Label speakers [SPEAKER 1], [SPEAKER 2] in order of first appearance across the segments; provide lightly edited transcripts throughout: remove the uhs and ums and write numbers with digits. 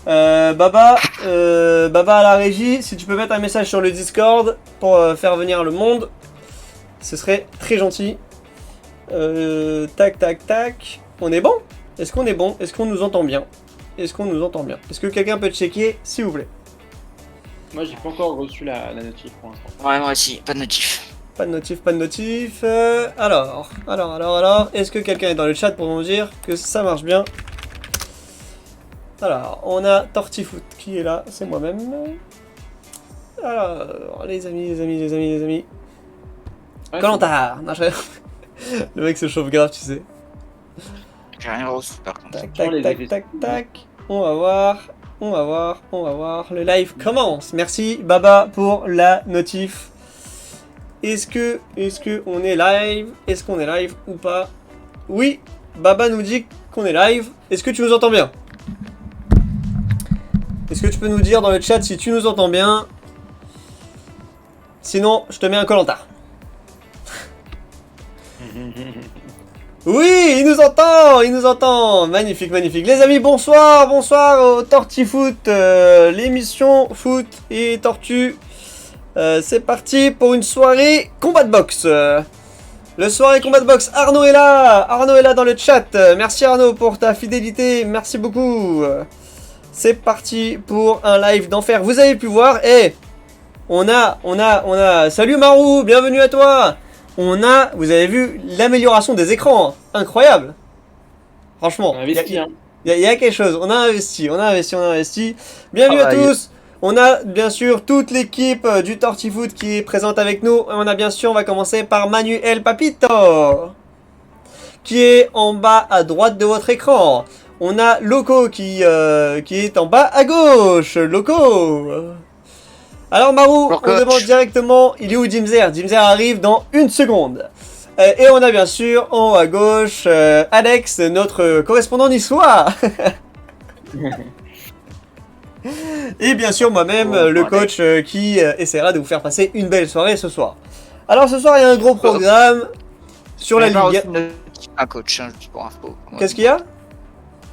[SPEAKER 1] Baba à la régie, si tu peux mettre un message sur le Discord pour faire venir le monde, ce serait très gentil. Tac, tac, tac. On est bon? Est-ce qu'on est bon? Est-ce qu'on nous entend bien? Est-ce qu'on nous entend bien? Est-ce que quelqu'un peut checker, s'il vous plaît?
[SPEAKER 2] Moi, j'ai pas encore reçu la notif pour l'instant.
[SPEAKER 3] Ouais, moi aussi, pas de notif.
[SPEAKER 1] Pas de notif, pas de notif. Alors. Est-ce que quelqu'un est dans le chat pour nous dire que ça marche bien? Alors, on a Tortifoot qui est là, c'est moi-même. Alors, les amis.
[SPEAKER 2] Ouais,
[SPEAKER 1] Koh-Lanta. Non, le mec se chauffe grave, tu sais.
[SPEAKER 3] J'ai rien reçu par contre.
[SPEAKER 1] Tac. On va voir. Le live commence. Merci Baba pour la notif. Est-ce que on est live? Est-ce qu'on est live ou pas? Oui, Baba nous dit qu'on est live. Est-ce que tu nous entends bien? Est-ce que tu peux nous dire dans le chat si tu nous entends bien? Sinon, je te mets un Koh-Lanta. Oui, il nous entend, magnifique. Les amis, bonsoir au Tortifoot, l'émission foot et tortue. C'est parti pour une soirée combat de boxe. Le soirée combat de boxe, Arnaud est là dans le chat. Merci Arnaud pour ta fidélité, merci beaucoup. C'est parti pour un live d'enfer. Vous avez pu voir, on a, salut Marou, bienvenue à toi. Vous avez vu l'amélioration des écrans, incroyable. Franchement, il y a quelque chose, on a investi. Bienvenue à tous. On a bien sûr toute l'équipe du Tortifoot qui est présente avec nous. On va commencer par Manuel Papito, qui est en bas à droite de votre écran. On a Loco qui est en bas à gauche. Loco. Alors Marou, on demande directement, il est où Jimzer? Jimzer arrive dans une seconde. Et on a bien sûr en haut à gauche Alex, notre correspondant niçois. Et bien sûr moi-même, le coach qui essaiera de vous faire passer une belle soirée ce soir. Alors ce soir il y a un gros programme sur la Ligue.
[SPEAKER 3] Un coach, hein, juste pour info.
[SPEAKER 1] Qu'est-ce qu'il y a?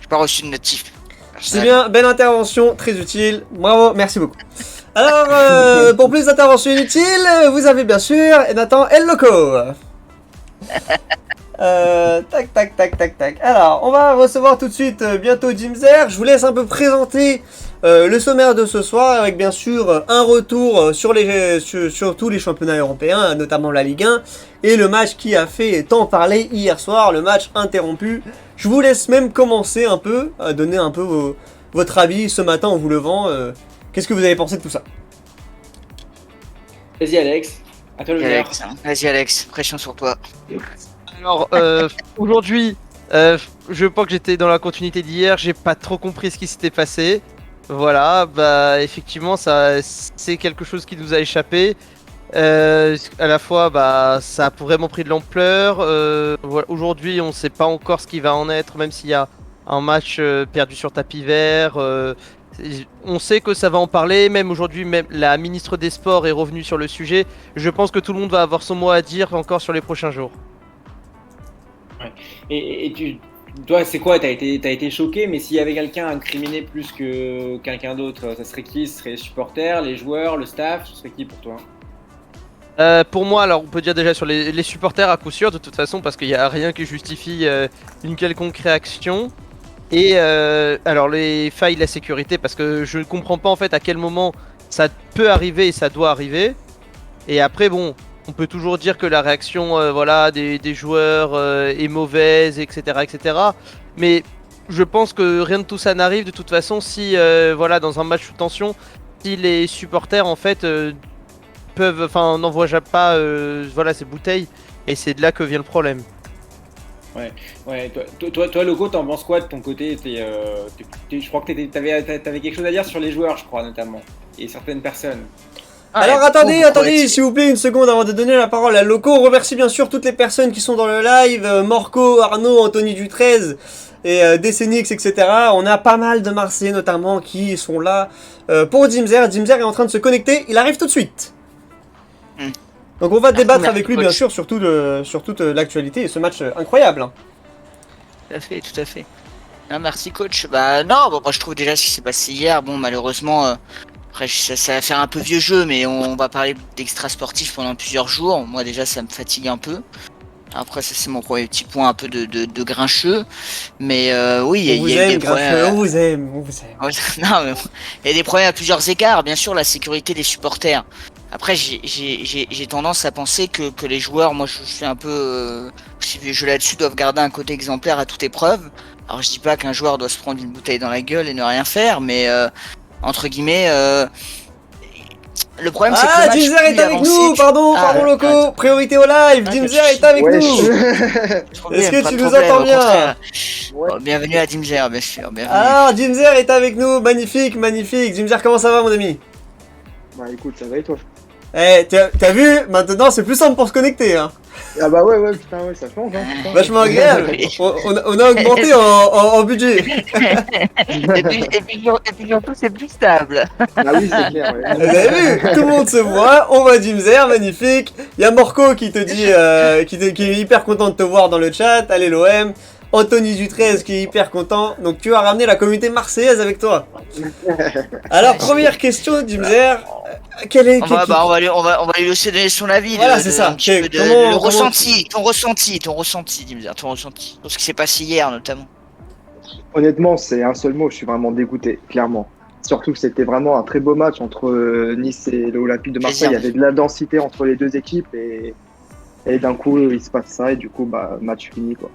[SPEAKER 3] J'ai pas reçu de notif.
[SPEAKER 1] C'est bien, belle intervention, très utile. Bravo, merci beaucoup. Alors, pour plus d'interventions inutiles, vous avez bien sûr Nathan El Loco. Tac. Alors, on va recevoir tout de suite bientôt Jimzer. Je vous laisse un peu présenter le sommaire de ce soir, avec bien sûr un retour sur tous les championnats européens, notamment la Ligue 1, et le match qui a fait tant parler hier soir, le match interrompu. Je vous laisse même commencer un peu, à donner un peu votre avis ce matin en vous levant. Qu'est-ce que vous avez pensé de tout ça?
[SPEAKER 2] Vas-y Alex, à toi le meilleur.
[SPEAKER 3] Vas-y Alex, pression sur toi.
[SPEAKER 4] Alors aujourd'hui, je pense que j'étais dans la continuité d'hier, j'ai pas trop compris ce qui s'était passé. Voilà, bah effectivement c'est quelque chose qui nous a échappé. À la fois bah ça a vraiment pris de l'ampleur. Voilà, aujourd'hui on sait pas encore ce qui va en être, même s'il y a un match perdu sur tapis vert. On sait que ça va en parler, même aujourd'hui, même la ministre des Sports est revenue sur le sujet. Je pense que tout le monde va avoir son mot à dire encore sur les prochains jours.
[SPEAKER 2] Ouais. Et toi, c'est quoi? T'as été choqué, mais s'il y avait quelqu'un incriminé plus que quelqu'un d'autre, ça serait qui? Ce serait les supporters, les joueurs, le staff? Ce serait qui pour toi?
[SPEAKER 4] Pour moi, alors on peut dire déjà sur les supporters à coup sûr, de toute façon, parce qu'il n'y a rien qui justifie une quelconque réaction. Et alors les failles de la sécurité, parce que je ne comprends pas en fait à quel moment ça peut arriver et ça doit arriver. Et après bon, on peut toujours dire que la réaction voilà, des joueurs est mauvaise, etc. Mais je pense que rien de tout ça n'arrive de toute façon si voilà, dans un match sous tension, si les supporters en fait n'envoient pas voilà, ces bouteilles, et c'est de là que vient le problème.
[SPEAKER 2] Ouais. Toi, Loco, t'en penses quoi de ton côté? Je crois que t'avais quelque chose à dire sur les joueurs, je crois, notamment, et certaines personnes.
[SPEAKER 1] Alors attendez, s'il vous plaît, une seconde avant de donner la parole à Loco. On remercie bien sûr toutes les personnes qui sont dans le live, Morco, Arnaud, Anthony du13 et Décenix, etc. On a pas mal de Marseillais notamment qui sont là pour Jimzer. Jimzer est en train de se connecter, il arrive tout de suite. Donc on va débattre avec lui bien sûr sur toute l'actualité et ce match incroyable.
[SPEAKER 3] Tout à fait. Ah, merci coach. Bah non, bon, moi je trouve déjà ce qui s'est passé hier, bon malheureusement, après ça va faire un peu vieux jeu, mais on va parler d'extra sportif pendant plusieurs jours. Moi déjà ça me fatigue un peu. Après ça c'est mon premier petit point un peu de grincheux. Mais oui,
[SPEAKER 1] On
[SPEAKER 3] il
[SPEAKER 1] vous
[SPEAKER 3] y a eu
[SPEAKER 1] aime,
[SPEAKER 3] des
[SPEAKER 1] Grincheux,
[SPEAKER 3] problèmes.
[SPEAKER 1] on vous aime, on vous aime.
[SPEAKER 3] Ouais, non, mais il y a des problèmes à plusieurs égards. Bien sûr, la sécurité des supporters. Après, j'ai tendance à penser que les joueurs, moi je suis un peu si je là-dessus, doivent garder un côté exemplaire à toute épreuve. Alors je dis pas qu'un joueur doit se prendre une bouteille dans la gueule et ne rien faire, mais entre guillemets, le problème c'est que le
[SPEAKER 1] Ah,
[SPEAKER 3] match,
[SPEAKER 1] Jimzer
[SPEAKER 3] plus
[SPEAKER 1] est
[SPEAKER 3] il
[SPEAKER 1] avec
[SPEAKER 3] avançait,
[SPEAKER 1] nous, pardon, pardon Loco,
[SPEAKER 3] attends,
[SPEAKER 1] priorité au live,
[SPEAKER 3] Ah,
[SPEAKER 1] Jimzer
[SPEAKER 3] pas de
[SPEAKER 1] est avec
[SPEAKER 5] Wesh.
[SPEAKER 1] nous. Est-ce que
[SPEAKER 3] pas
[SPEAKER 1] tu
[SPEAKER 3] de
[SPEAKER 1] nous
[SPEAKER 3] problème,
[SPEAKER 1] entends
[SPEAKER 3] au
[SPEAKER 1] bien?
[SPEAKER 3] contraire.
[SPEAKER 5] Ouais.
[SPEAKER 3] Bon, bienvenue à Dimzer, bien sûr, bienvenue.
[SPEAKER 1] Ah, Jimzer est avec nous, magnifique, magnifique. Jimzer, comment ça va mon ami?
[SPEAKER 5] Bah écoute, ça va et toi?
[SPEAKER 1] Eh, t'as vu, maintenant c'est plus simple pour se connecter, hein.
[SPEAKER 5] Ah bah ouais, putain, ouais, ça change, hein. Putain.
[SPEAKER 1] Vachement agréable.
[SPEAKER 3] Oui.
[SPEAKER 1] On a augmenté en budget.
[SPEAKER 3] et puis surtout, c'est plus stable.
[SPEAKER 5] Ah oui, c'est clair, ouais.
[SPEAKER 1] Vous avez vu? Tout le monde se voit, on voit Jimzer, magnifique. Il y a Morco qui te dit, qui est hyper content de te voir dans le chat. Allez l'OM. Anthony Dutrez qui est hyper content. Donc tu as ramené la communauté marseillaise avec toi. Alors première question, Jimzer. Quel est
[SPEAKER 3] On va lui laisser donner son avis.
[SPEAKER 1] Voilà, c'est ça.
[SPEAKER 3] Un petit peu
[SPEAKER 1] Comment-
[SPEAKER 3] le
[SPEAKER 1] comment-
[SPEAKER 3] ressenti, ton ressenti, Dimzer, ton ressenti. Sur ce qui s'est passé hier, notamment.
[SPEAKER 5] Honnêtement, c'est un seul mot, je suis vraiment dégoûté, clairement. Surtout que c'était vraiment un très beau match entre Nice et l'Olympique de Marseille. Il y avait de la densité entre les deux équipes et d'un coup, il se passe ça et du coup, bah, match fini, quoi.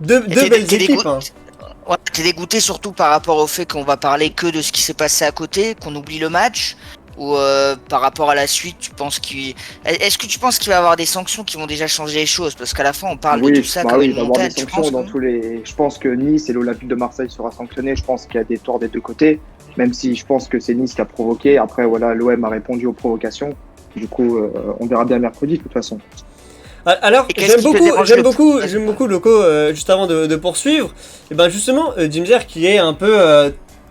[SPEAKER 1] Deux belles équipes. Hein.
[SPEAKER 3] Ouais, t'es dégoûté surtout par rapport au fait qu'on va parler que de ce qui s'est passé à côté, qu'on oublie le match, ou par rapport à la suite, tu penses est-ce que tu penses qu'il va y avoir des sanctions qui vont déjà changer les choses? Parce qu'à la fin, on parle de tout ça
[SPEAKER 5] bah
[SPEAKER 3] comme
[SPEAKER 5] oui,
[SPEAKER 3] une
[SPEAKER 5] il va y avoir
[SPEAKER 3] montagne.
[SPEAKER 5] des
[SPEAKER 3] Tu
[SPEAKER 5] sanctions
[SPEAKER 3] penses
[SPEAKER 5] dans tous les. Je pense que Nice et l'Olympique de Marseille sera sanctionné. Je pense qu'il y a des torts des deux côtés, même si je pense que c'est Nice qui a provoqué. Après, voilà, l'OM a répondu aux provocations. Du coup, on verra bien mercredi de toute façon.
[SPEAKER 1] Alors,
[SPEAKER 3] Et qu'est-ce qui te dérange
[SPEAKER 1] j'aime beaucoup Loco, juste avant de poursuivre. Et ben justement, Jimzer qui est un peu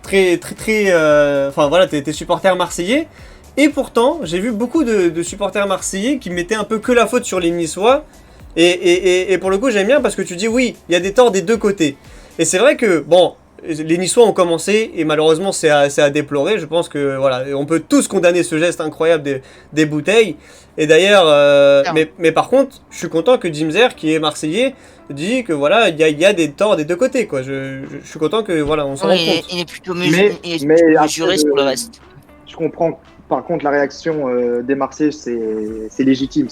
[SPEAKER 1] très, enfin voilà, t'es supporter marseillais. Et pourtant, j'ai vu beaucoup de supporters marseillais qui mettaient un peu que la faute sur les Niçois. Et pour le coup, j'aime bien parce que tu dis oui, il y a des torts des deux côtés. Et c'est vrai que, bon, les Niçois ont commencé et malheureusement c'est à déplorer. Je pense que voilà, on peut tous condamner ce geste incroyable des bouteilles. Et d'ailleurs, mais par contre, je suis content que Jimzer, qui est marseillais, dit que voilà, il y a des torts des deux côtés, quoi. Je suis content que voilà, on s'en rende compte.
[SPEAKER 3] Il est plutôt
[SPEAKER 5] Mais
[SPEAKER 3] mesuré
[SPEAKER 5] après,
[SPEAKER 3] sur le reste.
[SPEAKER 5] Je comprends. Par contre, la réaction des Marseillais, c'est légitime.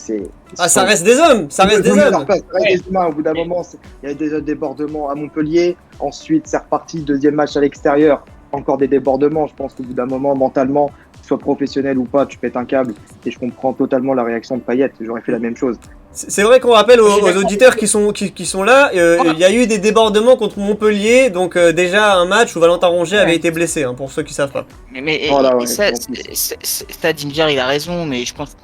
[SPEAKER 1] Ah, ça reste des hommes, ça reste des
[SPEAKER 5] Ils ont mis
[SPEAKER 1] hommes.
[SPEAKER 5] leur place, ça reste des humains. Au bout d'un moment, il y a déjà des débordements à Montpellier. Ensuite, c'est reparti. Deuxième match à l'extérieur. Encore des débordements. Je pense qu'au bout d'un moment, mentalement, soit professionnel ou pas, tu pètes un câble. Et je comprends totalement la réaction de Payet. J'aurais fait la même chose.
[SPEAKER 1] C'est vrai qu'on rappelle aux auditeurs qui sont là, il y a eu des débordements contre Montpellier, donc déjà un match où Valentin Rongier avait été blessé, hein, pour ceux qui savent pas.
[SPEAKER 3] Mais
[SPEAKER 5] Voilà, ouais,
[SPEAKER 3] ça,
[SPEAKER 5] en plus.
[SPEAKER 3] ça, Dimzer, il a raison, mais je pense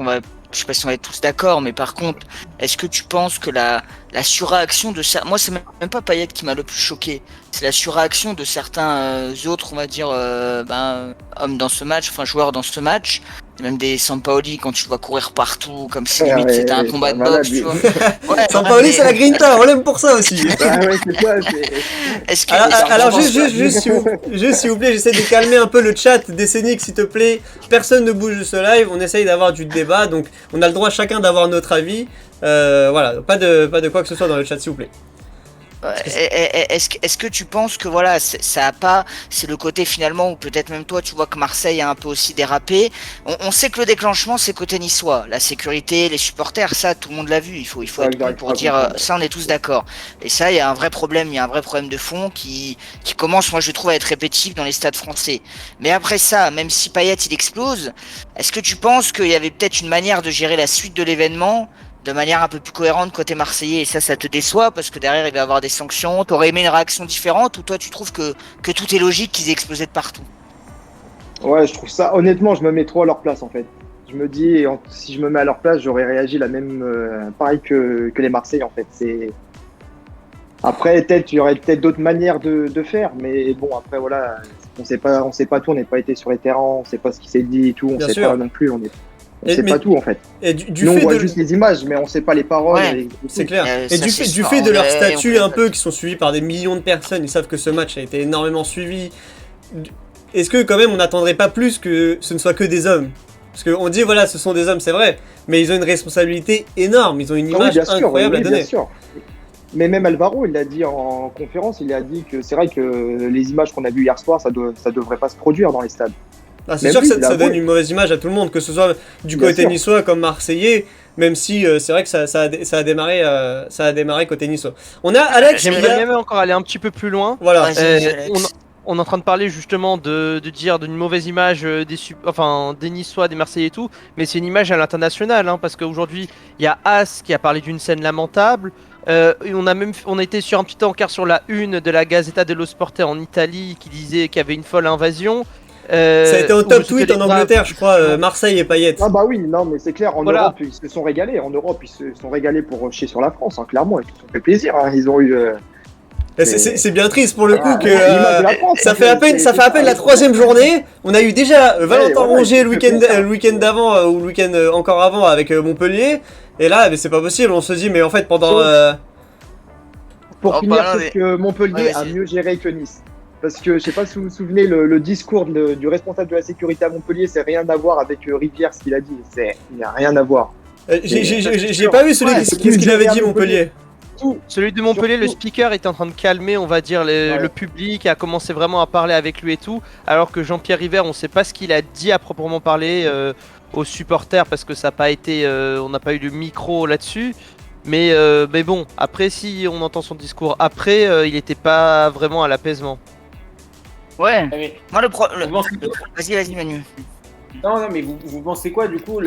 [SPEAKER 3] je sais pas si on va être tous d'accord, mais par contre, est-ce que tu penses que la surréaction de ça, moi c'est même pas Payet qui m'a le plus choqué, c'est la surréaction de certains autres, on va dire, hommes dans ce match, enfin joueurs dans ce match, même des Sampaoli quand tu le vois courir partout, comme si limite
[SPEAKER 5] Ouais,
[SPEAKER 3] c'était un
[SPEAKER 5] ouais,
[SPEAKER 3] combat
[SPEAKER 5] c'est
[SPEAKER 3] de
[SPEAKER 5] un malade,
[SPEAKER 3] boxe, tu
[SPEAKER 5] lui.
[SPEAKER 3] vois. Ouais,
[SPEAKER 1] Sampaoli,
[SPEAKER 3] mais-
[SPEAKER 1] c'est la grinta, on l'aime pour ça aussi.
[SPEAKER 5] Ah ouais, c'est ça.
[SPEAKER 3] Est-ce que
[SPEAKER 1] Alors
[SPEAKER 3] est-ce que-
[SPEAKER 1] juste s'il vous plaît, j'essaie de calmer un peu le chat des Scénics, s'il te plaît. Personne ne bouge de ce live, on essaye d'avoir du débat, donc on a le droit chacun d'avoir notre avis. Voilà, pas de quoi que ce soit dans le chat, s'il vous plaît.
[SPEAKER 3] Est-ce que tu penses que voilà, ça a pas, c'est le côté finalement où peut-être même toi tu vois que Marseille a un peu aussi dérapé. On sait que le déclenchement c'est côté niçois, la sécurité, les supporters, ça tout le monde l'a vu. Il faut être con pour dire ça, on est tous d'accord. Et ça, il y a un vrai problème, de fond qui commence, moi je trouve, à être répétitif dans les stades français. Mais après ça, même si Payet il explose, est-ce que tu penses qu'il y avait peut-être une manière de gérer la suite de l'événement de manière un peu plus cohérente côté marseillais, et ça te déçoit parce que derrière il va y avoir des sanctions? T'aurais aimé une réaction différente, ou toi tu trouves que tout est logique, qu'ils aient explosé de partout?
[SPEAKER 5] Ouais, je trouve ça. Honnêtement, je me mets trop à leur place en fait. Je me dis, si je me mets à leur place, j'aurais réagi la même, pareil que les Marseillais en fait. Après, il y aurait peut-être d'autres manières de faire, mais bon, après voilà, on sait pas tout, on n'est pas été sur les terrains, on sait pas ce qui s'est dit et tout, on
[SPEAKER 1] Bien
[SPEAKER 5] sait
[SPEAKER 1] sûr.
[SPEAKER 5] pas non plus. On sait pas tout en fait.
[SPEAKER 1] Et du
[SPEAKER 5] Nous, on
[SPEAKER 1] fait
[SPEAKER 5] voit
[SPEAKER 1] de...
[SPEAKER 5] juste les images, mais on sait pas les paroles.
[SPEAKER 3] Ouais.
[SPEAKER 1] C'est clair. Et
[SPEAKER 3] ça,
[SPEAKER 1] du
[SPEAKER 3] c'est
[SPEAKER 1] fait, du
[SPEAKER 3] sûr.
[SPEAKER 1] fait de leur
[SPEAKER 3] Ouais,
[SPEAKER 1] statut
[SPEAKER 3] on
[SPEAKER 1] un
[SPEAKER 3] peut-
[SPEAKER 1] peu, qui sont suivis par des millions de personnes, ils savent que ce match a été énormément suivi. Est-ce que quand même on n'attendrait pas plus que ce ne soit que des hommes? Parce qu'on dit voilà, ce sont des hommes, c'est vrai, mais ils ont une responsabilité énorme, ils ont une
[SPEAKER 5] Ah oui,
[SPEAKER 1] image
[SPEAKER 5] bien sûr,
[SPEAKER 1] incroyable
[SPEAKER 5] oui,
[SPEAKER 1] à donner.
[SPEAKER 5] bien sûr. Mais même Alvaro, il l'a dit en conférence, il a dit que c'est vrai que les images qu'on a vues hier soir, ça devrait pas se produire dans les stades.
[SPEAKER 1] Ah, c'est
[SPEAKER 5] Même
[SPEAKER 1] sûr que
[SPEAKER 5] lui,
[SPEAKER 1] ça,
[SPEAKER 5] il a
[SPEAKER 1] ça donne
[SPEAKER 5] avoué.
[SPEAKER 1] une mauvaise image à tout le monde, que ce soit du
[SPEAKER 5] Bien
[SPEAKER 1] côté
[SPEAKER 5] sûr.
[SPEAKER 1] niçois comme marseillais, même si c'est vrai que ça a démarré côté niçois. On a Alex qui
[SPEAKER 4] J'aimerais
[SPEAKER 1] a...
[SPEAKER 4] même encore aller un petit peu plus loin.
[SPEAKER 1] Voilà.
[SPEAKER 3] Vas-y, Alex.
[SPEAKER 4] On est en train de parler justement de dire d'une mauvaise image des Niçois, des Marseillais et tout, mais c'est une image à l'international, hein, parce qu'aujourd'hui il y a As qui a parlé d'une scène lamentable. Et on a été sur un petit encart sur la une de la Gazzetta dello Sport en Italie qui disait qu'il y avait une folle invasion.
[SPEAKER 1] Ça a été en
[SPEAKER 4] où
[SPEAKER 1] top
[SPEAKER 4] c'était
[SPEAKER 1] tweet
[SPEAKER 4] les
[SPEAKER 1] en Angleterre, je crois, Marseille et Payet.
[SPEAKER 5] Ah bah oui, non, mais c'est clair, en
[SPEAKER 4] Voilà.
[SPEAKER 5] Europe, ils se sont régalés. En Europe, ils se sont régalés pour chier sur la France, hein, clairement. Ils se sont fait plaisir. Hein. Ils ont eu.
[SPEAKER 1] Et c'est bien triste pour le coup que
[SPEAKER 5] l'image de la France,
[SPEAKER 1] ça
[SPEAKER 5] hein,
[SPEAKER 1] fait à peine la troisième journée. On a eu déjà Valentin
[SPEAKER 5] voilà,
[SPEAKER 1] Rongier le
[SPEAKER 5] il fait plaisir.
[SPEAKER 1] week-end d'avant ou le week-end encore avant avec Montpellier. Et là, mais c'est pas possible. On se dit, mais en fait pendant
[SPEAKER 5] Pour
[SPEAKER 3] En
[SPEAKER 5] finir,
[SPEAKER 3] parlant
[SPEAKER 5] c'est
[SPEAKER 3] des-
[SPEAKER 5] que Montpellier
[SPEAKER 3] Ouais,
[SPEAKER 5] a
[SPEAKER 3] vas-y.
[SPEAKER 5] mieux géré que Nice. Parce que je sais pas si vous vous souvenez, le discours du responsable de la sécurité à Montpellier, c'est rien à voir avec Rivière, ce qu'il a dit. Il n'y a rien à voir.
[SPEAKER 1] j'ai pas vu celui
[SPEAKER 5] Ouais,
[SPEAKER 1] qu'est-ce
[SPEAKER 5] c'est
[SPEAKER 1] qu'il
[SPEAKER 5] plus
[SPEAKER 1] avait dit
[SPEAKER 5] géré à
[SPEAKER 1] Montpellier.
[SPEAKER 4] Celui de Montpellier, le
[SPEAKER 5] Surtout-
[SPEAKER 4] speaker était en train de calmer, on va dire,
[SPEAKER 5] Ouais.
[SPEAKER 4] le public, a commencé vraiment à parler avec lui et tout, alors que Jean-Pierre River, on sait pas ce qu'il a dit à proprement parler aux supporters, parce que ça n'a pas été, on n'a pas eu de micro là-dessus. Mais bon, après, si on entend son discours après, il était pas vraiment à l'apaisement.
[SPEAKER 3] Ouais.
[SPEAKER 2] Ah, mais
[SPEAKER 3] Moi,
[SPEAKER 2] vous pensez quoi
[SPEAKER 3] Vas-y, Manu.
[SPEAKER 2] Non, mais vous pensez quoi du coup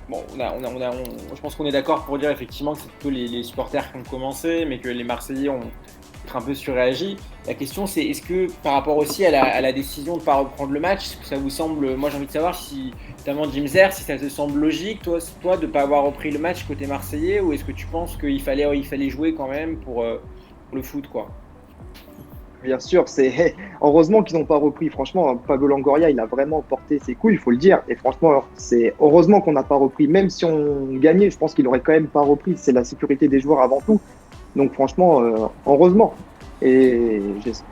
[SPEAKER 2] Bon, je pense qu'on est d'accord pour dire effectivement que c'est plutôt les supporters qui ont commencé, mais que les Marseillais ont peut-être un peu surréagi. La question c'est est-ce que par rapport aussi à la décision de ne pas reprendre le match, est-ce que ça vous semble, moi j'ai envie de savoir si, notamment Jim Zer, si ça te semble logique toi de ne pas avoir repris le match côté Marseillais, ou est-ce que tu penses qu'il fallait jouer quand même pour le foot quoi?
[SPEAKER 5] Bien sûr, c'est heureusement qu'ils n'ont pas repris. Franchement, Pablo Longoria, il a vraiment porté ses couilles, il faut le dire. Et franchement, c'est heureusement qu'on n'a pas repris. Même si on gagnait, je pense qu'il aurait quand même pas repris. C'est la sécurité des joueurs avant tout. Donc franchement, heureusement. Et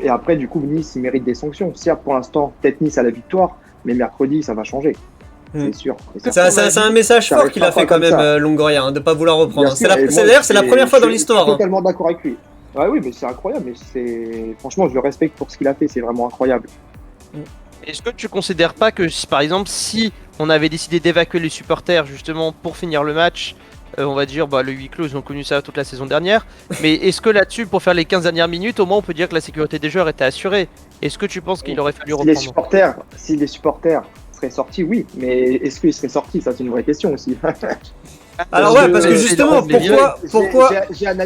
[SPEAKER 5] après, du coup, Nice, il mérite des sanctions. Certes, pour l'instant, peut-être Nice a la victoire, mais mercredi, ça va changer.
[SPEAKER 1] Hmm.
[SPEAKER 5] C'est sûr. Et
[SPEAKER 1] C'est un message
[SPEAKER 5] Ça
[SPEAKER 1] fort
[SPEAKER 5] restera
[SPEAKER 1] qu'il a fait
[SPEAKER 5] pas
[SPEAKER 1] quand
[SPEAKER 5] comme
[SPEAKER 1] même
[SPEAKER 5] ça.
[SPEAKER 1] Longoria, hein, de pas vouloir reprendre.
[SPEAKER 5] Bien sûr, et moi,
[SPEAKER 1] D'ailleurs, c'est la première fois dans
[SPEAKER 5] je
[SPEAKER 1] l'histoire.
[SPEAKER 5] suis
[SPEAKER 1] Hein.
[SPEAKER 5] totalement d'accord avec lui. Ouais, oui, mais c'est incroyable. Mais franchement, je le respecte pour ce qu'il a fait. C'est vraiment incroyable.
[SPEAKER 4] Est-ce que tu considères pas que, par exemple, si on avait décidé d'évacuer les supporters justement pour finir le match, on va dire, le huis clos, ils ont connu ça toute la saison dernière, mais est-ce que là-dessus, pour faire les 15 dernières minutes, au moins on peut dire que la sécurité des joueurs était assurée? Est-ce que tu penses qu'il aurait fallu
[SPEAKER 5] Si les
[SPEAKER 4] reprendre?
[SPEAKER 5] supporters seraient sortis, oui. Mais est-ce qu'ils seraient sortis? Ça, c'est une vraie question aussi.
[SPEAKER 1] Alors ouais, parce que justement, pourquoi
[SPEAKER 5] J'ai un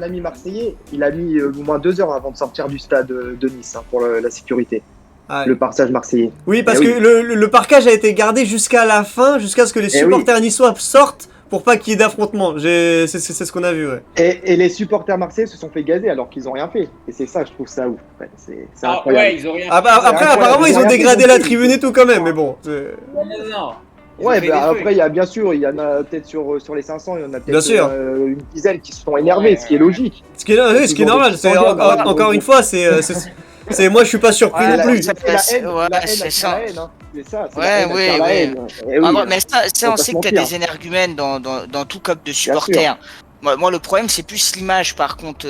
[SPEAKER 5] ami marseillais, il a mis au moins 2 heures avant de sortir du stade de Nice, hein, pour la sécurité,
[SPEAKER 1] Ah,
[SPEAKER 5] le passage marseillais.
[SPEAKER 1] oui, parce
[SPEAKER 5] Eh
[SPEAKER 1] que le parquage a été gardé jusqu'à la fin, jusqu'à ce que les
[SPEAKER 5] Eh
[SPEAKER 1] supporters niçois sortent pour pas qu'il y ait d'affrontement. C'est ce qu'on a vu, ouais.
[SPEAKER 5] Et les supporters marseillais se sont fait gazer alors qu'ils ont rien fait. Et c'est ça, je trouve ça ouf. Ouais, c'est
[SPEAKER 2] Ah,
[SPEAKER 5] incroyable.
[SPEAKER 2] ouais, ils ont rien
[SPEAKER 1] Ah bah,
[SPEAKER 2] fait.
[SPEAKER 1] après,
[SPEAKER 5] incroyable.
[SPEAKER 1] apparemment, ils ont
[SPEAKER 5] Ils ont
[SPEAKER 1] dégradé
[SPEAKER 5] rien
[SPEAKER 1] la
[SPEAKER 5] fait.
[SPEAKER 1] tribune et tout quand même, mais bon. c'est-
[SPEAKER 2] Non. Ils ont
[SPEAKER 5] Ouais,
[SPEAKER 2] fait
[SPEAKER 5] bah,
[SPEAKER 2] des
[SPEAKER 5] après,
[SPEAKER 2] trucs.
[SPEAKER 5] il y a bien sûr, il y en a peut-être sur les 500, il y en a
[SPEAKER 1] Bien sûr.
[SPEAKER 5] peut-être une dizaine qui se sont énervés,
[SPEAKER 2] Ouais,
[SPEAKER 5] ce qui est
[SPEAKER 2] ouais.
[SPEAKER 5] logique.
[SPEAKER 1] Ce qui est normal, c'est encore une fois, c'est moi je suis pas surpris
[SPEAKER 3] Ouais,
[SPEAKER 1] non plus.
[SPEAKER 5] C'est la haine,
[SPEAKER 3] Ouais,
[SPEAKER 5] la haine
[SPEAKER 3] c'est
[SPEAKER 5] attire
[SPEAKER 3] ça.
[SPEAKER 5] la haine, hein. C'est ça, c'est
[SPEAKER 3] Ouais,
[SPEAKER 5] la haine attire
[SPEAKER 3] ouais,
[SPEAKER 5] la
[SPEAKER 3] ouais.
[SPEAKER 5] haine. Eh oui,
[SPEAKER 3] Ah, bon, mais ça,
[SPEAKER 5] faut
[SPEAKER 3] on
[SPEAKER 5] pas
[SPEAKER 3] sait
[SPEAKER 5] se
[SPEAKER 3] que t'as
[SPEAKER 5] mentir.
[SPEAKER 3] des énergumènes dans tout club de supporters. Moi, le problème, c'est plus l'image, par contre,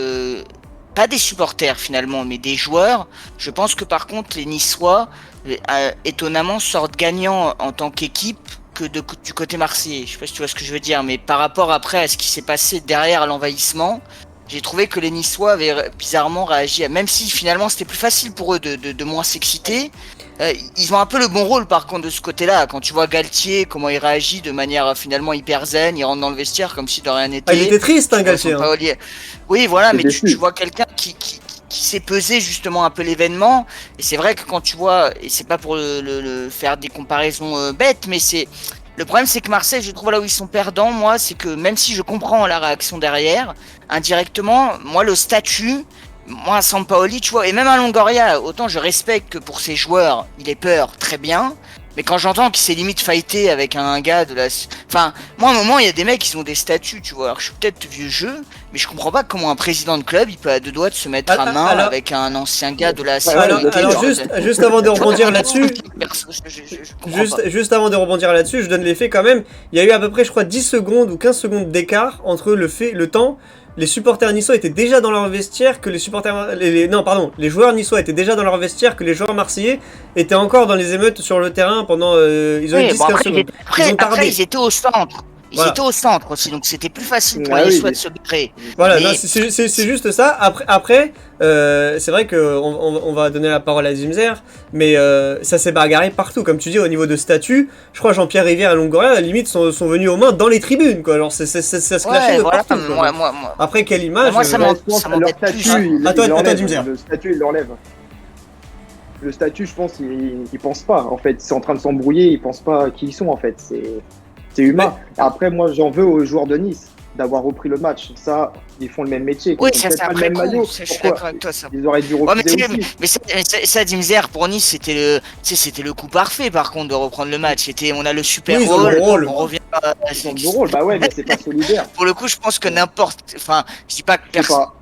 [SPEAKER 3] pas des supporters finalement, mais des joueurs. Je pense que par contre, les Niçois, étonnamment, sortent gagnants en tant qu'équipe que du côté marseillais. Je sais pas si tu vois ce que je veux dire, mais par rapport après à ce qui s'est passé derrière l'envahissement, j'ai trouvé que les Niçois avaient bizarrement réagi, même si finalement c'était plus facile pour eux de moins s'exciter. Ils ont un peu le bon rôle par contre de ce côté-là. Quand tu vois Galtier, comment il réagit de manière finalement hyper zen, il rentre dans le vestiaire comme si de rien n'était.
[SPEAKER 1] Ah, il était triste, hein,
[SPEAKER 3] Tu vois
[SPEAKER 1] Galtier. hein.
[SPEAKER 3] Sampaoli. Oui, voilà,
[SPEAKER 5] C'est
[SPEAKER 3] mais
[SPEAKER 5] déçu.
[SPEAKER 3] tu vois quelqu'un qui sait peser justement un peu l'événement. Et c'est vrai que quand tu vois, et c'est pas pour le faire des comparaisons bêtes, mais c'est le problème, c'est que Marseille, je trouve là où ils sont perdants, moi, c'est que même si je comprends la réaction derrière, indirectement, moi, le statut, moi, Sampaoli, tu vois, et même à Longoria, autant je respecte que pour ses joueurs, il ait peur, très bien. Mais quand j'entends qu'il s'est limite fighté avec un gars de la... Enfin, moi, à un moment, il y a des mecs qui ont des statuts, tu vois. Alors, je suis peut-être vieux jeu, mais je comprends pas comment un président de club, il peut à deux doigts de se mettre à main
[SPEAKER 1] alors-
[SPEAKER 3] avec un ancien gars de la
[SPEAKER 1] Alors,
[SPEAKER 3] sécurité.
[SPEAKER 1] alors juste avant de rebondir là-dessus,
[SPEAKER 3] Je comprends pas.
[SPEAKER 1] juste avant de rebondir là-dessus, je donne les faits quand même. Il y a eu à peu près, je crois, 10 secondes ou 15 secondes d'écart entre le temps. Les supporters niçois étaient déjà dans leur vestiaire que les supporters... non, pardon, les joueurs niçois étaient déjà dans leur vestiaire que les joueurs marseillais étaient encore dans les émeutes sur le terrain pendant... ils ont eu
[SPEAKER 3] Oui,
[SPEAKER 1] 10-15
[SPEAKER 3] bon, après,
[SPEAKER 1] secondes.
[SPEAKER 3] après,
[SPEAKER 1] Ils ont tardé.
[SPEAKER 3] après, ils étaient au centre. Ils
[SPEAKER 1] Voilà.
[SPEAKER 3] étaient au centre aussi, donc c'était plus facile pour
[SPEAKER 5] Ah
[SPEAKER 3] les
[SPEAKER 5] oui,
[SPEAKER 3] Niçois
[SPEAKER 5] mais-
[SPEAKER 3] de se barrer.
[SPEAKER 1] Voilà,
[SPEAKER 3] Mais-
[SPEAKER 1] non, c'est juste ça. Après c'est vrai qu'on va donner la parole à Zimzer, mais ça s'est bagarré partout. Comme tu dis, au niveau de statut, je crois Jean-Pierre Rivière et Longoria, à la limite, sont venus aux mains dans les tribunes, quoi. Alors, ça se clashait
[SPEAKER 3] Ouais,
[SPEAKER 1] de
[SPEAKER 3] voilà,
[SPEAKER 1] partout, quoi.
[SPEAKER 3] moi.
[SPEAKER 1] Après, quelle image
[SPEAKER 3] Moi, ça
[SPEAKER 1] euh,
[SPEAKER 3] m'en-
[SPEAKER 5] Ouais, je pense
[SPEAKER 3] ça
[SPEAKER 5] que leur
[SPEAKER 3] m'embête plus.
[SPEAKER 5] statut, il
[SPEAKER 1] À toi,
[SPEAKER 5] l'enlève.
[SPEAKER 1] Jimzer.
[SPEAKER 5] Le statut, il l'enlève. Le statut, je pense, ils pensent pas. En fait, c'est en train de s'embrouiller, ils pensent pas qui ils sont, en fait. C'est humain. Après, moi, j'en veux aux joueurs de Nice d'avoir repris le match. Ça, ils font le même métier.
[SPEAKER 3] Oui,
[SPEAKER 5] Ils ont
[SPEAKER 3] ça
[SPEAKER 5] peut-être
[SPEAKER 3] c'est
[SPEAKER 5] pas le
[SPEAKER 3] après
[SPEAKER 5] même
[SPEAKER 3] coup,
[SPEAKER 5] maillot.
[SPEAKER 3] ça, je suis
[SPEAKER 5] Pourquoi
[SPEAKER 3] d'accord avec toi. Ça.
[SPEAKER 5] Ils auraient dû
[SPEAKER 3] Ouais,
[SPEAKER 5] refuser aussi.
[SPEAKER 3] mais ça, Dimzer, pour Nice, c'était le, tu sais, c'était le coup parfait par contre de reprendre le match. On a le super
[SPEAKER 1] Oui, ils ont le rôle.
[SPEAKER 3] on revient à...
[SPEAKER 5] Ils ont le rôle. Bah ouais, mais c'est pas solidaire.
[SPEAKER 3] Pour le coup, je pense que n'importe, enfin, je dis pas que
[SPEAKER 5] Je sais
[SPEAKER 3] personne.
[SPEAKER 5] pas.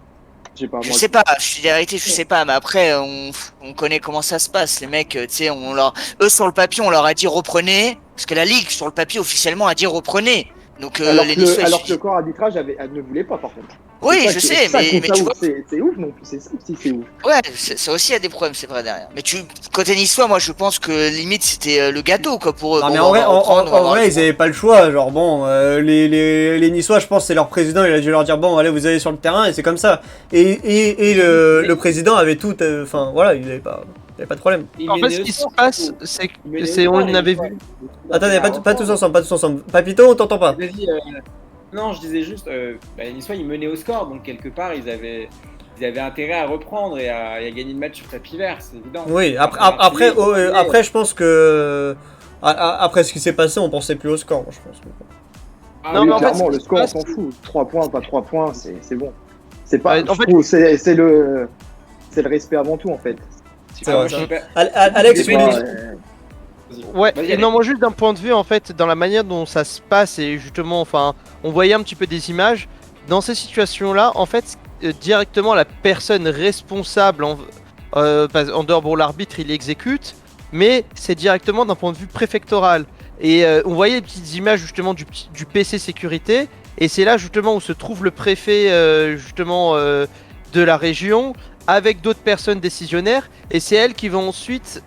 [SPEAKER 5] Je sais pas.
[SPEAKER 3] Je
[SPEAKER 5] moi,
[SPEAKER 3] sais pas, je suis la vérité, je sais pas, mais après, on connaît comment ça se passe. Les mecs, tu sais, eux sur le papier, on leur a dit reprenez, parce que la ligue sur le papier officiellement a dit reprenez. Donc
[SPEAKER 5] Alors,
[SPEAKER 3] les
[SPEAKER 5] que,
[SPEAKER 3] Niçois,
[SPEAKER 5] alors que le corps arbitrage ne voulait pas, par contre.
[SPEAKER 3] oui,
[SPEAKER 5] C'est ça
[SPEAKER 3] je
[SPEAKER 5] qui-
[SPEAKER 3] sais,
[SPEAKER 5] c'est ça,
[SPEAKER 3] mais tu vois,
[SPEAKER 5] c'est ouf non plus. C'est ça aussi, c'est ouf.
[SPEAKER 3] ouais, ça aussi a des problèmes, c'est vrai derrière. Mais côté niçois, moi, je pense que limite c'était le gâteau quoi pour eux.
[SPEAKER 1] Non,
[SPEAKER 3] Bon,
[SPEAKER 1] mais
[SPEAKER 3] on
[SPEAKER 1] en
[SPEAKER 3] va
[SPEAKER 1] vrai,
[SPEAKER 3] reprendre, on va
[SPEAKER 1] en
[SPEAKER 3] voir.
[SPEAKER 1] vrai, ils avaient pas le choix. Genre, bon, les Niçois, je pense, c'est leur président, il a dû leur dire bon, allez, vous allez sur le terrain, et c'est comme ça. Et le président avait tout. Enfin, voilà, il avait pas de problème.
[SPEAKER 4] En fait, ce qui se passe, c'est que on avait vu.
[SPEAKER 1] Attendez, pas tous ensemble, pas tous ensemble. Papito, on t'entend pas.
[SPEAKER 2] Vas-y, non, je disais juste, les Niçois ils menaient au score, donc quelque part ils avaient intérêt à reprendre et à gagner le match sur tapis vert, c'est évident.
[SPEAKER 1] Oui, après, je pense que. Après ce qui s'est passé, on pensait plus au score, moi, je pense.
[SPEAKER 2] Ah,
[SPEAKER 4] Non,
[SPEAKER 5] Oui,
[SPEAKER 4] mais en fait,
[SPEAKER 5] clairement,
[SPEAKER 4] ce
[SPEAKER 5] le
[SPEAKER 4] qui
[SPEAKER 5] score,
[SPEAKER 4] se
[SPEAKER 5] on
[SPEAKER 4] passe-
[SPEAKER 5] s'en fout. 3 points, pas 3 points, c'est bon. C'est pas.
[SPEAKER 4] Ouais, en
[SPEAKER 5] je
[SPEAKER 4] fait-
[SPEAKER 5] trouve, c'est le respect avant tout, en fait.
[SPEAKER 1] C'est
[SPEAKER 2] moi,
[SPEAKER 1] vrai,
[SPEAKER 2] je
[SPEAKER 1] ça.
[SPEAKER 2] sais pas.
[SPEAKER 1] Alex,
[SPEAKER 5] C'est
[SPEAKER 1] fais
[SPEAKER 5] pas,
[SPEAKER 4] Ouais,
[SPEAKER 2] Vas-y,
[SPEAKER 4] et
[SPEAKER 2] allez.
[SPEAKER 4] non, moi juste d'un point de vue en fait, dans la manière dont ça se passe et justement, enfin, on voyait un petit peu des images. Dans ces situations-là, en fait, directement la personne responsable en dehors pour l'arbitre, il exécute, mais c'est directement d'un point de vue préfectoral. Et on voyait des petites images justement du PC sécurité, et c'est là justement où se trouve le préfet de la région avec d'autres personnes décisionnaires, et c'est elles qui vont ensuite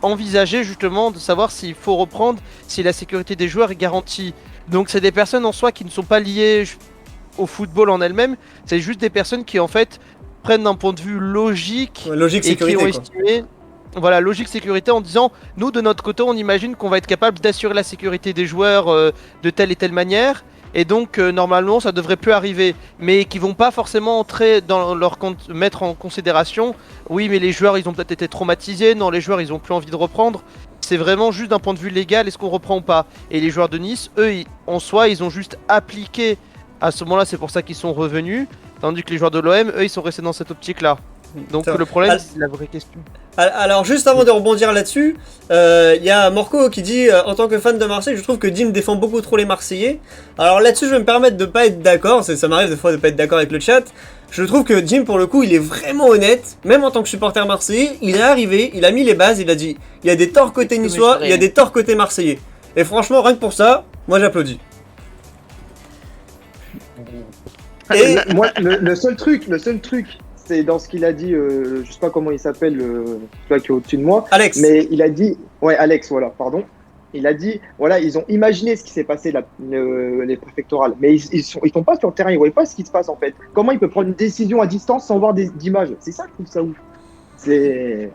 [SPEAKER 4] envisager justement de savoir s'il faut reprendre, si la sécurité des joueurs est garantie. Donc c'est des personnes en soi qui ne sont pas liées au football en elles-mêmes, c'est juste des personnes qui en fait prennent d'un point de vue logique
[SPEAKER 1] logique
[SPEAKER 4] et qui ont
[SPEAKER 1] sécurité, quoi.
[SPEAKER 4] estimé, voilà, logique sécurité en disant, nous de notre côté on imagine qu'on va être capable d'assurer la sécurité des joueurs de telle et telle manière, et donc normalement ça devrait plus arriver, mais qui vont pas forcément entrer dans leur mettre en considération, oui mais les joueurs ils ont peut-être été traumatisés, non les joueurs ils ont plus envie de reprendre. C'est vraiment juste d'un point de vue légal, est-ce qu'on reprend ou pas. Et les joueurs de Nice, eux, en soi, ils ont juste appliqué à ce moment-là, c'est pour ça qu'ils sont revenus. Tandis que les joueurs de l'OM, eux, ils sont restés dans cette optique-là. Donc
[SPEAKER 1] C'est vrai.
[SPEAKER 4] le problème, c'est la vraie question.
[SPEAKER 1] Alors, juste avant de rebondir là-dessus, il y a Morco qui dit en tant que fan de Marseille, je trouve que Dim défend beaucoup trop les Marseillais. Alors là-dessus, je vais me permettre de pas être d'accord, ça m'arrive des fois de pas être d'accord avec le chat. Je trouve que Dim, pour le coup, il est vraiment honnête, même en tant que supporter marseillais. Il est arrivé, il a mis les bases, il a dit il y a des torts côté niçois, il y a des torts côté marseillais. Et franchement, rien que pour ça, moi j'applaudis. Et
[SPEAKER 5] Moi, le seul truc, c'est dans ce qu'il a dit, je sais pas comment il s'appelle, celui qui est au-dessus de moi,
[SPEAKER 1] Alex,
[SPEAKER 5] mais il a dit, ouais, Alex, voilà, pardon. Il a dit, voilà, ils ont imaginé ce qui s'est passé les préfectorales, mais ils sont pas sur le terrain, ils voient pas ce qui se passe en fait. Comment il peut prendre une décision à distance sans voir d'images? C'est ça que je trouve ça ouf. C'est.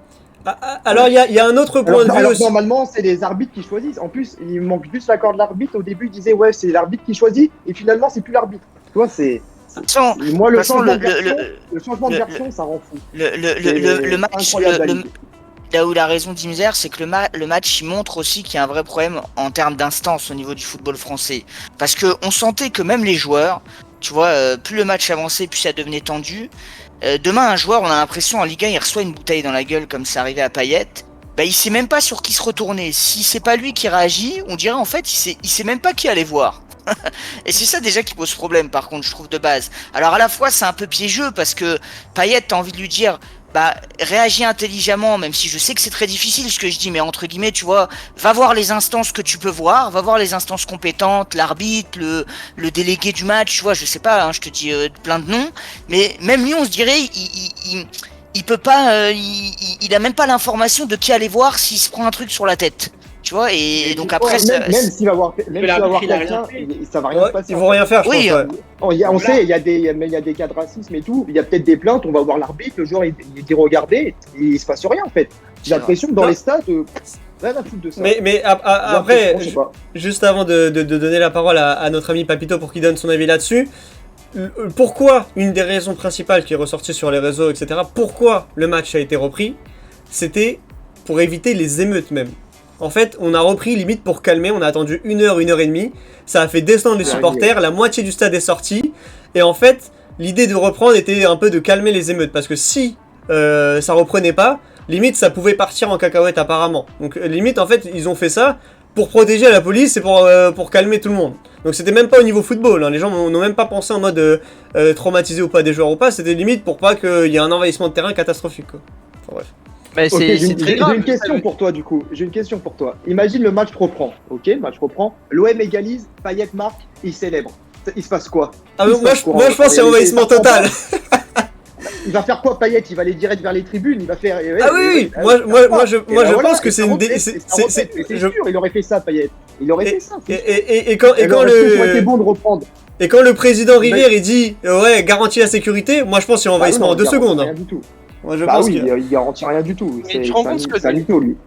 [SPEAKER 1] alors il y a un autre point de vue
[SPEAKER 5] Alors,
[SPEAKER 1] aussi.
[SPEAKER 5] normalement, c'est les arbitres qui choisissent. En plus, il manque juste l'accord de l'arbitre. Au début, il disait, ouais, c'est l'arbitre qui choisit, et finalement, c'est plus l'arbitre. Tu vois, c'est.
[SPEAKER 3] De toute façon,
[SPEAKER 5] Moi,
[SPEAKER 3] de
[SPEAKER 5] le
[SPEAKER 3] toute façon,
[SPEAKER 5] changement de version, le changement de
[SPEAKER 3] le-
[SPEAKER 5] version, ça rend fou.
[SPEAKER 3] le match,
[SPEAKER 5] incroyable à lire.
[SPEAKER 3] là où il a raison Dimzer, c'est que le match il montre aussi qu'il y a un vrai problème en termes d'instance au niveau du football français. Parce que on sentait que même les joueurs, tu vois, plus le match avançait, plus ça devenait tendu. Demain, un joueur, on a l'impression en Ligue 1, il reçoit une bouteille dans la gueule comme c'est arrivé à Payet. bah il sait même pas sur qui se retourner. Si c'est pas lui qui réagit, on dirait en fait il sait même pas qui aller voir. Et c'est ça déjà qui pose problème par contre je trouve de base. Alors à la fois c'est un peu piégeux parce que Payet t'as envie de lui dire bah réagis intelligemment même si je sais que c'est très difficile ce que je dis mais entre guillemets tu vois va voir les instances que tu peux voir, va voir les instances compétentes, l'arbitre, le délégué du match, tu vois je sais pas hein, je te dis plein de noms mais même lui on se dirait il peut pas il a même pas l'information de qui aller voir s'il se prend un truc sur la tête. Tu vois, et donc après,
[SPEAKER 5] même s'il va voir quelqu'un, ça va rien se passer.
[SPEAKER 1] Ils vont rien faire, je
[SPEAKER 3] oui,
[SPEAKER 1] pense. Ouais.
[SPEAKER 5] On sait, il y a des cas de racisme et tout. Il y a peut-être des plaintes. On va voir l'arbitre, le joueur il dit regardez, il se passe rien en fait. J'ai l'impression que dans les stades, rien à foutre de ça.
[SPEAKER 1] Mais après, juste avant de donner la parole à notre ami Papito pour qu'il donne son avis là-dessus, pourquoi une des raisons principales qui est ressortie sur les réseaux, etc., pourquoi le match a été repris, c'était pour éviter les émeutes même. En fait, on a repris limite pour calmer, on a attendu 1 heure, 1 heure et demie, ça a fait descendre les supporters, la moitié du stade est sortie, et en fait, l'idée de reprendre était un peu de calmer les émeutes, parce que si ça reprenait pas, limite ça pouvait partir en cacahuète apparemment. Donc limite en fait, ils ont fait ça pour protéger la police et pour calmer tout le monde. Donc c'était même pas au niveau football, hein. Les gens n'ont même pas pensé en mode traumatisé ou pas des joueurs ou pas, c'était limite pour pas qu'il y ait un envahissement de terrain catastrophique, quoi. Enfin bref.
[SPEAKER 4] Mais
[SPEAKER 5] Okay,
[SPEAKER 4] c'est très grave.
[SPEAKER 5] J'ai une question pour toi du coup. J'ai une question pour toi. Imagine le match reprend. Ok, le match reprend. L'OM égalise, Payet marque, il célèbre. Il se passe quoi?
[SPEAKER 1] Moi je pense qu'il y a envahissement total.
[SPEAKER 5] Il va faire quoi Payet? Il va aller direct vers les tribunes. Il va faire.
[SPEAKER 1] Oui. Moi je pense que c'est une.
[SPEAKER 5] C'est sûr. Il aurait fait ça, Payet. Il aurait fait ça.
[SPEAKER 1] Et quand
[SPEAKER 5] été bon de reprendre.
[SPEAKER 1] Et quand le président Rivière il dit ouais garantit la sécurité, moi je pense qu'il y a envahissement en 2 secondes.
[SPEAKER 5] Rien du tout.
[SPEAKER 1] Moi, je pense
[SPEAKER 5] il garantit rien du tout.
[SPEAKER 4] Mais tu rends compte
[SPEAKER 5] c'est un mytho, lui.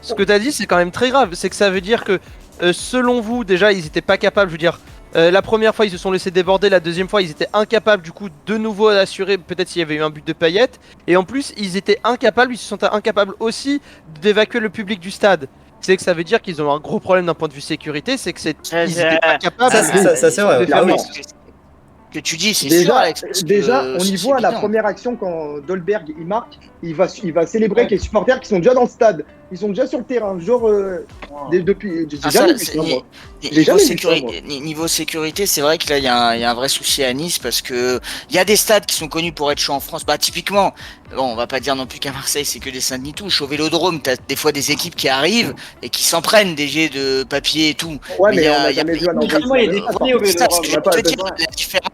[SPEAKER 4] Ce que tu as dit, c'est quand même très grave. C'est que ça veut dire que, selon vous, déjà, ils étaient pas capables. Je veux dire, la première fois, ils se sont laissés déborder. La deuxième fois, ils étaient incapables, du coup, de nouveau d'assurer. Peut-être s'il y avait eu un but de Payet. Et en plus, ils étaient incapables. Ils se sont incapables aussi d'évacuer le public du stade. C'est que ça veut dire qu'ils ont un gros problème d'un point de vue sécurité. C'est que ils étaient pas capables.
[SPEAKER 1] Ça c'est vrai.
[SPEAKER 3] Que tu dis, c'est
[SPEAKER 5] déjà,
[SPEAKER 3] sûr, Alex.
[SPEAKER 5] Déjà, on y voit la première action quand Dolberg il marque, il va célébrer avec les supporters qui sont déjà dans le stade. Ils sont déjà sur le terrain. Genre, depuis. J'ai jamais vu ça, moi.
[SPEAKER 3] Niveau sécurité, c'est vrai que là, il y a un vrai souci à Nice parce que il y a des stades qui sont connus pour être chauds en France. Bah, typiquement, bon, on va pas dire non plus qu'à Marseille, c'est que des Saint-Denis touche. Au Vélodrome, t'as des fois des équipes qui arrivent et qui s'en prennent des jets de papier et tout.
[SPEAKER 5] Ouais, mais on a jamais vu un
[SPEAKER 2] envahissement. Il y a des tournées au Vélodrome.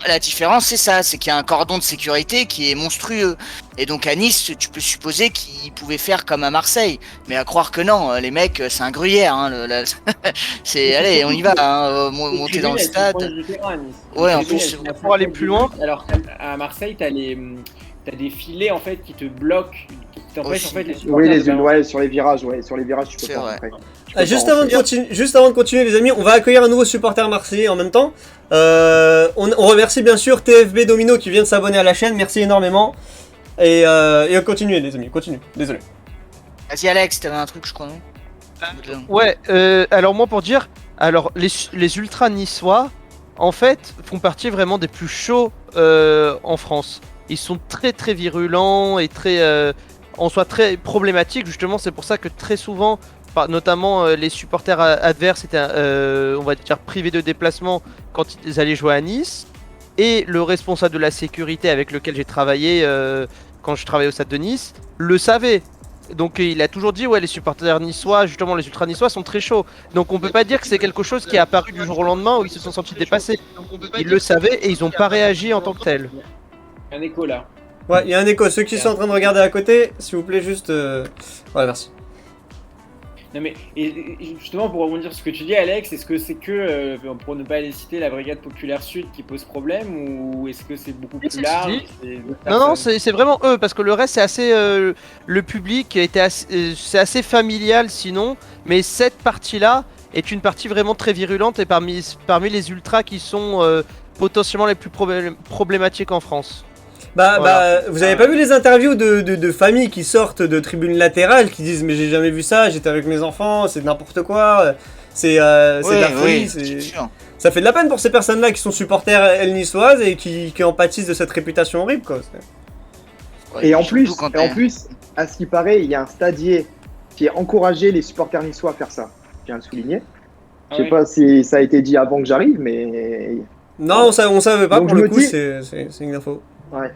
[SPEAKER 3] La différence, c'est ça, c'est qu'il y a un cordon de sécurité qui est monstrueux. Et donc à Nice, tu peux supposer qu'ils pouvaient faire comme à Marseille. Mais à croire que non, les mecs, c'est un gruyère. Hein, c'est, allez, on y va, hein, monter dans le stade. Ouais, en plus,
[SPEAKER 4] pour aller plus loin.
[SPEAKER 2] Alors à Marseille, t'as des filets en fait qui te bloquent, qui t'empêchent en fait les supporters.
[SPEAKER 5] Oui, sur les virages, tu peux pas rentrer.
[SPEAKER 1] Juste avant de continuer, les amis, on va accueillir un nouveau supporter marseillais en même temps. On remercie bien sûr TFB Domino qui vient de s'abonner à la chaîne, merci énormément. Et continuez les amis, continuez, désolé.
[SPEAKER 3] Vas-y Alex, t'avais un truc je crois, non?
[SPEAKER 4] Ouais, alors moi pour dire, alors les ultras niçois, en fait, font partie vraiment des plus chauds en France. Ils sont très très virulents et très, en soi très problématiques, justement c'est pour ça que très souvent, notamment les supporters adverses étaient, on va dire, privés de déplacement quand ils allaient jouer à Nice. Et le responsable de la sécurité avec lequel j'ai travaillé quand je travaillais au stade de Nice le savait. Donc il a toujours dit ouais les supporters niçois, justement les ultras niçois sont très chauds. Donc on peut pas dire que c'est quelque chose qui est apparu du jour au lendemain où ils se sont sentis dépassés. Ils le savaient et ils ont pas réagi en tant que tel.
[SPEAKER 2] Un écho là.
[SPEAKER 1] Ouais, il y a un écho. Ceux qui sont en train de regarder à côté, s'il vous plaît, juste. Ouais, merci.
[SPEAKER 2] Non mais et justement pour rebondir sur ce que tu dis Alex, est-ce que c'est que pour ne pas aller citer la brigade populaire sud qui pose problème ou est-ce que c'est beaucoup plus large?
[SPEAKER 4] Non, c'est vraiment eux parce que le reste c'est assez le public c'est assez familial sinon, mais cette partie-là est une partie vraiment très virulente et parmi les ultras qui sont potentiellement les plus problématiques en France.
[SPEAKER 1] Vous avez pas vu les interviews de familles qui sortent de tribunes latérales qui disent mais j'ai jamais vu ça, j'étais avec mes enfants, c'est n'importe quoi, c'est de la folie, ça fait de la peine pour ces personnes-là qui sont supporters niçoises et qui empathisent de cette réputation horrible quoi.
[SPEAKER 5] Et en plus, à ce qui paraît, il y a un stadier qui a encouragé les supporters niçois à faire ça. Je viens de le souligner. Je sais
[SPEAKER 2] Ouais.
[SPEAKER 5] pas si ça a été dit avant que j'arrive, mais
[SPEAKER 1] Non, on savait pas
[SPEAKER 5] Donc,
[SPEAKER 1] pour
[SPEAKER 5] je
[SPEAKER 1] le
[SPEAKER 5] me
[SPEAKER 1] coup,
[SPEAKER 5] dis-
[SPEAKER 1] c'est une info.
[SPEAKER 5] ouais.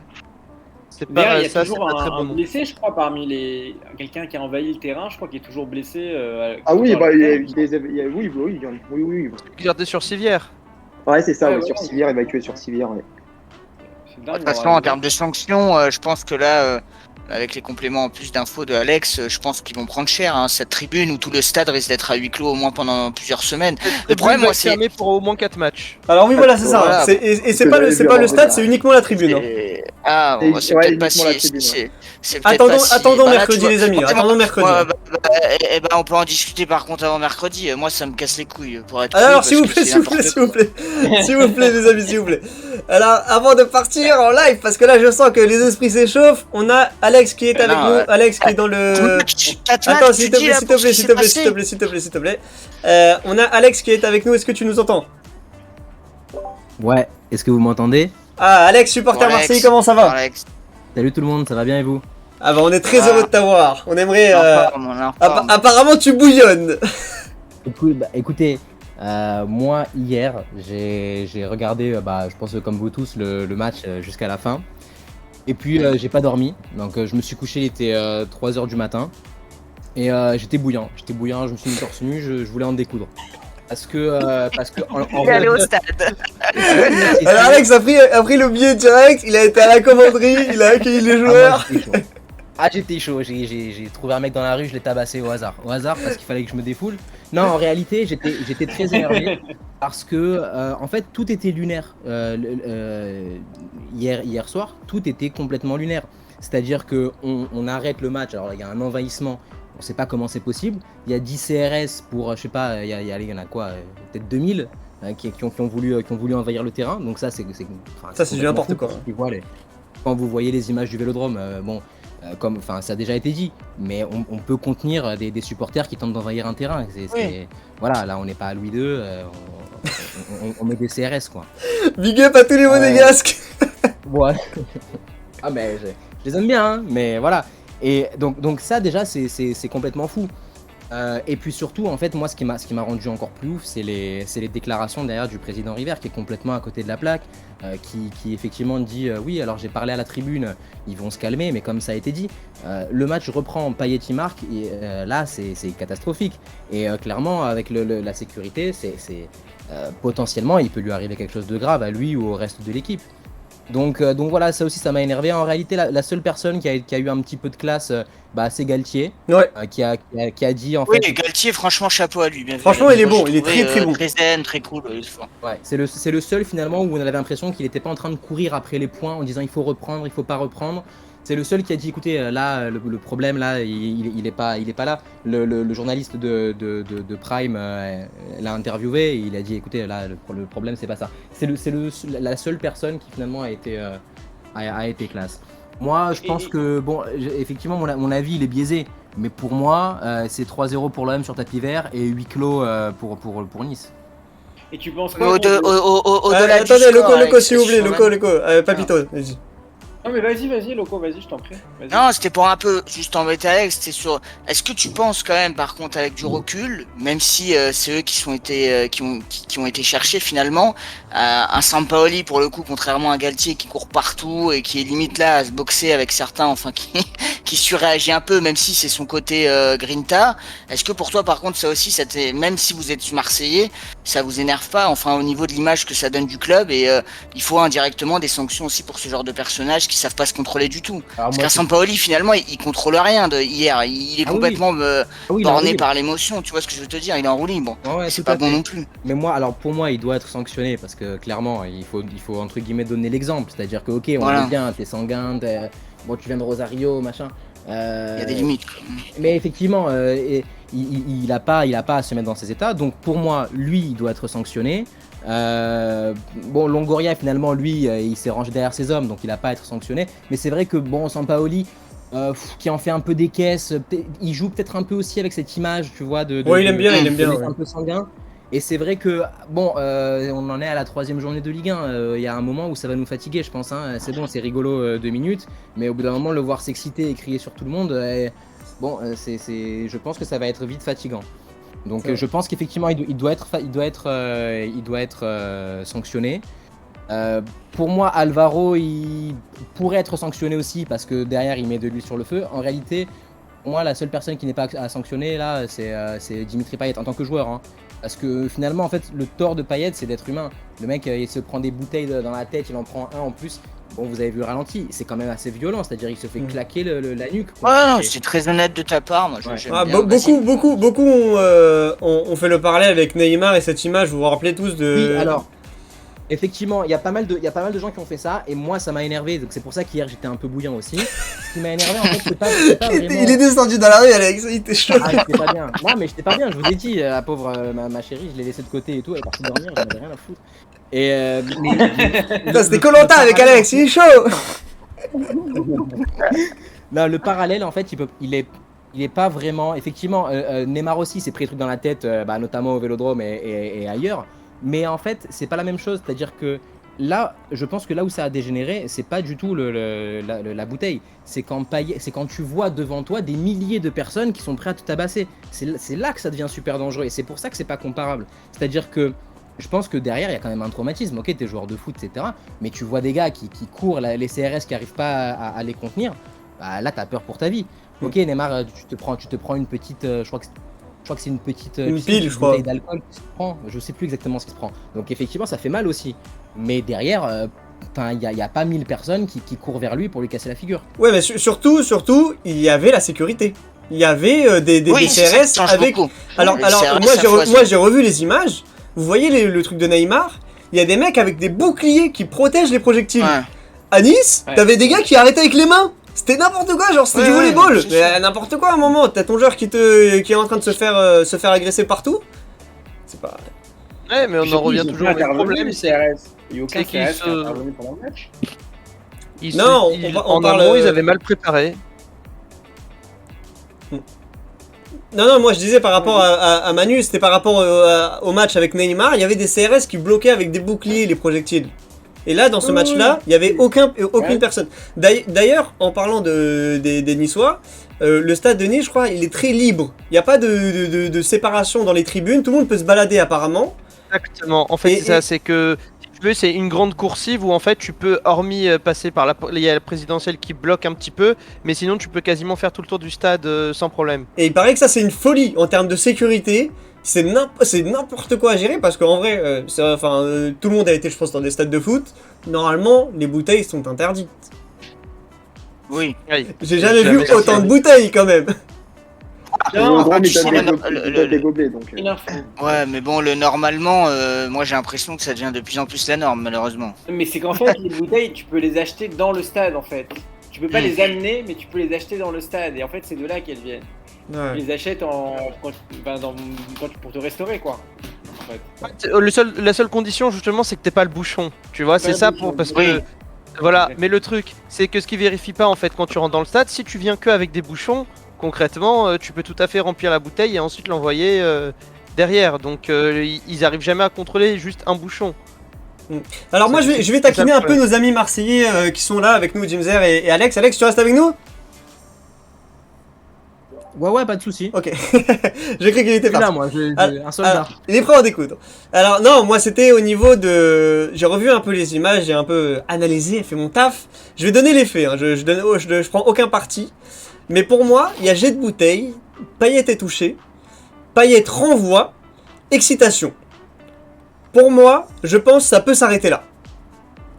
[SPEAKER 4] C'est
[SPEAKER 2] D'ailleurs, il y a
[SPEAKER 4] ça, c'est
[SPEAKER 2] toujours
[SPEAKER 4] pas très
[SPEAKER 2] un
[SPEAKER 4] bon.
[SPEAKER 2] blessé, je crois, parmi les. Quelqu'un qui a envahi le terrain, je crois, qui est toujours blessé.
[SPEAKER 5] Ah oui,
[SPEAKER 2] dans
[SPEAKER 5] bah,
[SPEAKER 2] le
[SPEAKER 5] il y a
[SPEAKER 2] terrain.
[SPEAKER 5] eu oui.
[SPEAKER 4] Regardez sur Civière.
[SPEAKER 5] Ouais, c'est ça,
[SPEAKER 2] Ouais,
[SPEAKER 5] ouais,
[SPEAKER 2] ouais,
[SPEAKER 5] sur
[SPEAKER 2] ouais.
[SPEAKER 5] Civière, évacué sur Civière. Ouais.
[SPEAKER 2] C'est
[SPEAKER 3] De
[SPEAKER 2] dingue.
[SPEAKER 3] toute façon, en termes de sanctions, je pense que là, avec les compléments en plus d'infos de Alex, je pense qu'ils vont prendre cher. Hein, cette tribune où tout le stade risque d'être à huis clos au moins pendant plusieurs semaines. Le problème, moi, c'est.
[SPEAKER 4] fermé pour au moins 4 matchs.
[SPEAKER 1] Alors oui, voilà, c'est ça.
[SPEAKER 3] Voilà.
[SPEAKER 1] Et c'est
[SPEAKER 5] Que
[SPEAKER 1] pas
[SPEAKER 5] j'avais
[SPEAKER 1] c'est
[SPEAKER 5] vu
[SPEAKER 1] pas le
[SPEAKER 5] avant
[SPEAKER 1] stade,
[SPEAKER 5] de-
[SPEAKER 1] c'est uniquement la tribune. Hein.
[SPEAKER 3] Ah, bon,
[SPEAKER 5] Et-
[SPEAKER 3] bah, c'est
[SPEAKER 5] ouais,
[SPEAKER 3] peut-être pas
[SPEAKER 5] uniquement la
[SPEAKER 3] si.
[SPEAKER 5] tribune,
[SPEAKER 3] C'est peut-être pas si.
[SPEAKER 1] Attendons
[SPEAKER 3] Bah là,
[SPEAKER 1] mercredi,
[SPEAKER 3] tu vois,
[SPEAKER 1] les amis.
[SPEAKER 3] moi,
[SPEAKER 1] Attendons mercredi.
[SPEAKER 3] moi, eh ben, on peut en discuter par contre avant mercredi. Moi, ça me casse les couilles pour être.
[SPEAKER 1] Alors,
[SPEAKER 3] cru,
[SPEAKER 1] s'il vous
[SPEAKER 3] parce que
[SPEAKER 1] plaît,
[SPEAKER 3] c'est
[SPEAKER 1] s'il vous plaît,
[SPEAKER 3] n'importe
[SPEAKER 1] s'il vous plaît. S'il vous plaît, les amis, s'il vous plaît. Alors, avant de partir en live, parce que là, je sens que les esprits s'échauffent, on a Alex qui est avec
[SPEAKER 3] Non,
[SPEAKER 1] nous. Alex qui est dans le. Attends, s'il te plaît, s'il te plaît, s'il te plaît, s'il te plaît, s'il te plaît, s'il te plaît. On a Alex qui est avec nous. Est-ce que tu nous entends?
[SPEAKER 6] Ouais, est-ce que vous m'entendez?
[SPEAKER 1] Ah, Alex, supporter
[SPEAKER 3] Alex.
[SPEAKER 1] Marseille, comment ça va?
[SPEAKER 3] Alex.
[SPEAKER 6] Salut tout le monde, ça va bien et vous?
[SPEAKER 1] Ah bah, on est très
[SPEAKER 3] Ah.
[SPEAKER 1] heureux de t'avoir. On aimerait.
[SPEAKER 3] On est en forme.
[SPEAKER 1] Apparemment, tu bouillonnes.
[SPEAKER 6] Écoutez, moi hier j'ai regardé, je pense comme vous tous, le match jusqu'à la fin. Et puis j'ai pas dormi, donc je me suis couché, il était 3h du matin. Et j'étais bouillant, je me suis mis torse nu, je voulais en découdre. Parce que
[SPEAKER 3] Il est allé au stade.
[SPEAKER 1] Alors, Alex a pris le billet direct. Il a été à la commanderie. Il a accueilli les joueurs.
[SPEAKER 6] J'étais chaud, j'ai trouvé un mec dans la rue, je l'ai tabassé au hasard parce qu'il fallait que je me défoule. Non, en réalité, j'étais très énervé parce que en fait tout était lunaire. Hier soir, tout était complètement lunaire. C'est-à-dire que on arrête le match, alors il y a un envahissement, on sait pas comment c'est possible. Il y a 10 CRS pour, je sais pas, il y en a quoi, peut-être 2000 qui ont voulu envahir le terrain. Donc ça, c'est
[SPEAKER 1] Ça, c'est du
[SPEAKER 6] complètement
[SPEAKER 1] n'importe
[SPEAKER 6] fou,
[SPEAKER 1] quoi.
[SPEAKER 6] parce que, voilà, quand vous voyez les images du Vélodrome, ça a déjà été dit, mais on peut contenir des supporters qui tentent d'envahir un terrain. Voilà, là on n'est pas à Louis II, on met des CRS quoi.
[SPEAKER 1] Big up à tous les monégasques.
[SPEAKER 6] Ouais. Ah mais je les aime bien, hein, mais voilà. Et donc ça déjà c'est complètement fou. Et puis surtout en fait moi ce qui m'a rendu encore plus ouf c'est les déclarations derrière du président River qui est complètement à côté de la plaque, qui effectivement dit oui alors j'ai parlé à la tribune, ils vont se calmer, mais comme ça a été dit, le match reprend, Payet y marque et là c'est catastrophique et clairement avec la sécurité c'est potentiellement il peut lui arriver quelque chose de grave à lui ou au reste de l'équipe. Donc voilà, ça aussi ça m'a énervé. En réalité, la seule personne qui a eu un petit peu de classe, c'est Galtier,
[SPEAKER 1] Ouais.
[SPEAKER 6] qui a dit en
[SPEAKER 3] Oui,
[SPEAKER 6] fait.
[SPEAKER 3] Galtier, franchement, chapeau à lui. Bien vu.
[SPEAKER 1] Franchement, il est
[SPEAKER 3] Moi,
[SPEAKER 1] bon,
[SPEAKER 3] je
[SPEAKER 1] il est
[SPEAKER 3] trouvais,
[SPEAKER 1] très bon.
[SPEAKER 3] Très zen, très cool.
[SPEAKER 6] Ouais, c'est le seul finalement où on avait l'impression qu'il n'était pas en train de courir après les points en disant il faut reprendre, il faut pas reprendre. C'est le seul qui a dit écoutez là le problème là il est pas là. Le journaliste de Prime l'a interviewé et il a dit écoutez là le problème c'est pas ça. C'est la seule personne qui finalement a été classe. Moi je pense que bon effectivement mon avis il est biaisé, mais pour moi c'est 3-0 pour l'OM sur tapis vert et 8 clos pour Nice.
[SPEAKER 2] Et tu penses
[SPEAKER 3] Mais
[SPEAKER 2] quoi
[SPEAKER 3] au-delà du
[SPEAKER 1] Attendez,
[SPEAKER 3] score,
[SPEAKER 1] Loco, s'il vous plaît,
[SPEAKER 3] sur le-
[SPEAKER 1] Loco. Papito, vas-y.
[SPEAKER 2] Non mais vas-y, Loco, vas-y, je t'en prie. Vas-y.
[SPEAKER 3] Non, c'était pour un peu juste embêter Alex, c'était sur. Est-ce que tu penses quand même, par contre, avec du recul, même si c'est eux qui ont été cherchés finalement, un Sampaoli pour le coup, contrairement à Galtier qui court partout et qui est limite là à se boxer avec certains, enfin qui surréagit un peu, même si c'est son côté Grinta. Est-ce que pour toi, par contre, ça aussi, même si vous êtes Marseillais, ça vous énerve pas, enfin au niveau de l'image que ça donne du club et il faut indirectement des sanctions aussi pour ce genre de personnages qui savent pas se contrôler du tout.
[SPEAKER 6] Alors
[SPEAKER 3] Parce
[SPEAKER 6] moi,
[SPEAKER 3] qu'un Sampaoli, finalement, il contrôle rien de hier. Il est
[SPEAKER 6] Ah oui.
[SPEAKER 3] complètement
[SPEAKER 6] oui, il est en
[SPEAKER 3] borné
[SPEAKER 6] roue
[SPEAKER 3] par l'émotion. Tu vois ce que je veux te dire? Il est en roue libre.
[SPEAKER 6] libre. Ouais,
[SPEAKER 3] C'est
[SPEAKER 6] tout à
[SPEAKER 3] pas bon
[SPEAKER 6] fait.
[SPEAKER 3] non plus.
[SPEAKER 6] Mais moi, alors pour moi, il doit être sanctionné parce que clairement, il faut entre guillemets donner l'exemple. C'est-à-dire que ok, on
[SPEAKER 3] Voilà.
[SPEAKER 6] est bien, t'es sanguin, bon, tu viens de Rosario, machin.
[SPEAKER 3] Il y a des limites.
[SPEAKER 6] Mais effectivement, il a pas à se mettre dans ces états. Donc pour moi, lui, il doit être sanctionné. Bon, Longoria finalement, lui, il s'est rangé derrière ses hommes, donc il a pas à être sanctionné. Mais c'est vrai que bon, Sampaoli, qui en fait un peu des caisses, il joue peut-être un peu aussi avec cette image, tu vois,
[SPEAKER 1] Ouais, il aime bien,
[SPEAKER 6] de mec
[SPEAKER 1] ouais.
[SPEAKER 6] un peu sanguin. Et c'est vrai que bon, on en est à la 3e journée de Ligue 1. Il y a un moment où ça va nous fatiguer, je pense. Hein. C'est bon, c'est rigolo 2 minutes, mais au bout d'un moment, le voir s'exciter et crier sur tout le monde. bon, je pense que ça va être vite fatigant. Donc
[SPEAKER 1] Ouais.
[SPEAKER 6] je pense qu'effectivement il doit être sanctionné. Pour moi, Alvaro, il pourrait être sanctionné aussi parce que derrière il met de l'huile sur le feu. En réalité, pour moi, la seule personne qui n'est pas à sanctionner là, c'est Dimitri Payet en tant que joueur, hein. Parce que finalement, en fait, le tort de Payet, c'est d'être humain. Le mec, il se prend des bouteilles dans la tête, il en prend un en plus. Bon, vous avez vu le ralenti, c'est quand même assez violent, c'est-à-dire il se fait claquer la nuque, quoi.
[SPEAKER 3] Ouais, non, c'est très honnête de ta part. Moi,
[SPEAKER 6] Ouais.
[SPEAKER 3] j'aime
[SPEAKER 1] Ah,
[SPEAKER 3] bien. Vas-y.
[SPEAKER 1] beaucoup ont fait le parallèle avec Neymar et cette image, vous vous rappelez tous de...
[SPEAKER 6] Oui, alors, effectivement, il y a pas mal de gens qui ont fait ça, et moi, ça m'a énervé, donc c'est pour ça qu'hier, j'étais un peu bouillant aussi. Ce qui m'a énervé, en fait, c'est pas vraiment...
[SPEAKER 1] Il est descendu dans la rue, Alex, il était chaud.
[SPEAKER 6] Ah, j'étais pas bien. Non, mais j'étais pas bien, je vous ai dit, la pauvre, ma chérie, je l'ai laissée de côté et tout, elle est partie dormir, j'en avais rien à foutre. Et
[SPEAKER 1] Putain, c'était Koh-Lanta avec Alex, il est chaud.
[SPEAKER 6] Non, le parallèle, en fait, il est pas vraiment. Effectivement, Neymar aussi s'est pris des trucs dans la tête, notamment au Vélodrome et ailleurs. Mais en fait, c'est pas la même chose. C'est-à-dire que là, je pense que là où ça a dégénéré, c'est pas du tout la bouteille. C'est quand tu vois devant toi des milliers de personnes qui sont prêtes à te tabasser. C'est là que ça devient super dangereux. Et c'est pour ça que c'est pas comparable. C'est-à-dire que je pense que derrière, il y a quand même un traumatisme. Ok, t'es joueur de foot, etc. Mais tu vois des gars qui courent, les CRS qui arrivent pas à les contenir. Bah, là, t'as peur pour ta vie. Ok, Neymar, tu te prends une petite, je crois que c'est une petite
[SPEAKER 1] Une
[SPEAKER 6] tu sais,
[SPEAKER 1] pile,
[SPEAKER 6] une
[SPEAKER 1] je crois.
[SPEAKER 6] bouteille d'alcool qui se prend. Je sais plus exactement ce qui se prend. Donc effectivement, ça fait mal aussi. Mais derrière, il y a pas 1000 personnes qui courent vers lui pour lui casser la figure.
[SPEAKER 1] Ouais, mais surtout, il y avait la sécurité. Il y avait des
[SPEAKER 3] Oui, c'est ça qui
[SPEAKER 1] CRS
[SPEAKER 3] change
[SPEAKER 1] avec...
[SPEAKER 3] beaucoup.
[SPEAKER 1] Alors,
[SPEAKER 3] Les CRS,
[SPEAKER 1] moi,
[SPEAKER 3] ça foisonne.
[SPEAKER 1] j'ai revu les images. Vous voyez le truc de Neymar? Il y a des mecs avec des boucliers qui protègent les projectiles.
[SPEAKER 3] Ouais.
[SPEAKER 1] À Nice,
[SPEAKER 2] Ouais.
[SPEAKER 1] t'avais des gars qui arrêtaient avec les mains. C'était n'importe quoi, genre c'était
[SPEAKER 3] Ouais,
[SPEAKER 1] du
[SPEAKER 3] ouais,
[SPEAKER 1] volleyball.
[SPEAKER 3] c'est
[SPEAKER 1] Mais
[SPEAKER 3] sûr.
[SPEAKER 1] n'importe quoi à un moment, t'as ton joueur qui est en train de se faire agresser partout. C'est pas...
[SPEAKER 4] Ouais, mais on en revient toujours au même problème.
[SPEAKER 2] Le CRS. Il n'y a aucun
[SPEAKER 4] c'est qu'ils
[SPEAKER 2] CRS qui est
[SPEAKER 4] se-
[SPEAKER 2] intervenu pendant le match.
[SPEAKER 1] Non, on
[SPEAKER 4] en
[SPEAKER 1] parle,
[SPEAKER 4] amont, ils avaient mal préparé.
[SPEAKER 1] Non, moi je disais par rapport à Manu, c'était par rapport au match avec Neymar, il y avait des CRS qui bloquaient avec des boucliers les projectiles. Et là, dans ce
[SPEAKER 2] Oui,
[SPEAKER 1] match-là, il y avait aucune
[SPEAKER 2] Ouais.
[SPEAKER 1] personne. D'ailleurs, en parlant des Niçois, le stade de Nice, je crois, il est très libre. Il n'y a pas de séparation dans les tribunes, tout le monde peut se balader apparemment.
[SPEAKER 4] Exactement. En fait,
[SPEAKER 1] Et-
[SPEAKER 4] c'est ça, c'est que si tu veux, c'est une grande coursive où en fait tu peux, hormis passer par il y a la présidentielle qui bloque un petit peu, mais sinon tu peux quasiment faire tout le tour du stade sans problème.
[SPEAKER 1] Et il paraît que ça, c'est une folie en termes de sécurité. C'est n'importe quoi à gérer parce qu'en vrai, tout le monde a été, je pense, dans des stades de foot. Normalement, les bouteilles sont interdites.
[SPEAKER 3] Oui.
[SPEAKER 4] Oui.
[SPEAKER 1] J'ai jamais vu
[SPEAKER 4] Jamais
[SPEAKER 1] autant de bouteilles quand même.
[SPEAKER 2] Non,
[SPEAKER 5] Vélodrome,
[SPEAKER 3] tu
[SPEAKER 5] il
[SPEAKER 3] sais,
[SPEAKER 5] donne
[SPEAKER 3] le-
[SPEAKER 5] des gobelets, donc.
[SPEAKER 2] une info.
[SPEAKER 3] Ouais, mais bon, normalement, moi j'ai l'impression que ça devient de plus en plus la norme, malheureusement.
[SPEAKER 2] Mais c'est qu'en fait, les bouteilles, tu peux les acheter dans le stade en fait. Tu peux pas
[SPEAKER 3] Mm.
[SPEAKER 2] les amener, mais tu peux les acheter dans le stade. Et en fait, c'est de là qu'elles viennent.
[SPEAKER 1] Ouais.
[SPEAKER 2] Tu les achètes pour te restaurer, quoi. En fait.
[SPEAKER 4] La seule condition justement, c'est que t'aies pas le bouchon. Tu vois, c'est
[SPEAKER 2] le
[SPEAKER 4] ça
[SPEAKER 2] bouchon.
[SPEAKER 4] parce
[SPEAKER 3] Oui.
[SPEAKER 4] que voilà.
[SPEAKER 2] Exact.
[SPEAKER 4] Mais le truc, c'est que ce qui vérifie pas en fait quand tu rentres dans le stade, si tu viens que avec des bouchons, concrètement, tu peux tout à fait remplir la bouteille et ensuite l'envoyer derrière. Donc ils arrivent jamais à contrôler juste un bouchon.
[SPEAKER 1] Alors moi, je vais
[SPEAKER 4] C'est ça
[SPEAKER 1] taquiner
[SPEAKER 4] le
[SPEAKER 1] un peu nos amis marseillais qui sont là avec nous, Jimzer et Alex. Alex, tu restes avec nous?
[SPEAKER 6] Ouais, pas de soucis.
[SPEAKER 1] Ok. J'ai cru qu'il était
[SPEAKER 6] Je suis là,
[SPEAKER 1] parti.
[SPEAKER 6] moi,
[SPEAKER 1] Ah,
[SPEAKER 6] un soldat.
[SPEAKER 1] Alors, il est prêt à en découdre. Alors non, moi c'était au niveau de... J'ai revu un peu les images, j'ai un peu analysé, fait mon taf. Je vais donner les faits, hein. Je prends aucun parti. Mais pour moi, il y a jet de bouteille, Payet est touché, Payet renvoie, excitation. Pour moi, je pense que ça peut s'arrêter là.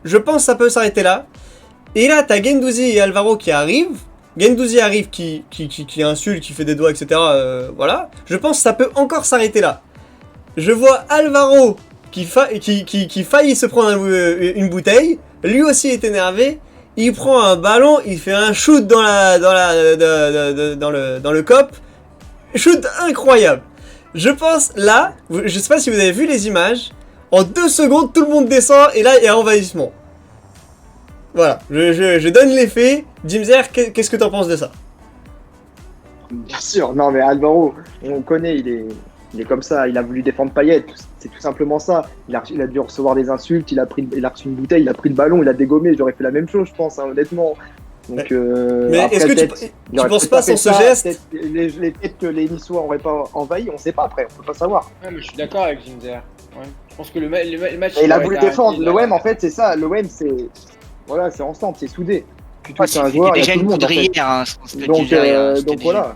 [SPEAKER 1] Je pense que ça peut s'arrêter là. Et là, t'as Guendouzi et Alvaro qui arrivent. Guendouzi arrive qui insulte, qui fait des doigts, etc. Voilà. Je pense que ça peut encore s'arrêter là. Je vois Alvaro qui faillit se prendre une bouteille. Lui aussi est énervé. Il prend un ballon, il fait un shoot dans le cop. Shoot incroyable. Je pense là, je sais pas si vous avez vu les images. En 2 secondes, tout le monde descend et là il y a envahissement. Voilà, je donne les faits. Jimzer, qu'est-ce que t'en penses de ça?
[SPEAKER 5] Bien sûr, non mais Alvaro, on le connaît, il est comme ça, il a voulu défendre Payet, c'est tout simplement ça. Il a dû recevoir des insultes, il a reçu une bouteille, il a pris le ballon, il a dégommé, j'aurais fait la même chose je pense, hein, honnêtement. Donc,
[SPEAKER 1] Mais
[SPEAKER 5] après,
[SPEAKER 1] est-ce que
[SPEAKER 5] peut-être, il
[SPEAKER 1] tu
[SPEAKER 5] aurait
[SPEAKER 1] penses
[SPEAKER 5] peut-être
[SPEAKER 1] pas
[SPEAKER 5] fait
[SPEAKER 1] sans ce
[SPEAKER 5] ça,
[SPEAKER 1] geste
[SPEAKER 5] peut-être que les Niçois n'auraient pas envahi, on sait pas après, on peut pas savoir.
[SPEAKER 2] Ouais, mais je suis d'accord avec Ginzer. Ouais. Je pense que le match.
[SPEAKER 5] Et il a
[SPEAKER 2] aurait
[SPEAKER 5] voulu
[SPEAKER 2] été
[SPEAKER 5] défendre.
[SPEAKER 2] arrêté,
[SPEAKER 5] L'OM,
[SPEAKER 2] là.
[SPEAKER 5] en fait, c'est ça. L'OM, c'est. Voilà, c'est ensemble, c'est soudé. Tu touches un
[SPEAKER 3] C'était
[SPEAKER 5] joueur, il y a
[SPEAKER 3] déjà
[SPEAKER 5] tout le
[SPEAKER 3] une
[SPEAKER 5] monde. En fait.
[SPEAKER 3] poudrière, hein, je pense que
[SPEAKER 5] Donc,
[SPEAKER 3] déjà, c'était
[SPEAKER 5] donc
[SPEAKER 3] déjà-
[SPEAKER 5] voilà.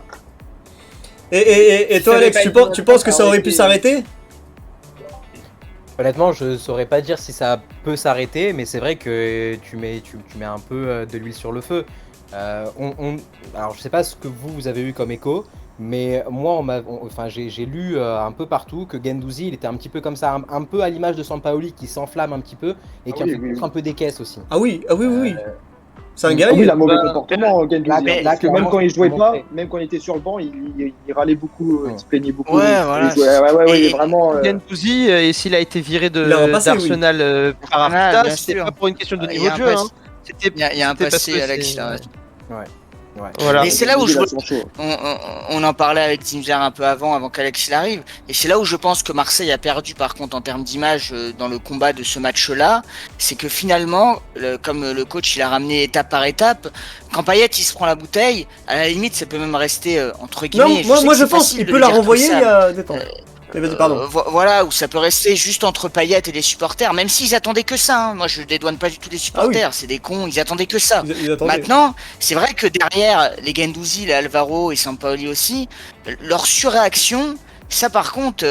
[SPEAKER 1] Et
[SPEAKER 2] Si
[SPEAKER 1] toi
[SPEAKER 2] ça avait
[SPEAKER 1] Alex,
[SPEAKER 2] pas
[SPEAKER 1] tu
[SPEAKER 2] été
[SPEAKER 1] penses, tu penses que
[SPEAKER 2] ça
[SPEAKER 1] ça aurait
[SPEAKER 2] aurait
[SPEAKER 1] pu
[SPEAKER 2] été-
[SPEAKER 1] s'arrêter?
[SPEAKER 6] Honnêtement, je saurais pas dire si ça peut s'arrêter, mais c'est vrai que tu mets un peu de l'huile sur le feu. Alors, je sais pas ce que vous avez eu comme écho, mais moi, enfin, j'ai lu un peu partout que Guendouzi, il était un petit peu comme ça, un peu à l'image de Sampaoli qui s'enflamme un petit peu et qui
[SPEAKER 5] Ah oui,
[SPEAKER 6] en fait
[SPEAKER 5] oui,
[SPEAKER 6] peut-être
[SPEAKER 5] oui.
[SPEAKER 6] un peu des caisses aussi.
[SPEAKER 1] Ah oui, oui. C'est un
[SPEAKER 5] Ah oui,
[SPEAKER 1] guerrier.
[SPEAKER 5] il a mauvais
[SPEAKER 6] Bah,
[SPEAKER 5] comportement, Guendouzi.
[SPEAKER 6] là,
[SPEAKER 5] Hein, parce que même
[SPEAKER 6] clairement,
[SPEAKER 5] quand il
[SPEAKER 6] c'est
[SPEAKER 5] jouait pas,
[SPEAKER 6] montré.
[SPEAKER 5] même quand il était sur le banc, il râlait beaucoup, il se plaignait beaucoup.
[SPEAKER 3] Ouais,
[SPEAKER 5] il
[SPEAKER 3] voilà.
[SPEAKER 5] jouait- ouais, il est
[SPEAKER 3] Et-
[SPEAKER 5] vraiment.
[SPEAKER 4] Guendouzi, et s'il a été viré
[SPEAKER 1] Il a un passé,
[SPEAKER 4] d'Arsenal par
[SPEAKER 3] Ah,
[SPEAKER 4] Arteta,
[SPEAKER 3] bien
[SPEAKER 4] c'était
[SPEAKER 3] sûr.
[SPEAKER 4] pas pour une question de
[SPEAKER 3] Il y
[SPEAKER 4] niveau
[SPEAKER 3] a
[SPEAKER 4] de
[SPEAKER 3] un
[SPEAKER 4] jeu.
[SPEAKER 3] passé.
[SPEAKER 4] Hein. C'était
[SPEAKER 3] Il y a un
[SPEAKER 4] c'était parce
[SPEAKER 3] passé,
[SPEAKER 4] que
[SPEAKER 3] Alex,
[SPEAKER 4] c'est-
[SPEAKER 3] t'as raison.
[SPEAKER 6] Ouais.
[SPEAKER 4] Voilà.
[SPEAKER 3] Mais c'est là où
[SPEAKER 5] Guendouzi,
[SPEAKER 3] je
[SPEAKER 5] il a
[SPEAKER 3] veux-
[SPEAKER 5] son show.
[SPEAKER 3] on en parlait avec Zimzer un peu avant qu'Alex il arrive, et c'est là où je pense que Marseille a perdu par contre en termes d'image dans le combat de ce match-là, c'est que finalement, comme le coach il a ramené étape par étape, quand Payet il se prend la bouteille, à la limite ça peut même rester entre
[SPEAKER 1] Non,
[SPEAKER 3] guillemets.
[SPEAKER 1] moi
[SPEAKER 3] sais que
[SPEAKER 1] je
[SPEAKER 3] c'est
[SPEAKER 1] pense
[SPEAKER 3] facile
[SPEAKER 1] qu'il
[SPEAKER 3] de
[SPEAKER 1] peut
[SPEAKER 3] le
[SPEAKER 1] la
[SPEAKER 3] dire comme
[SPEAKER 1] renvoyer
[SPEAKER 3] ça,
[SPEAKER 1] il y a des temps. Mais vas-y, pardon.
[SPEAKER 3] Voilà, où ça peut rester juste entre Payet et les supporters, même s'ils attendaient que ça. Hein. Moi, je dédouane pas du tout les supporters, c'est des cons, ils attendaient que ça.
[SPEAKER 1] Ils attendaient.
[SPEAKER 3] Maintenant, c'est vrai que derrière les Guendouzi, les Alvaro et Sampaoli aussi, leur surréaction, ça par contre,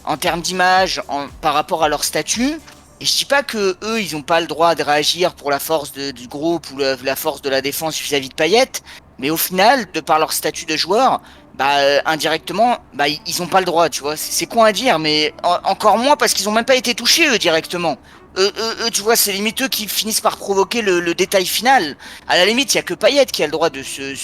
[SPEAKER 3] en termes d'image, par rapport à leur statut, et je dis pas que eux, ils ont pas le droit de réagir pour la force du groupe ou la force de la défense vis-à-vis de Payet, mais au final, de par leur statut de joueur, indirectement, ils ont pas le droit, tu vois. C'est con à dire, mais encore moins parce qu'ils ont même pas été touchés eux directement. Eux, tu vois, c'est limite eux qui finissent par provoquer le détail final. À la limite, il y a que Payet qui a le droit de se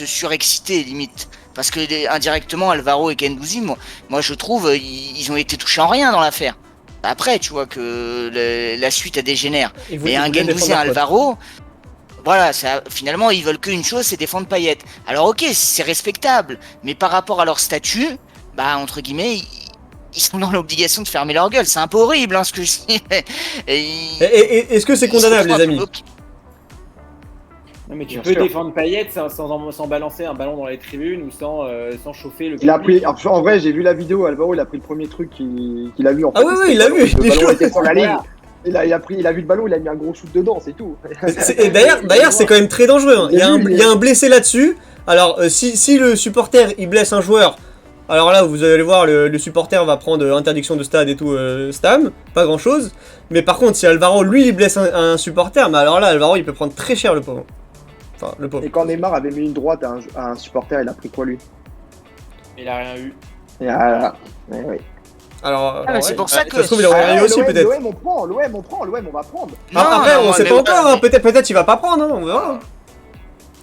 [SPEAKER 3] surexciter, limite. Parce que indirectement, Alvaro et Guendouzi, moi je trouve, ils ont été touchés en rien dans l'affaire. Après, tu vois que la suite a dégénère. Mais un Guendouzi, un Alvaro, voilà, finalement, ils veulent qu'une chose, c'est défendre Payet. Alors ok, c'est respectable, mais par rapport à leur statut, entre guillemets, ils sont dans l'obligation de fermer leur gueule. C'est un peu horrible, hein, ce que je dis.
[SPEAKER 1] Et est-ce que c'est condamnable, les amis?
[SPEAKER 2] Non, mais tu
[SPEAKER 5] Bien
[SPEAKER 2] peux
[SPEAKER 5] sûr.
[SPEAKER 2] défendre Payet sans balancer un ballon dans les tribunes ou sans chauffer le
[SPEAKER 5] Il a
[SPEAKER 2] public.
[SPEAKER 5] pris, en vrai, j'ai vu la vidéo, Alvaro, il a pris le premier truc qu'il a vu. En fait,
[SPEAKER 1] Ah oui, il l'a vu,
[SPEAKER 5] Le
[SPEAKER 1] il est
[SPEAKER 5] ballon
[SPEAKER 1] chaud.
[SPEAKER 5] était sur la ligne.
[SPEAKER 2] Voilà.
[SPEAKER 5] Il a vu le ballon, il a mis un gros shoot dedans, c'est tout.
[SPEAKER 1] Et d'ailleurs, c'est quand même très dangereux. Hein. Il y a un blessé là-dessus. Alors, si le supporter il blesse un joueur, alors là, vous allez voir, le supporter va prendre interdiction de stade et tout, Stam, pas grand-chose. Mais par contre, si Alvaro, lui, il blesse un supporter, mais alors là, Alvaro, il peut prendre très cher, le pauvre. Enfin, le pauvre.
[SPEAKER 5] Et quand Neymar avait mis une droite à un supporter, il a pris quoi lui?
[SPEAKER 2] Il a rien eu.
[SPEAKER 5] Et voilà. Ouais, ouais.
[SPEAKER 1] Alors,
[SPEAKER 3] c'est pour ça que-
[SPEAKER 1] ça se trouve, il aurait rien eu aussi,
[SPEAKER 5] l'OM,
[SPEAKER 1] peut-être.
[SPEAKER 5] L'OM, on prend, l'OM, on va prendre.
[SPEAKER 1] Après, on sait
[SPEAKER 3] mais
[SPEAKER 1] pas
[SPEAKER 3] oui,
[SPEAKER 1] encore, hein. Peut-être il va pas prendre, hein. On verra.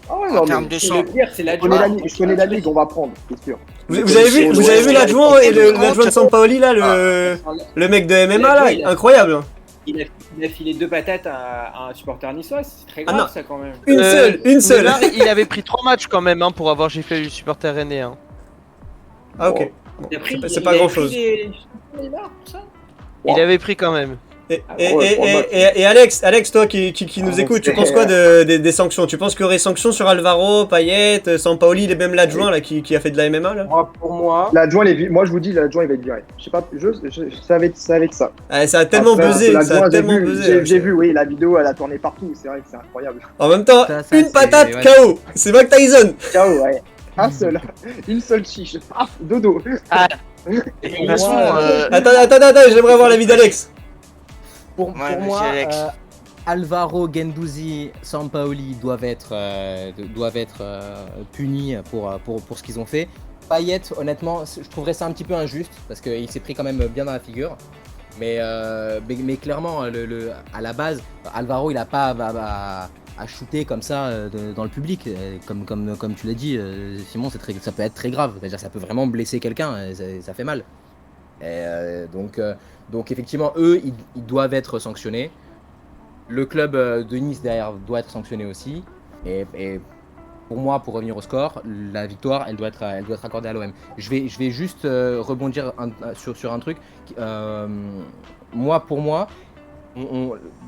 [SPEAKER 5] Ah ouais,
[SPEAKER 3] En
[SPEAKER 5] non,
[SPEAKER 3] termes
[SPEAKER 5] mais
[SPEAKER 3] de
[SPEAKER 2] Et
[SPEAKER 3] sang.
[SPEAKER 2] le pire, c'est
[SPEAKER 5] je connais la ligue, on va prendre, c'est sûr.
[SPEAKER 1] Vous avez vu l'adjoint et l'adjoint de Sampaoli, là, le mec de MMA, là, incroyable.
[SPEAKER 2] Il a filé 2 patates à un supporter niçois, c'est très
[SPEAKER 1] Ah
[SPEAKER 2] grave
[SPEAKER 1] non.
[SPEAKER 2] ça quand même.
[SPEAKER 1] Une seule.
[SPEAKER 4] Neymar, il avait pris 3 matchs quand même pour avoir giflé le supporter rennais. Hein.
[SPEAKER 1] Ah, ok.
[SPEAKER 2] Il a pris-
[SPEAKER 1] C'est
[SPEAKER 2] il
[SPEAKER 1] pas
[SPEAKER 2] avait
[SPEAKER 1] grand-chose.
[SPEAKER 2] pris des- Neymar, pour ça.
[SPEAKER 4] Il avait pris quand même.
[SPEAKER 1] Et Alex, toi qui nous écoute, tu penses quoi des sanctions? Tu penses qu'il y aurait sanctions sur Alvaro, Payet, Sampaoli, et même l'adjoint là qui a fait de la MMA là?
[SPEAKER 6] Pour moi,
[SPEAKER 5] L'adjoint, moi je vous dis, l'adjoint il va être viré. Je sais pas, ça va être ça.
[SPEAKER 1] Ça a tellement
[SPEAKER 5] Après,
[SPEAKER 1] buzzé,
[SPEAKER 5] l'adjoint,
[SPEAKER 1] ça a
[SPEAKER 5] j'ai
[SPEAKER 1] tellement
[SPEAKER 5] vu,
[SPEAKER 1] buzzé.
[SPEAKER 5] J'ai vu, oui, la vidéo elle a tourné partout, c'est vrai que c'est incroyable.
[SPEAKER 1] En même temps,
[SPEAKER 6] Ça,
[SPEAKER 1] une
[SPEAKER 6] c'est-
[SPEAKER 1] patate
[SPEAKER 6] ouais.
[SPEAKER 1] KO, c'est Mike Tyson.
[SPEAKER 5] Ciao, ouais. Une seule chiche. Paf, dodo.
[SPEAKER 3] De toute façon,
[SPEAKER 1] Attends, j'aimerais avoir l'avis d'Alex.
[SPEAKER 6] Pour
[SPEAKER 3] vas-y,
[SPEAKER 6] moi,
[SPEAKER 3] Alex.
[SPEAKER 6] Alvaro, Guendouzi, Sampaoli doivent être punis pour ce qu'ils ont fait. Payet, honnêtement, je trouverais ça un petit peu injuste parce qu'il s'est pris quand même bien dans la figure. Mais clairement, à la base, Alvaro, il n'a pas à shooter comme ça dans le public. Comme tu l'as dit, Simon, ça peut être très grave. C'est-à-dire, ça peut vraiment blesser quelqu'un, ça fait mal. Donc effectivement, eux, ils doivent être sanctionnés. Le club de Nice derrière doit être sanctionné aussi. Et pour moi, pour revenir au score, la victoire, elle doit être accordée à l'OM. Je vais juste rebondir sur un truc. Pour moi,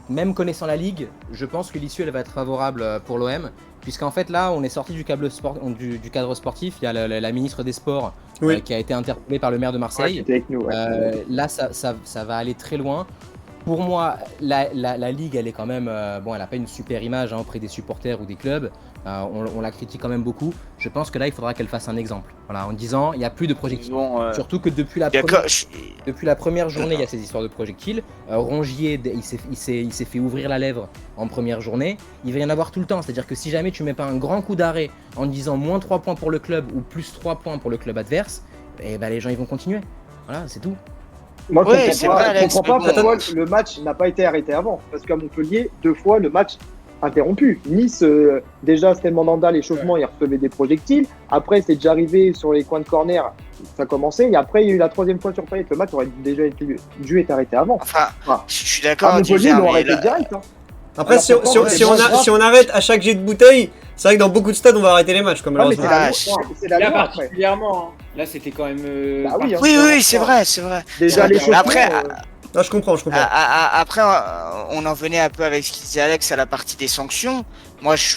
[SPEAKER 6] même connaissant la ligue, je pense que l'issue elle va être favorable pour l'OM, puisqu'en fait là on est sorti du cadre sportif, il y a la ministre des Sports
[SPEAKER 1] Oui.
[SPEAKER 6] qui a été interpellée par le maire de Marseille.
[SPEAKER 5] C'était avec nous. Ouais.
[SPEAKER 6] Là ça va aller très loin. Pour moi, la ligue, elle est quand même, bon, elle n'a pas une super image auprès des supporters ou des clubs. On la critique quand même beaucoup. Je pense que là, il faudra qu'elle fasse un exemple. Voilà, en disant, il n'y a plus de projectiles. Surtout que depuis la première journée, il y a ces histoires de projectiles. Rongier, il s'est fait ouvrir la lèvre en première journée. Il va y en avoir tout le temps. C'est-à-dire que si jamais tu mets pas un grand coup d'arrêt en disant moins 3 points pour le club ou plus 3 points pour le club adverse, eh ben, les gens ils vont continuer. Voilà, c'est tout.
[SPEAKER 5] Moi, je
[SPEAKER 3] Ouais, c'est vrai, Alex,
[SPEAKER 5] comprends pas
[SPEAKER 3] mais bon.
[SPEAKER 5] pourquoi le match n'a pas été arrêté avant. Parce qu'à Montpellier, 2 fois, le match interrompu. Nice, déjà, c'était Mandanda, l'échauffement, il recevait des projectiles. Après, c'est déjà arrivé sur les coins de corner, ça commençait. Et après, il y a eu la 3e fois sur Payet. Le match aurait déjà dû être arrêté avant.
[SPEAKER 3] Enfin,
[SPEAKER 5] Ah.
[SPEAKER 3] je suis
[SPEAKER 5] À
[SPEAKER 3] d'accord.
[SPEAKER 5] Montpellier,
[SPEAKER 3] Didier,
[SPEAKER 5] ils l'ont
[SPEAKER 3] mais
[SPEAKER 5] arrêté
[SPEAKER 3] là-
[SPEAKER 5] direct. Hein.
[SPEAKER 1] Après,
[SPEAKER 5] Alors,
[SPEAKER 1] si on,
[SPEAKER 5] pourtant,
[SPEAKER 1] si on-
[SPEAKER 5] ouais,
[SPEAKER 1] si on
[SPEAKER 5] mais
[SPEAKER 1] a-
[SPEAKER 5] grave.
[SPEAKER 1] si on arrête à chaque jet de bouteille, c'est vrai que dans beaucoup de stades, on va arrêter les matchs, comme
[SPEAKER 5] Non, mais
[SPEAKER 1] malheureusement.
[SPEAKER 5] c'est
[SPEAKER 3] Ah,
[SPEAKER 5] la
[SPEAKER 2] Là,
[SPEAKER 5] loi après.
[SPEAKER 2] particulièrement. Hein. Là, c'était quand même.
[SPEAKER 5] Bah oui, hein.
[SPEAKER 3] Oui, c'est vrai, c'est vrai.
[SPEAKER 5] Déjà,
[SPEAKER 3] Mais
[SPEAKER 5] l'échauffement.
[SPEAKER 3] après,
[SPEAKER 1] Ah, je comprends.
[SPEAKER 3] Après, on en venait un peu avec ce qu'il disait Alex à la partie des sanctions.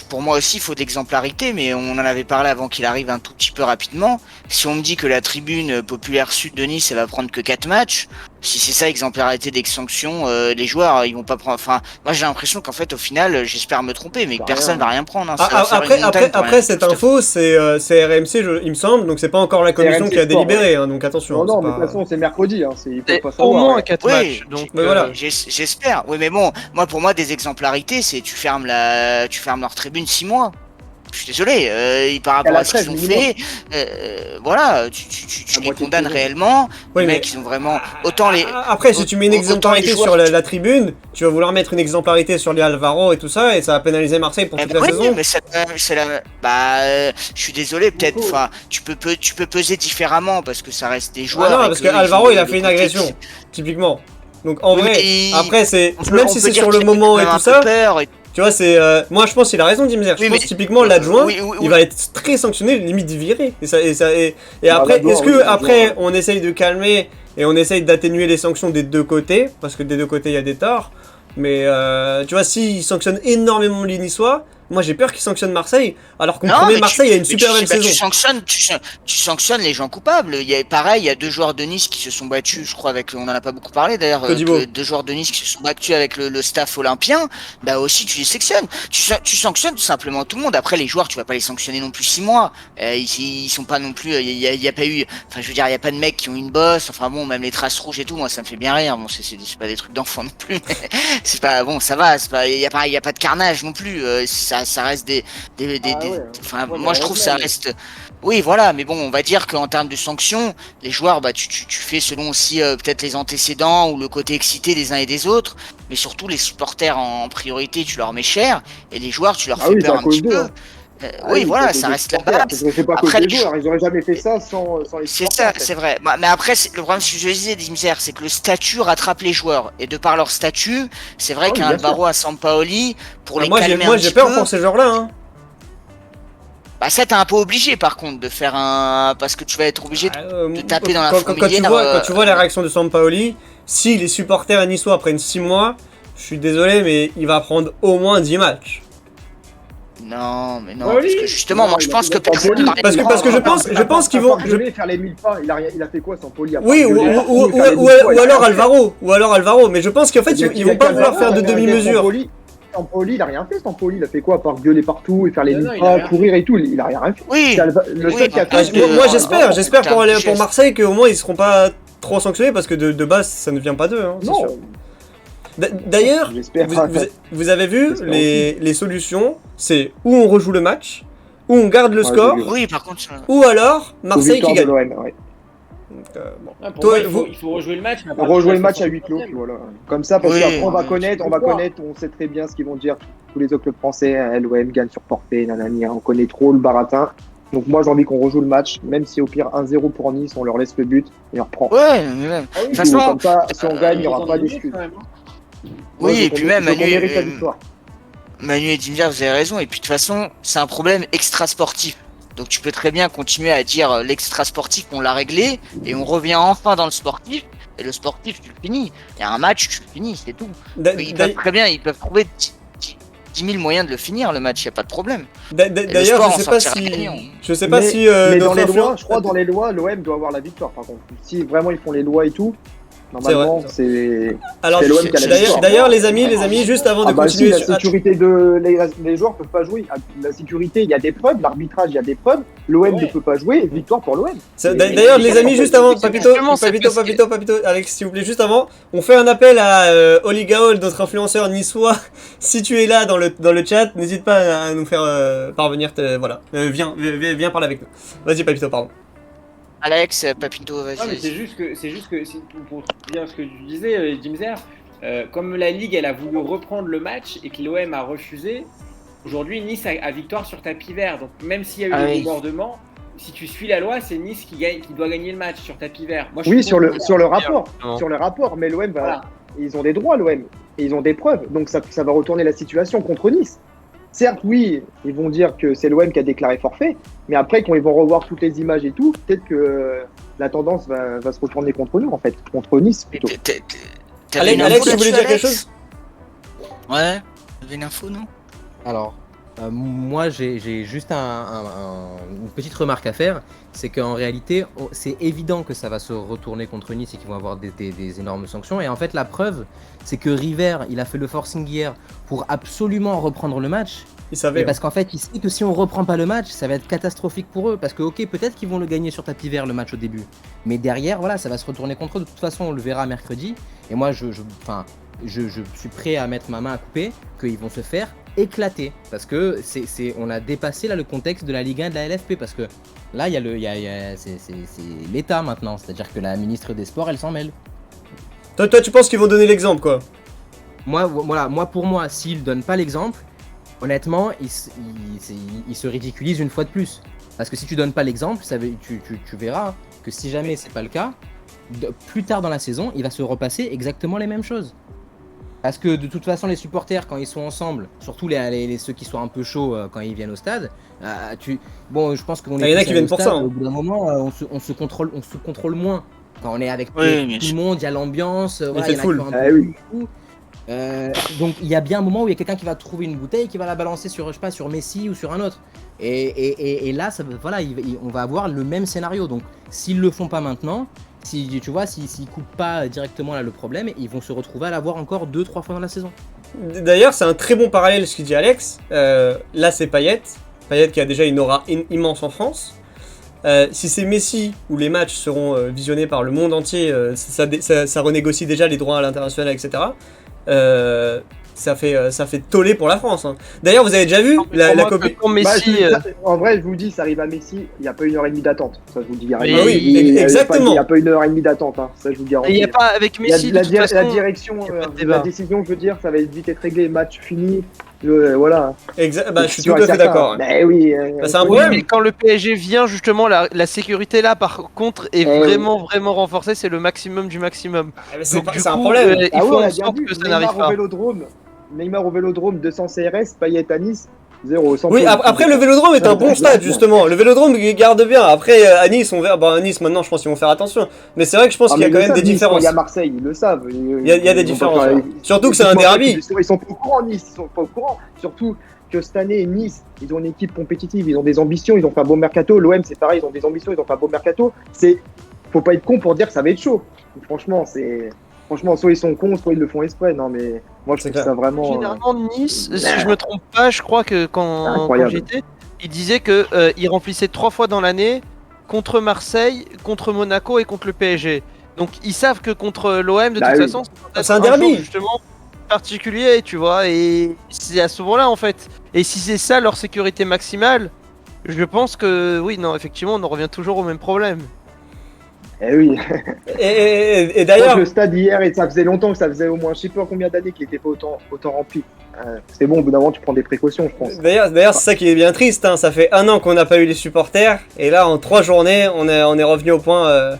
[SPEAKER 3] Pour moi aussi, il faut d'exemplarité, mais on en avait parlé avant qu'il arrive un tout petit peu rapidement. Si on me dit que la tribune populaire sud de Nice, elle va prendre que 4 matchs, si c'est ça, exemplarité des sanctions, les joueurs, ils vont pas prendre. Enfin, moi j'ai l'impression qu'en fait, au final, j'espère me tromper, mais que
[SPEAKER 5] Bah,
[SPEAKER 3] personne
[SPEAKER 5] rien.
[SPEAKER 3] va rien prendre. Hein.
[SPEAKER 1] Ah,
[SPEAKER 3] Ça va faire
[SPEAKER 1] après,
[SPEAKER 3] une montagne pour
[SPEAKER 1] après
[SPEAKER 3] rien.
[SPEAKER 1] cette info, c'est RMC, il me semble, donc c'est pas encore la commission
[SPEAKER 5] RMC
[SPEAKER 1] qui a
[SPEAKER 5] Sport,
[SPEAKER 1] délibéré, hein, donc attention.
[SPEAKER 5] Non, non,
[SPEAKER 1] c'est
[SPEAKER 5] mais de
[SPEAKER 1] pas-
[SPEAKER 5] toute façon, c'est mercredi. Hein. Il faut
[SPEAKER 4] Et
[SPEAKER 5] pas
[SPEAKER 4] au
[SPEAKER 5] savoir.
[SPEAKER 4] moins
[SPEAKER 5] Ouais.
[SPEAKER 4] 4
[SPEAKER 3] Oui,
[SPEAKER 4] matchs. Donc,
[SPEAKER 1] mais voilà.
[SPEAKER 3] J'espère. Oui, mais bon, moi pour moi des exemplarités, c'est tu fermes leur tribune 6 mois. Je suis désolé, par rapport
[SPEAKER 5] Elle a
[SPEAKER 3] à ce qu'ils
[SPEAKER 5] 13
[SPEAKER 3] ont
[SPEAKER 5] minimum.
[SPEAKER 3] fait, voilà, tu
[SPEAKER 5] La
[SPEAKER 3] les
[SPEAKER 5] moitié de
[SPEAKER 3] condamnes
[SPEAKER 5] saison.
[SPEAKER 3] réellement.
[SPEAKER 1] Oui,
[SPEAKER 3] Les
[SPEAKER 1] mais-
[SPEAKER 3] mecs, ils ont vraiment autant les.
[SPEAKER 1] Après, si tu mets une
[SPEAKER 3] autant les
[SPEAKER 1] exemplarité
[SPEAKER 3] joueurs
[SPEAKER 1] sur
[SPEAKER 3] que tu-
[SPEAKER 1] la tribune, tu vas vouloir mettre une exemplarité sur les Alvaro et tout ça, et ça va pénaliser Marseille pour
[SPEAKER 3] Eh
[SPEAKER 1] toute
[SPEAKER 3] ben
[SPEAKER 1] la
[SPEAKER 3] oui,
[SPEAKER 1] saison.
[SPEAKER 3] mais c'est la. Je suis désolé, peut-être.
[SPEAKER 5] Beaucoup.
[SPEAKER 3] Enfin, tu peux peser différemment parce que ça reste des
[SPEAKER 1] Ah
[SPEAKER 3] joueurs.
[SPEAKER 1] non,
[SPEAKER 3] et
[SPEAKER 1] parce
[SPEAKER 3] que
[SPEAKER 1] que
[SPEAKER 3] eux, ils
[SPEAKER 1] Alvaro,
[SPEAKER 3] ont
[SPEAKER 1] il a
[SPEAKER 3] le
[SPEAKER 1] fait une
[SPEAKER 3] côté
[SPEAKER 1] agression,
[SPEAKER 3] qui-
[SPEAKER 1] typiquement. Donc en
[SPEAKER 3] Oui,
[SPEAKER 1] vrai,
[SPEAKER 3] mais
[SPEAKER 1] après, c'est
[SPEAKER 3] on peut-
[SPEAKER 1] même
[SPEAKER 3] on
[SPEAKER 1] si
[SPEAKER 3] peut
[SPEAKER 1] c'est
[SPEAKER 3] dire
[SPEAKER 1] sur le
[SPEAKER 3] qu'il
[SPEAKER 1] moment
[SPEAKER 3] a
[SPEAKER 1] et
[SPEAKER 3] quand même
[SPEAKER 1] tout
[SPEAKER 3] un peu
[SPEAKER 1] ça,
[SPEAKER 3] peur et-
[SPEAKER 1] tu vois, moi je pense qu'il a raison, Dimzer. Je
[SPEAKER 3] Oui,
[SPEAKER 1] pense
[SPEAKER 3] mais-
[SPEAKER 1] typiquement l'adjoint,
[SPEAKER 3] oui,
[SPEAKER 1] il va être très sanctionné, limite viré. Et
[SPEAKER 5] Bah,
[SPEAKER 1] après,
[SPEAKER 5] l'adjoint,
[SPEAKER 1] est-ce
[SPEAKER 5] oui,
[SPEAKER 1] que
[SPEAKER 5] l'adjoint,
[SPEAKER 1] après
[SPEAKER 5] ouais.
[SPEAKER 1] on essaye de calmer et on essaye d'atténuer les sanctions des deux côtés, parce que des deux côtés il y a des torts. Mais tu vois, s'il sanctionne énormément les Niçois, moi j'ai peur qu'il sanctionne Marseille, alors qu'on
[SPEAKER 3] Non,
[SPEAKER 1] promet
[SPEAKER 3] mais
[SPEAKER 1] Marseille a une super belle
[SPEAKER 3] tu
[SPEAKER 1] saison.
[SPEAKER 3] sanctionnes les gens coupables. Pareil, il y a 2 joueurs de Nice qui se sont battus, je crois, on en a pas beaucoup parlé d'ailleurs,
[SPEAKER 1] Codibo.
[SPEAKER 3] 2 joueurs de Nice qui se sont battus avec le staff olympien. Bah aussi, tu les sanctionnes. Tu sanctionnes tout simplement tout le monde. Après, les joueurs, tu vas pas les sanctionner non plus 6 mois. Ils sont pas non plus. Il y a pas eu. Enfin, je veux dire, il y a pas de mecs qui ont une bosse. Enfin bon, même les traces rouges et tout, moi, ça me fait bien rire. Bon, c'est pas des trucs d'enfants non plus. C'est pas bon, ça va. Il y a pas de carnage non plus. Ça reste enfin,
[SPEAKER 5] Ouais,
[SPEAKER 3] moi
[SPEAKER 5] mais
[SPEAKER 3] je trouve que ça
[SPEAKER 5] heureusement,
[SPEAKER 3] reste. Oui, voilà, mais bon, on va dire qu'en termes de sanctions, les joueurs, bah, tu fais selon aussi peut-être les antécédents ou le côté excité des uns et des autres, mais surtout les supporters en priorité, tu leur mets cher, et les joueurs, tu leur
[SPEAKER 5] Ah
[SPEAKER 3] fais
[SPEAKER 5] oui,
[SPEAKER 3] peur
[SPEAKER 5] c'est à
[SPEAKER 3] un
[SPEAKER 5] cause
[SPEAKER 3] petit
[SPEAKER 5] d'eux,
[SPEAKER 3] peu.
[SPEAKER 5] hein.
[SPEAKER 3] Oui, voilà,
[SPEAKER 5] c'est
[SPEAKER 3] ça
[SPEAKER 5] des
[SPEAKER 3] reste la
[SPEAKER 5] supporters,
[SPEAKER 3] base.
[SPEAKER 5] parce que c'est pas à
[SPEAKER 3] Après,
[SPEAKER 5] cause des
[SPEAKER 3] les
[SPEAKER 5] joueurs, ils auraient jamais fait ça sans les
[SPEAKER 3] C'est
[SPEAKER 5] supporters,
[SPEAKER 3] ça,
[SPEAKER 5] en fait.
[SPEAKER 3] c'est vrai. Mais après, le problème, ce que je disais, Dimzer, c'est que le statut rattrape les joueurs. Et de par leur statut, c'est vrai
[SPEAKER 5] Ah oui,
[SPEAKER 3] qu'un
[SPEAKER 5] bien
[SPEAKER 3] Alvaro à Sampaoli, pour les
[SPEAKER 1] Moi
[SPEAKER 3] calmer
[SPEAKER 1] j'ai
[SPEAKER 3] un petit
[SPEAKER 1] peur
[SPEAKER 3] peu,
[SPEAKER 1] pour ces joueurs-là. Hein.
[SPEAKER 3] bah ça t'es un peu obligé par contre de faire parce que tu vas être obligé de taper dans la
[SPEAKER 1] quand
[SPEAKER 3] fourmilière.
[SPEAKER 1] quand tu vois la réaction de Sampaoli, si les supporters niçois prennent 6 mois, je suis désolé, mais il va prendre au moins 10 matchs.
[SPEAKER 3] Non, mais non,
[SPEAKER 2] Ouais,
[SPEAKER 3] parce
[SPEAKER 2] oui.
[SPEAKER 3] que justement, moi je pense que
[SPEAKER 5] Sampaoli,
[SPEAKER 3] personne.
[SPEAKER 1] Parce que je pense qu'ils vont.
[SPEAKER 5] Faire les 1000 pas, il a fait quoi sans poli
[SPEAKER 1] Oui, ou alors Alvaro, mais je pense qu'en fait ils vont pas vouloir faire de demi-mesure.
[SPEAKER 5] Sampaoli, il a rien fait, Sampaoli, il a fait quoi à part gueuler partout et faire les
[SPEAKER 2] Non,
[SPEAKER 5] 1000
[SPEAKER 2] non, il a
[SPEAKER 5] pas,
[SPEAKER 2] rien
[SPEAKER 5] courir et tout, il a rien fait.
[SPEAKER 3] Oui,
[SPEAKER 5] Le
[SPEAKER 3] Oui,
[SPEAKER 5] seul qui a
[SPEAKER 3] parce
[SPEAKER 5] fait,
[SPEAKER 3] que-
[SPEAKER 1] Moi
[SPEAKER 3] Alvaro,
[SPEAKER 1] j'espère
[SPEAKER 3] c'est
[SPEAKER 1] pour
[SPEAKER 3] un geste.
[SPEAKER 1] Marseille qu'au moins ils seront pas trop sanctionnés parce que de base ça ne vient pas d'eux. Hein, c'est sûr.
[SPEAKER 5] non,
[SPEAKER 1] D'ailleurs,
[SPEAKER 5] j'espère.
[SPEAKER 1] vous avez vu
[SPEAKER 5] J'espère
[SPEAKER 1] les solutions, c'est ou on rejoue le match, ou on garde le
[SPEAKER 5] Ouais,
[SPEAKER 1] score,
[SPEAKER 5] j'ai vu.
[SPEAKER 3] oui, par contre.
[SPEAKER 1] ou alors Marseille qui gagne.
[SPEAKER 5] l'OM, ouais.
[SPEAKER 1] Donc, bon.
[SPEAKER 2] Ah, pour
[SPEAKER 1] Toi,
[SPEAKER 2] moi, il faut rejouer le match. mais à partir
[SPEAKER 5] Rejouer
[SPEAKER 2] de
[SPEAKER 5] le match à
[SPEAKER 2] 60e.
[SPEAKER 5] huis clos, puis voilà. Comme ça, parce
[SPEAKER 3] Oui,
[SPEAKER 5] qu'après on va
[SPEAKER 3] oui,
[SPEAKER 5] connaître, on sait très bien ce qu'ils vont dire tous les autres clubs français, l'OM gagne sur forfait, nanani, on connaît trop le baratin. Donc moi j'ai envie qu'on rejoue le match, même si au pire 1-0 pour Nice, on leur laisse le but et on reprend.
[SPEAKER 3] Ouais, mais même.
[SPEAKER 5] Ah oui,
[SPEAKER 3] toute façon,
[SPEAKER 5] comme ça, si on gagne, il n'y aura pas
[SPEAKER 2] Ils ont
[SPEAKER 5] d'excuses.
[SPEAKER 2] quand même, hein.
[SPEAKER 5] Moi,
[SPEAKER 3] Oui,
[SPEAKER 5] je
[SPEAKER 3] et
[SPEAKER 5] veux
[SPEAKER 3] puis
[SPEAKER 5] qu'on-
[SPEAKER 3] même,
[SPEAKER 5] je veux qu'on
[SPEAKER 3] Manu,
[SPEAKER 5] mérite la victoire.
[SPEAKER 3] Manu et Dimzer, vous avez raison. Et puis de toute façon, c'est un problème extra-sportif. Donc tu peux très bien continuer à dire l'extra-sportif, on l'a réglé, et on revient enfin dans le sportif. Et le sportif, tu le finis. Il y a un match, tu le finis, c'est tout.
[SPEAKER 1] D'a-
[SPEAKER 3] Ils
[SPEAKER 1] d'a-
[SPEAKER 3] peuvent très bien, ils peuvent trouver 10 000 moyens de le finir, le match, il n'y a pas de problème.
[SPEAKER 1] D'ailleurs,
[SPEAKER 3] sport
[SPEAKER 1] je sais
[SPEAKER 3] en
[SPEAKER 1] pas
[SPEAKER 3] sortira
[SPEAKER 1] si,
[SPEAKER 3] gagnant.
[SPEAKER 1] je sais pas
[SPEAKER 5] Mais-
[SPEAKER 1] si
[SPEAKER 5] Mais dans
[SPEAKER 1] notre
[SPEAKER 5] les lois,
[SPEAKER 1] influence-
[SPEAKER 5] je crois dans les lois, l'OM doit avoir la victoire par contre. Si vraiment ils font les lois et tout, normalement c'est.
[SPEAKER 1] Alors,
[SPEAKER 5] c'est l'OM qui a la
[SPEAKER 1] d'ailleurs,
[SPEAKER 5] victoire.
[SPEAKER 1] d'ailleurs, les amis, juste avant de
[SPEAKER 5] Ah bah si,
[SPEAKER 1] continuer,
[SPEAKER 5] la sécurité de les joueurs peuvent pas jouer. La sécurité, il y a des preuves, l'arbitrage, il y a des preuves. L'OM ne peut pas jouer, victoire pour l'OM.
[SPEAKER 1] D'ailleurs, les amis, juste avant,
[SPEAKER 4] Justement, c'est parce que-
[SPEAKER 1] Papito, Alex, s'il vous plaît, juste avant, on fait un appel à Oli Gaol, notre influenceur niçois. Si tu es là dans le chat, n'hésite pas à nous faire parvenir, voilà, viens parler avec nous. Vas-y, Papito, pardon.
[SPEAKER 3] Alex, Papito,
[SPEAKER 2] Non, mais
[SPEAKER 3] vas-y.
[SPEAKER 2] c'est juste que, pour dire ce que tu disais, Jimzer, comme la Ligue elle a voulu reprendre le match et que l'OM a refusé, aujourd'hui Nice a victoire sur tapis vert. Donc même s'il y a eu
[SPEAKER 3] Ah
[SPEAKER 2] des
[SPEAKER 3] oui.
[SPEAKER 2] débordements, si tu suis la loi, c'est Nice qui doit gagner le match sur tapis vert. Moi, je
[SPEAKER 5] Oui,
[SPEAKER 2] suis
[SPEAKER 5] sur le
[SPEAKER 2] contre-
[SPEAKER 5] rapport,
[SPEAKER 4] Non.
[SPEAKER 5] sur le rapport, mais l'OM va,
[SPEAKER 2] Voilà.
[SPEAKER 5] ils ont des droits l'OM et ils ont des preuves, donc ça va retourner la situation contre Nice. Certes, oui, ils vont dire que c'est l'OM qui a déclaré forfait, mais après, quand ils vont revoir toutes les images et tout, peut-être que la tendance va se retourner contre nous, en fait, contre Nice plutôt.
[SPEAKER 3] T'avais une
[SPEAKER 1] Alex,
[SPEAKER 3] info
[SPEAKER 1] tu voulais
[SPEAKER 3] là-dessus,
[SPEAKER 1] dire quelque
[SPEAKER 3] Alex
[SPEAKER 1] chose?
[SPEAKER 3] Ouais, t'avais une info, non?
[SPEAKER 6] Alors, moi j'ai juste une petite remarque à faire, c'est qu'en réalité, c'est évident que ça va se retourner contre Nice et qu'ils vont avoir des énormes sanctions. Et en fait, la preuve, c'est que River, il a fait le forcing hier pour absolument reprendre le match.
[SPEAKER 1] Il
[SPEAKER 6] Et
[SPEAKER 1] savait.
[SPEAKER 6] parce qu'en fait, il sait que si on reprend pas le match, ça va être catastrophique pour eux. Parce que, ok, peut-être qu'ils vont le gagner sur tapis vert le match au début. Mais derrière, voilà, ça va se retourner contre eux. De toute façon, on le verra mercredi. Et moi, je suis prêt à mettre ma main à couper qu'ils vont se faire éclater. Parce que on a dépassé là le contexte de la Ligue 1 et de la LFP. Parce que là, c'est l'État maintenant. C'est-à-dire que la ministre des Sports, elle s'en mêle.
[SPEAKER 1] Toi, tu penses qu'ils vont donner l'exemple, quoi?
[SPEAKER 6] Pour moi, s'ils donnent pas l'exemple, honnêtement, ils se ridiculisent une fois de plus. Parce que si tu donnes pas l'exemple, tu verras que si jamais c'est pas le cas, plus tard dans la saison, il va se repasser exactement les mêmes choses. Parce que de toute façon, les supporters, quand ils sont ensemble, surtout ceux qui sont un peu chauds quand ils viennent au stade, je pense qu'on est.
[SPEAKER 1] Il y en a
[SPEAKER 6] tous
[SPEAKER 1] qui
[SPEAKER 6] allés
[SPEAKER 1] viennent
[SPEAKER 6] au
[SPEAKER 1] pour
[SPEAKER 6] stade,
[SPEAKER 1] ça, hein.
[SPEAKER 6] Au bout d'un moment, on se contrôle moins. Quand on est avec
[SPEAKER 3] Oui, bien
[SPEAKER 6] tout
[SPEAKER 3] sûr.
[SPEAKER 6] le monde, il y a l'ambiance, voilà,
[SPEAKER 1] fait
[SPEAKER 6] il y en a
[SPEAKER 1] full.
[SPEAKER 6] qui font un
[SPEAKER 5] Ah
[SPEAKER 6] peu
[SPEAKER 5] oui.
[SPEAKER 6] tout. Donc il y a bien un moment où il y a quelqu'un qui va trouver une bouteille et qui va la balancer sur, je sais pas, sur Messi ou sur un autre. Et là, on va avoir le même scénario. Donc s'ils le font pas maintenant, s'ils coupent pas directement là le problème, ils vont se retrouver à l'avoir encore 2-3 fois dans la saison.
[SPEAKER 1] D'ailleurs, c'est un très bon parallèle ce qu'il dit Alex. Là, c'est Payet qui a déjà une aura immense en France. Si c'est Messi où les matchs seront visionnés par le monde entier, ça renégocie déjà les droits à l'international, etc. Ça fait toller pour la France, hein. D'ailleurs, vous avez déjà vu la copie.
[SPEAKER 4] Quand Messi,
[SPEAKER 5] En vrai, je vous dis, ça arrive à Messi, il n'y a pas 1h30 d'attente. Ça, je vous le dis.
[SPEAKER 4] Mais
[SPEAKER 1] oui, exactement.
[SPEAKER 5] Il n'y a pas 1h30 d'attente, hein. Ça, je vous le garantis.
[SPEAKER 4] il n'y a pas avec Messi, de toute
[SPEAKER 5] La
[SPEAKER 4] façon,
[SPEAKER 5] direction,
[SPEAKER 4] y a pas de
[SPEAKER 5] la
[SPEAKER 4] débat.
[SPEAKER 5] décision, je veux dire, ça va vite être réglé. Match fini. Voilà.
[SPEAKER 1] Je suis
[SPEAKER 5] Sûr
[SPEAKER 1] tout
[SPEAKER 5] et
[SPEAKER 1] à fait
[SPEAKER 5] certain.
[SPEAKER 1] d'accord.
[SPEAKER 5] Mais oui.
[SPEAKER 1] Bah, c'est un
[SPEAKER 4] Oui,
[SPEAKER 1] problème.
[SPEAKER 4] mais quand le PSG vient, justement, la sécurité là, par contre, est vraiment renforcée. C'est le maximum du maximum.
[SPEAKER 1] C'est
[SPEAKER 4] Donc, du
[SPEAKER 1] un
[SPEAKER 4] coup,
[SPEAKER 1] problème.
[SPEAKER 4] il
[SPEAKER 5] Ah
[SPEAKER 4] faut
[SPEAKER 5] ouais, on a
[SPEAKER 4] en
[SPEAKER 5] bien
[SPEAKER 4] sorte
[SPEAKER 5] vu.
[SPEAKER 4] que ça n'arrive pas.
[SPEAKER 5] Neymar au Vélodrome, 200 CRS, Payet à Nice, 0.
[SPEAKER 1] Oui, après le Vélodrome est un bon stade justement. Le Vélodrome garde bien. Après à Nice, on verra. Bon, à Nice maintenant, je pense qu'ils vont faire attention. Mais c'est vrai que je pense qu'il y a quand même des différences.
[SPEAKER 5] Il y a Marseille, ils le savent.
[SPEAKER 1] Il y a des différences. Surtout que c'est un derby.
[SPEAKER 5] Ils sont pas au courant, Nice. Ils sont pas au courant. Surtout que cette année, Nice, ils ont une équipe compétitive. Ils ont des ambitions. Ils ont fait un beau mercato. L'OM, c'est pareil. Ils ont des ambitions. Ils ont fait un beau mercato. Faut pas être con pour dire que ça va être chaud. Franchement, soit ils sont cons, soit ils le font exprès. Non, mais moi, je
[SPEAKER 1] C'est
[SPEAKER 5] trouve
[SPEAKER 1] clair.
[SPEAKER 5] ça vraiment.
[SPEAKER 4] Généralement, Nice, si je me trompe pas, je crois que quand
[SPEAKER 5] Incroyable.
[SPEAKER 4] j'étais, il disait que il remplissait 3 fois dans l'année contre Marseille, contre Monaco et contre le PSG. Donc ils savent que contre l'OM, de
[SPEAKER 5] Bah
[SPEAKER 4] toute
[SPEAKER 5] oui.
[SPEAKER 4] façon,
[SPEAKER 1] C'est un derby.
[SPEAKER 4] jour, justement particulier, tu vois. Et c'est à ce moment-là en fait. Et si c'est ça leur sécurité maximale, je pense que oui, non, effectivement, on en revient toujours au même problème.
[SPEAKER 5] Eh oui.
[SPEAKER 1] Et
[SPEAKER 5] D'ailleurs,
[SPEAKER 1] d'ailleurs,
[SPEAKER 5] le stade hier, et ça faisait longtemps que ça faisait au moins je sais pas combien d'années qu'il était pas autant rempli. C'est bon, au bout d'un moment, tu prends des précautions, je pense.
[SPEAKER 1] D'ailleurs, c'est ça qui est bien triste, hein. Ça fait 1 an qu'on n'a pas eu les supporters, et là, en 3 journées, on est revenu au point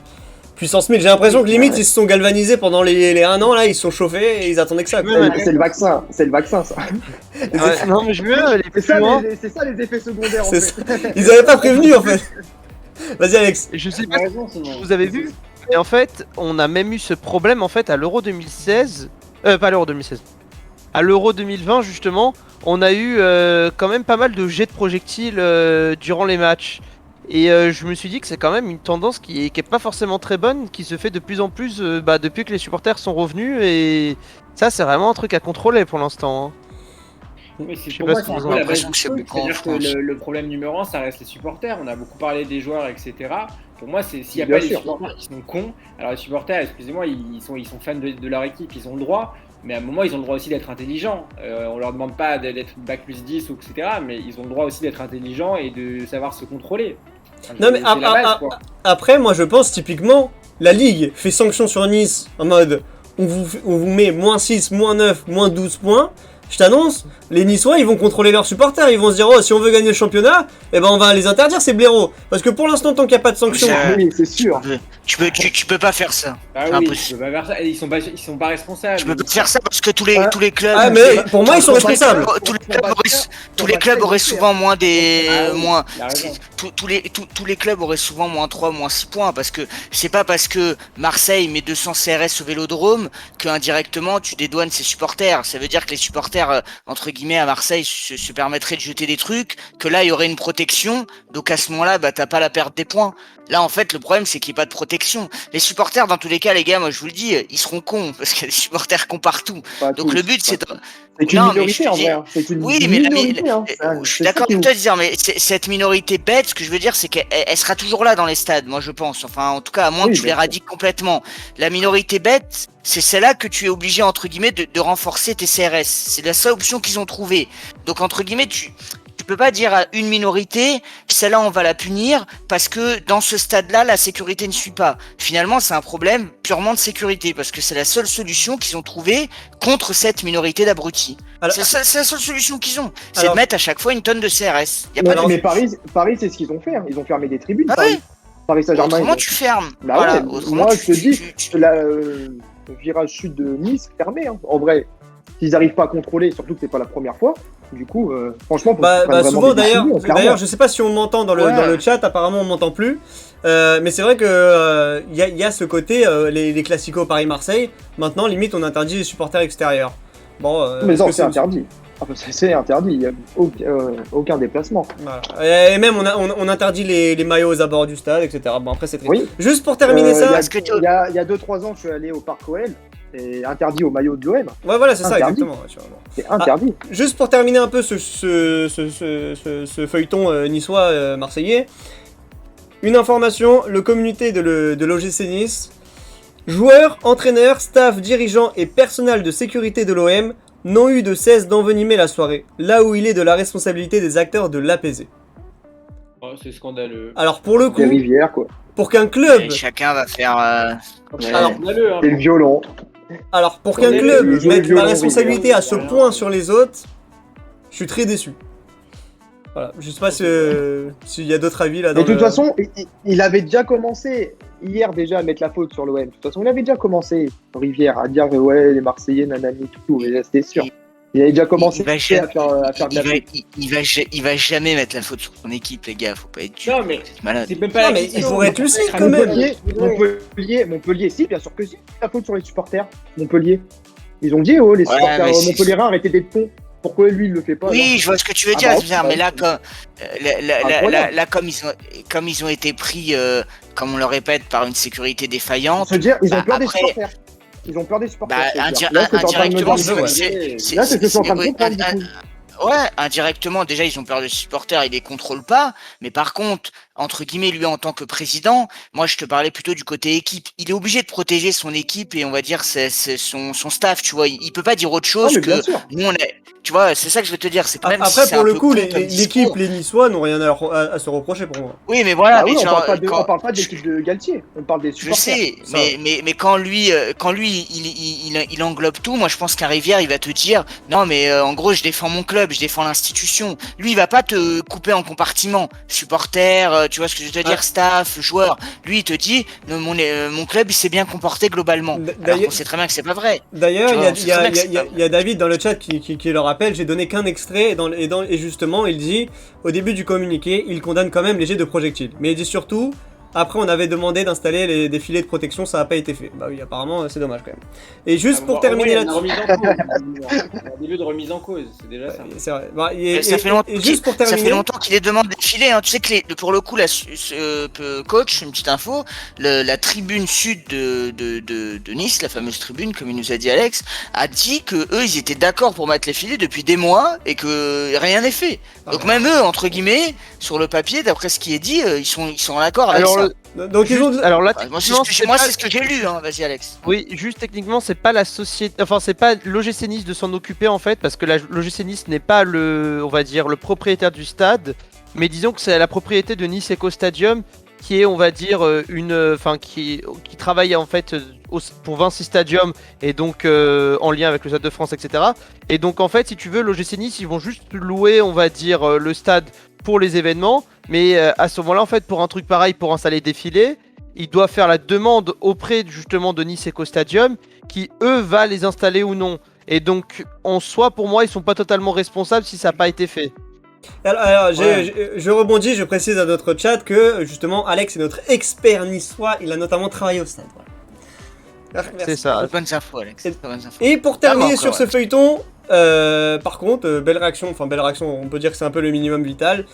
[SPEAKER 1] puissance 1000. J'ai l'impression que limite, ils se sont galvanisés pendant les 1 an, là, ils se sont chauffés, et ils attendaient que ça, quoi.
[SPEAKER 4] Ouais,
[SPEAKER 5] C'est le vaccin, ça.
[SPEAKER 4] Ouais, non, mais je veux aller plus
[SPEAKER 5] C'est ça,
[SPEAKER 4] loin.
[SPEAKER 5] c'est ça les effets secondaires en
[SPEAKER 1] C'est
[SPEAKER 5] fait.
[SPEAKER 1] Ils avaient pas prévenu, en fait. Vas-y, Alex.
[SPEAKER 4] Je sais
[SPEAKER 2] T'as
[SPEAKER 4] pas
[SPEAKER 2] raison, Simon.
[SPEAKER 4] si vous avez vu, Et en fait, on a même eu ce problème en fait à l'Euro 2016. Pas l'Euro 2016. À l'Euro 2020 justement, on a eu quand même pas mal de jets de projectiles durant les matchs. Et je me suis dit que c'est quand même une tendance qui est pas forcément très bonne, qui se fait de plus en plus depuis que les supporters sont revenus. Et ça, c'est vraiment un truc à contrôler pour l'instant. Hein.
[SPEAKER 2] Mais
[SPEAKER 4] Je sais
[SPEAKER 2] pour
[SPEAKER 4] pas
[SPEAKER 2] moi,
[SPEAKER 4] ce
[SPEAKER 2] c'est
[SPEAKER 4] que
[SPEAKER 2] un
[SPEAKER 4] vous
[SPEAKER 2] peu
[SPEAKER 4] en
[SPEAKER 2] la base
[SPEAKER 3] pensez.
[SPEAKER 2] du
[SPEAKER 3] C'est
[SPEAKER 2] truc.
[SPEAKER 3] plus grand en
[SPEAKER 2] C'est-à-dire que
[SPEAKER 3] France.
[SPEAKER 2] le problème numéro un, ça reste les supporters. On a beaucoup parlé des joueurs, etc. Pour moi, s'il n'y a
[SPEAKER 5] Bien
[SPEAKER 2] pas les
[SPEAKER 5] sûr.
[SPEAKER 2] supporters qui sont cons, alors les supporters, excusez-moi, ils sont fans de leur équipe, ils ont le droit. Mais à un moment, ils ont le droit aussi d'être intelligents. On leur demande pas d'être bac plus 10 ou etc. Mais ils ont le droit aussi d'être intelligents et de savoir se contrôler. Enfin,
[SPEAKER 1] Non, mais
[SPEAKER 2] c'est la base, quoi.
[SPEAKER 1] après, moi je pense typiquement, la Ligue fait sanction sur Nice en mode on vous met moins 6, moins 9, moins 12 points. Je t'annonce, les Niçois ils vont contrôler leurs supporters, ils vont se dire oh si on veut gagner le championnat, eh ben on va les interdire ces blaireaux. Parce que pour l'instant tant qu'il n'y a pas de sanction,
[SPEAKER 5] Oui, c'est sûr.
[SPEAKER 3] Tu peux pas faire ça.
[SPEAKER 2] Ah
[SPEAKER 3] C'est
[SPEAKER 2] oui,
[SPEAKER 3] impossible.
[SPEAKER 2] tu peux pas faire ça. Et ils sont pas responsables.
[SPEAKER 3] Tu peux pas faire ça parce que tous les clubs.
[SPEAKER 1] ah mais pour moi ils sont responsables.
[SPEAKER 3] Tous les clubs auraient souvent moins des.
[SPEAKER 2] Ah oui,
[SPEAKER 3] moins.
[SPEAKER 2] il a raison.
[SPEAKER 3] Tous les clubs auraient souvent moins 3, moins 6 points parce que c'est pas parce que Marseille met 200 CRS au Vélodrome que indirectement tu dédouanes ses supporters. Ça veut dire que les supporters, entre guillemets, à Marseille se permettraient de jeter des trucs, que là il y aurait une protection, donc à ce moment-là, bah t'as pas la perte des points. Là, en fait, le problème, c'est qu'il n'y ait pas de protection. Les supporters, dans tous les cas, les gars, moi, je vous le dis, ils seront cons, parce qu'il y a des supporters cons partout.
[SPEAKER 5] Pas
[SPEAKER 3] Donc,
[SPEAKER 5] tous,
[SPEAKER 3] le but, c'est...
[SPEAKER 5] C'est une
[SPEAKER 3] Non, mais
[SPEAKER 5] minorité
[SPEAKER 3] je te
[SPEAKER 5] en
[SPEAKER 3] dis-
[SPEAKER 5] vrai. Hein. C'est une
[SPEAKER 3] Oui, mais
[SPEAKER 5] minorité. Hein.
[SPEAKER 3] je suis d'accord avec toi de dire, mais cette minorité bête, ce que je veux dire, c'est qu'elle sera toujours là dans les stades, moi, je pense. Enfin, en tout cas, à moins
[SPEAKER 5] Oui,
[SPEAKER 3] que tu
[SPEAKER 5] bien sûr.
[SPEAKER 3] l'éradiques complètement. La minorité bête, c'est celle-là que tu es obligé, entre guillemets, de renforcer tes CRS. C'est la seule option qu'ils ont trouvée. Donc, entre guillemets, tu peux pas dire à une minorité, celle-là on va la punir parce que dans ce stade-là la sécurité ne suit pas. Finalement c'est un problème purement de sécurité parce que c'est la seule solution qu'ils ont trouvée contre cette minorité d'abrutis.
[SPEAKER 1] Alors-
[SPEAKER 3] C'est la seule solution qu'ils ont, c'est
[SPEAKER 1] Alors-
[SPEAKER 3] de mettre à chaque fois une tonne de CRS. Y a
[SPEAKER 5] Mais,
[SPEAKER 3] pas de...
[SPEAKER 5] mais Paris, c'est ce qu'ils ont fait. Hein. Ils ont fermé des tribunes.
[SPEAKER 3] Ah
[SPEAKER 5] Paris.
[SPEAKER 3] oui.
[SPEAKER 5] Paris Saint-Germain.
[SPEAKER 3] Autrement
[SPEAKER 5] ils ont-
[SPEAKER 3] tu fermes.
[SPEAKER 5] Bah
[SPEAKER 3] Voilà.
[SPEAKER 5] ouais,
[SPEAKER 3] Autrement
[SPEAKER 5] moi,
[SPEAKER 3] tu,
[SPEAKER 5] je te dis,
[SPEAKER 3] tu-
[SPEAKER 5] Le virage sud de Nice fermé. Hein. En vrai, s'ils n'arrivent pas à contrôler, surtout que c'est pas la première fois. Du coup, franchement, faut qu'ils prennent vraiment
[SPEAKER 1] souvent
[SPEAKER 5] des
[SPEAKER 1] d'ailleurs,
[SPEAKER 5] décisions, clairement.
[SPEAKER 1] d'ailleurs je sais pas si on m'entend dans
[SPEAKER 3] Ouais.
[SPEAKER 1] le chat, apparemment on m'entend plus. Mais c'est vrai que y a ce côté les classicos Paris-Marseille. Maintenant limite on interdit les supporters extérieurs. Bon,
[SPEAKER 5] Mais
[SPEAKER 1] est-ce
[SPEAKER 5] non,
[SPEAKER 1] que
[SPEAKER 5] c'est interdit. Enfin, c'est interdit. Il n'y a aucun déplacement.
[SPEAKER 1] Voilà. Et même on interdit les maillots aux abords du stade, etc. Bon après c'est triste.
[SPEAKER 5] Oui.
[SPEAKER 1] Juste pour terminer ça.
[SPEAKER 3] Parce que tu-
[SPEAKER 5] Il y a 2-3 ans, je suis allé au Parc OL. C'est interdit au maillot de l'OM.
[SPEAKER 1] Ouais voilà c'est ça
[SPEAKER 5] Interdit.
[SPEAKER 1] exactement. Ouais, tu vois, bon.
[SPEAKER 5] C'est interdit.
[SPEAKER 1] Juste pour terminer un peu ce feuilleton niçois marseillais, une information, le communiqué de l'OGC Nice, joueurs, entraîneurs, staff, dirigeants et personnel de sécurité de l'OM n'ont eu de cesse d'envenimer la soirée, là où il est de la responsabilité des acteurs de l'apaiser.
[SPEAKER 2] Oh, c'est scandaleux.
[SPEAKER 1] Alors pour le
[SPEAKER 5] Des
[SPEAKER 1] coup,
[SPEAKER 5] rivières, quoi.
[SPEAKER 1] pour qu'un club,
[SPEAKER 3] Et chacun va faire.
[SPEAKER 5] Ouais.
[SPEAKER 1] Alors,
[SPEAKER 2] Scandaleux, hein.
[SPEAKER 5] C'est violent.
[SPEAKER 1] alors pour qu'un
[SPEAKER 2] les-
[SPEAKER 1] club
[SPEAKER 5] les
[SPEAKER 1] mette la
[SPEAKER 5] violents,
[SPEAKER 1] responsabilité
[SPEAKER 2] oui,
[SPEAKER 1] à ce
[SPEAKER 2] rien.
[SPEAKER 1] point sur les autres, je suis très déçu. Voilà, je sais pas s'il y a d'autres avis là.
[SPEAKER 5] Mais de toute façon, il avait déjà commencé hier déjà à mettre la faute sur l'OM. De toute façon, il avait déjà commencé, Rivière, à dire ouais, les Marseillais, nanani, tout. Mais c'était sûr. Il avait déjà commencé
[SPEAKER 3] Il va
[SPEAKER 5] à faire de la faute.
[SPEAKER 3] Il va jamais mettre la faute sur son équipe, les gars. Faut pas être
[SPEAKER 2] Non, mais
[SPEAKER 3] malade.
[SPEAKER 2] c'est même pas
[SPEAKER 1] Non,
[SPEAKER 2] la
[SPEAKER 1] mais
[SPEAKER 2] question.
[SPEAKER 1] il pourrait être lucide, quand même.
[SPEAKER 5] Montpellier, si, bien sûr que si. La faute sur les supporters. Montpellier. Ils ont dit, oh, les
[SPEAKER 3] Ouais,
[SPEAKER 5] supporters
[SPEAKER 3] mais c'est-
[SPEAKER 5] montpelliérains, arrêtez d'être cons. Pourquoi lui, il le fait pas
[SPEAKER 3] Oui,
[SPEAKER 5] alors
[SPEAKER 3] je vois ce que tu veux
[SPEAKER 5] Ah
[SPEAKER 3] dire,
[SPEAKER 5] bah,
[SPEAKER 3] Sébastien,
[SPEAKER 5] bah,
[SPEAKER 3] mais là,
[SPEAKER 5] Incroyable.
[SPEAKER 3] là, comme ils ont été pris, comme on le répète, par une sécurité défaillante,
[SPEAKER 5] Se dire, ils ont
[SPEAKER 3] Bah,
[SPEAKER 5] peur des
[SPEAKER 3] après-
[SPEAKER 5] supporters. Ils ont peur des supporters.
[SPEAKER 3] bah,
[SPEAKER 5] c'est-à-dire. Là, ce que t'es en train de me
[SPEAKER 3] indirectement,
[SPEAKER 5] dire,
[SPEAKER 3] c'est-
[SPEAKER 5] Là, c'est ce que je suis en train de
[SPEAKER 3] oui,
[SPEAKER 5] comprendre, du coup.
[SPEAKER 3] Ouais, indirectement, déjà, ils ont peur des supporters, ils les contrôlent pas. Mais par contre, entre guillemets, lui, en tant que président, moi, je te parlais plutôt du côté équipe. Il est obligé de protéger son équipe et on va dire c'est son staff, tu vois. Il peut pas dire autre
[SPEAKER 5] Ah,
[SPEAKER 3] chose
[SPEAKER 5] mais
[SPEAKER 3] que
[SPEAKER 5] bien sûr.
[SPEAKER 3] nous, on est. Tu vois, c'est ça que je veux te dire. C'est que même si
[SPEAKER 1] Après,
[SPEAKER 3] c'est
[SPEAKER 1] pour
[SPEAKER 3] un
[SPEAKER 1] le
[SPEAKER 3] peu
[SPEAKER 1] coup,
[SPEAKER 3] con
[SPEAKER 1] les-
[SPEAKER 3] comme
[SPEAKER 1] l'équipe,
[SPEAKER 3] discours-
[SPEAKER 1] les Niçois n'ont rien à se reprocher pour moi.
[SPEAKER 3] Oui, mais voilà.
[SPEAKER 5] Ah oui,
[SPEAKER 3] mais
[SPEAKER 5] on
[SPEAKER 3] genre,
[SPEAKER 5] parle pas de l'équipe de Galtier. On parle des
[SPEAKER 3] Je
[SPEAKER 5] supporters.
[SPEAKER 3] sais,
[SPEAKER 1] Ça.
[SPEAKER 3] mais quand lui, il englobe tout, moi je pense qu'un Rivière, il va te dire, non mais en gros, je défends mon club, je défends l'institution. Lui, il va pas te couper en compartiments. Supporter, tu vois ce que je veux te dire, staff, joueur. Lui, il te dit, non, mon club, il s'est bien comporté globalement. Alors
[SPEAKER 1] D'ailleurs-
[SPEAKER 3] qu'on sait très bien que c'est pas vrai.
[SPEAKER 1] D'ailleurs,
[SPEAKER 3] Tu
[SPEAKER 1] il
[SPEAKER 3] vois,
[SPEAKER 1] y a-
[SPEAKER 3] on sait
[SPEAKER 1] il y, a-
[SPEAKER 3] très bien
[SPEAKER 1] il
[SPEAKER 3] que
[SPEAKER 1] y a-
[SPEAKER 3] c'est
[SPEAKER 1] il y a-
[SPEAKER 3] pas
[SPEAKER 1] il y a David dans le chat qui le rappelle, j'ai donné qu'un extrait et justement il dit, au début du communiqué, il condamne quand même les jets de projectiles. Mais il dit surtout, Après, on avait demandé d'installer des filets de protection, ça n'a pas été fait. Bah oui, apparemment, c'est dommage quand même. Et juste pour terminer là-dessus.
[SPEAKER 2] Il y a un début de remise en cause, c'est déjà ça.
[SPEAKER 1] C'est vrai. Bah,
[SPEAKER 3] Ça fait longtemps
[SPEAKER 1] et juste pour
[SPEAKER 3] Ça fait
[SPEAKER 1] terminer.
[SPEAKER 3] longtemps qu'il les demande des filets. Hein. Tu sais que pour le coup, coach, une petite info, la tribune sud de Nice, la fameuse tribune, comme il nous a dit Alex, a dit que eux, ils étaient d'accord pour mettre les filets depuis des mois et que rien n'est fait. Donc même eux, entre guillemets, sur le papier, d'après ce qui est dit, ils sont d'accord avec ça.
[SPEAKER 1] Donc ils ont.
[SPEAKER 4] Alors là,
[SPEAKER 3] Moi,
[SPEAKER 4] techniquement,
[SPEAKER 3] c'est ce que j'ai lu. Hein. Vas-y, Alex.
[SPEAKER 4] oui, juste techniquement, c'est pas la société, enfin c'est pas l'OGC Nice de s'en occuper en fait, parce que l'OGC Nice n'est pas on va dire, le propriétaire du stade, mais disons que c'est la propriété de Nice Eco Stadium qui est, on va dire, qui travaille en fait pour Vinci Stadium et donc en lien avec le Stade de France, etc. Et donc en fait, si tu veux, l'OGC Nice, ils vont juste louer, on va dire, le stade pour les événements, mais à ce moment-là, en fait, pour un truc pareil, pour installer des filets, il doit faire la demande auprès justement de Nice Eco Stadium, qui eux va les installer ou non. Et donc, en soi, pour moi, ils sont pas totalement responsables si ça n'a pas été fait.
[SPEAKER 1] Alors, je rebondis, je précise à notre chat que justement Alex est notre expert niçois, il a notamment travaillé au stade. Voilà.
[SPEAKER 4] C'est ça.
[SPEAKER 3] Bonnes infos, Alex. Bonnes infos.
[SPEAKER 1] Et pour terminer
[SPEAKER 3] Ah,
[SPEAKER 1] sur
[SPEAKER 3] encore,
[SPEAKER 1] ce feuilleton, par contre, belle réaction, on peut dire que c'est un peu le minimum vital.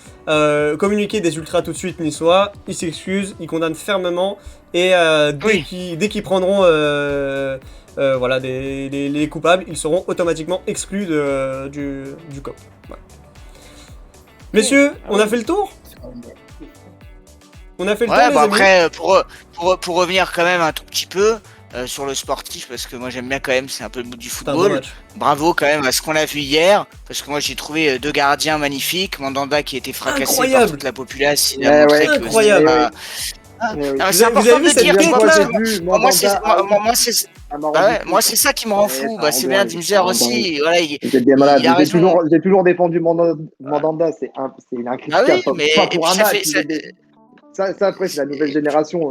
[SPEAKER 1] Communiquer des ultras tout de suite niçois, ils s'excusent, ils condamnent fermement, et dès qu'ils prendront voilà, les coupables, ils seront automatiquement exclus du COP. Voilà. Messieurs, on a fait le tour? On a fait le tour, les
[SPEAKER 3] bah
[SPEAKER 1] amis.
[SPEAKER 3] après, pour revenir quand même un tout petit peu sur le sportif, parce que moi j'aime bien quand même, c'est un peu le bout du
[SPEAKER 1] C'est un bon
[SPEAKER 3] football.
[SPEAKER 1] match.
[SPEAKER 3] Bravo quand même à ce qu'on a vu hier, parce que moi j'ai trouvé deux gardiens magnifiques, Mandanda qui a été fracassé
[SPEAKER 1] Incroyable.
[SPEAKER 3] par toute la populace. Il
[SPEAKER 5] Ouais,
[SPEAKER 3] a montré
[SPEAKER 5] ouais,
[SPEAKER 3] que
[SPEAKER 1] incroyable.
[SPEAKER 3] c'est pas-
[SPEAKER 5] Mais oui.
[SPEAKER 3] Ah,
[SPEAKER 1] Vous
[SPEAKER 3] c'est
[SPEAKER 1] avez- vous
[SPEAKER 3] important
[SPEAKER 1] avez vu
[SPEAKER 3] de
[SPEAKER 1] cette
[SPEAKER 3] dire
[SPEAKER 1] vidéo
[SPEAKER 3] que
[SPEAKER 1] là
[SPEAKER 5] J'ai vu
[SPEAKER 3] moi c'est moi c'est ça qui me rend
[SPEAKER 5] Ouais,
[SPEAKER 3] fou.
[SPEAKER 5] ça
[SPEAKER 3] Bah
[SPEAKER 5] rend
[SPEAKER 3] c'est bien
[SPEAKER 5] dingue,
[SPEAKER 3] Dimzer
[SPEAKER 5] ça rend
[SPEAKER 3] aussi. Voilà,
[SPEAKER 5] J'étais bien malade.
[SPEAKER 3] il a raison.
[SPEAKER 5] J'ai toujours défendu Mandanda, c'est
[SPEAKER 3] Ah oui,
[SPEAKER 5] incritiquable.
[SPEAKER 3] mais
[SPEAKER 5] Pas
[SPEAKER 3] et
[SPEAKER 5] pour
[SPEAKER 3] puis
[SPEAKER 5] un
[SPEAKER 3] ça
[SPEAKER 5] match.
[SPEAKER 3] fait
[SPEAKER 5] Ça, après, c'est la nouvelle génération.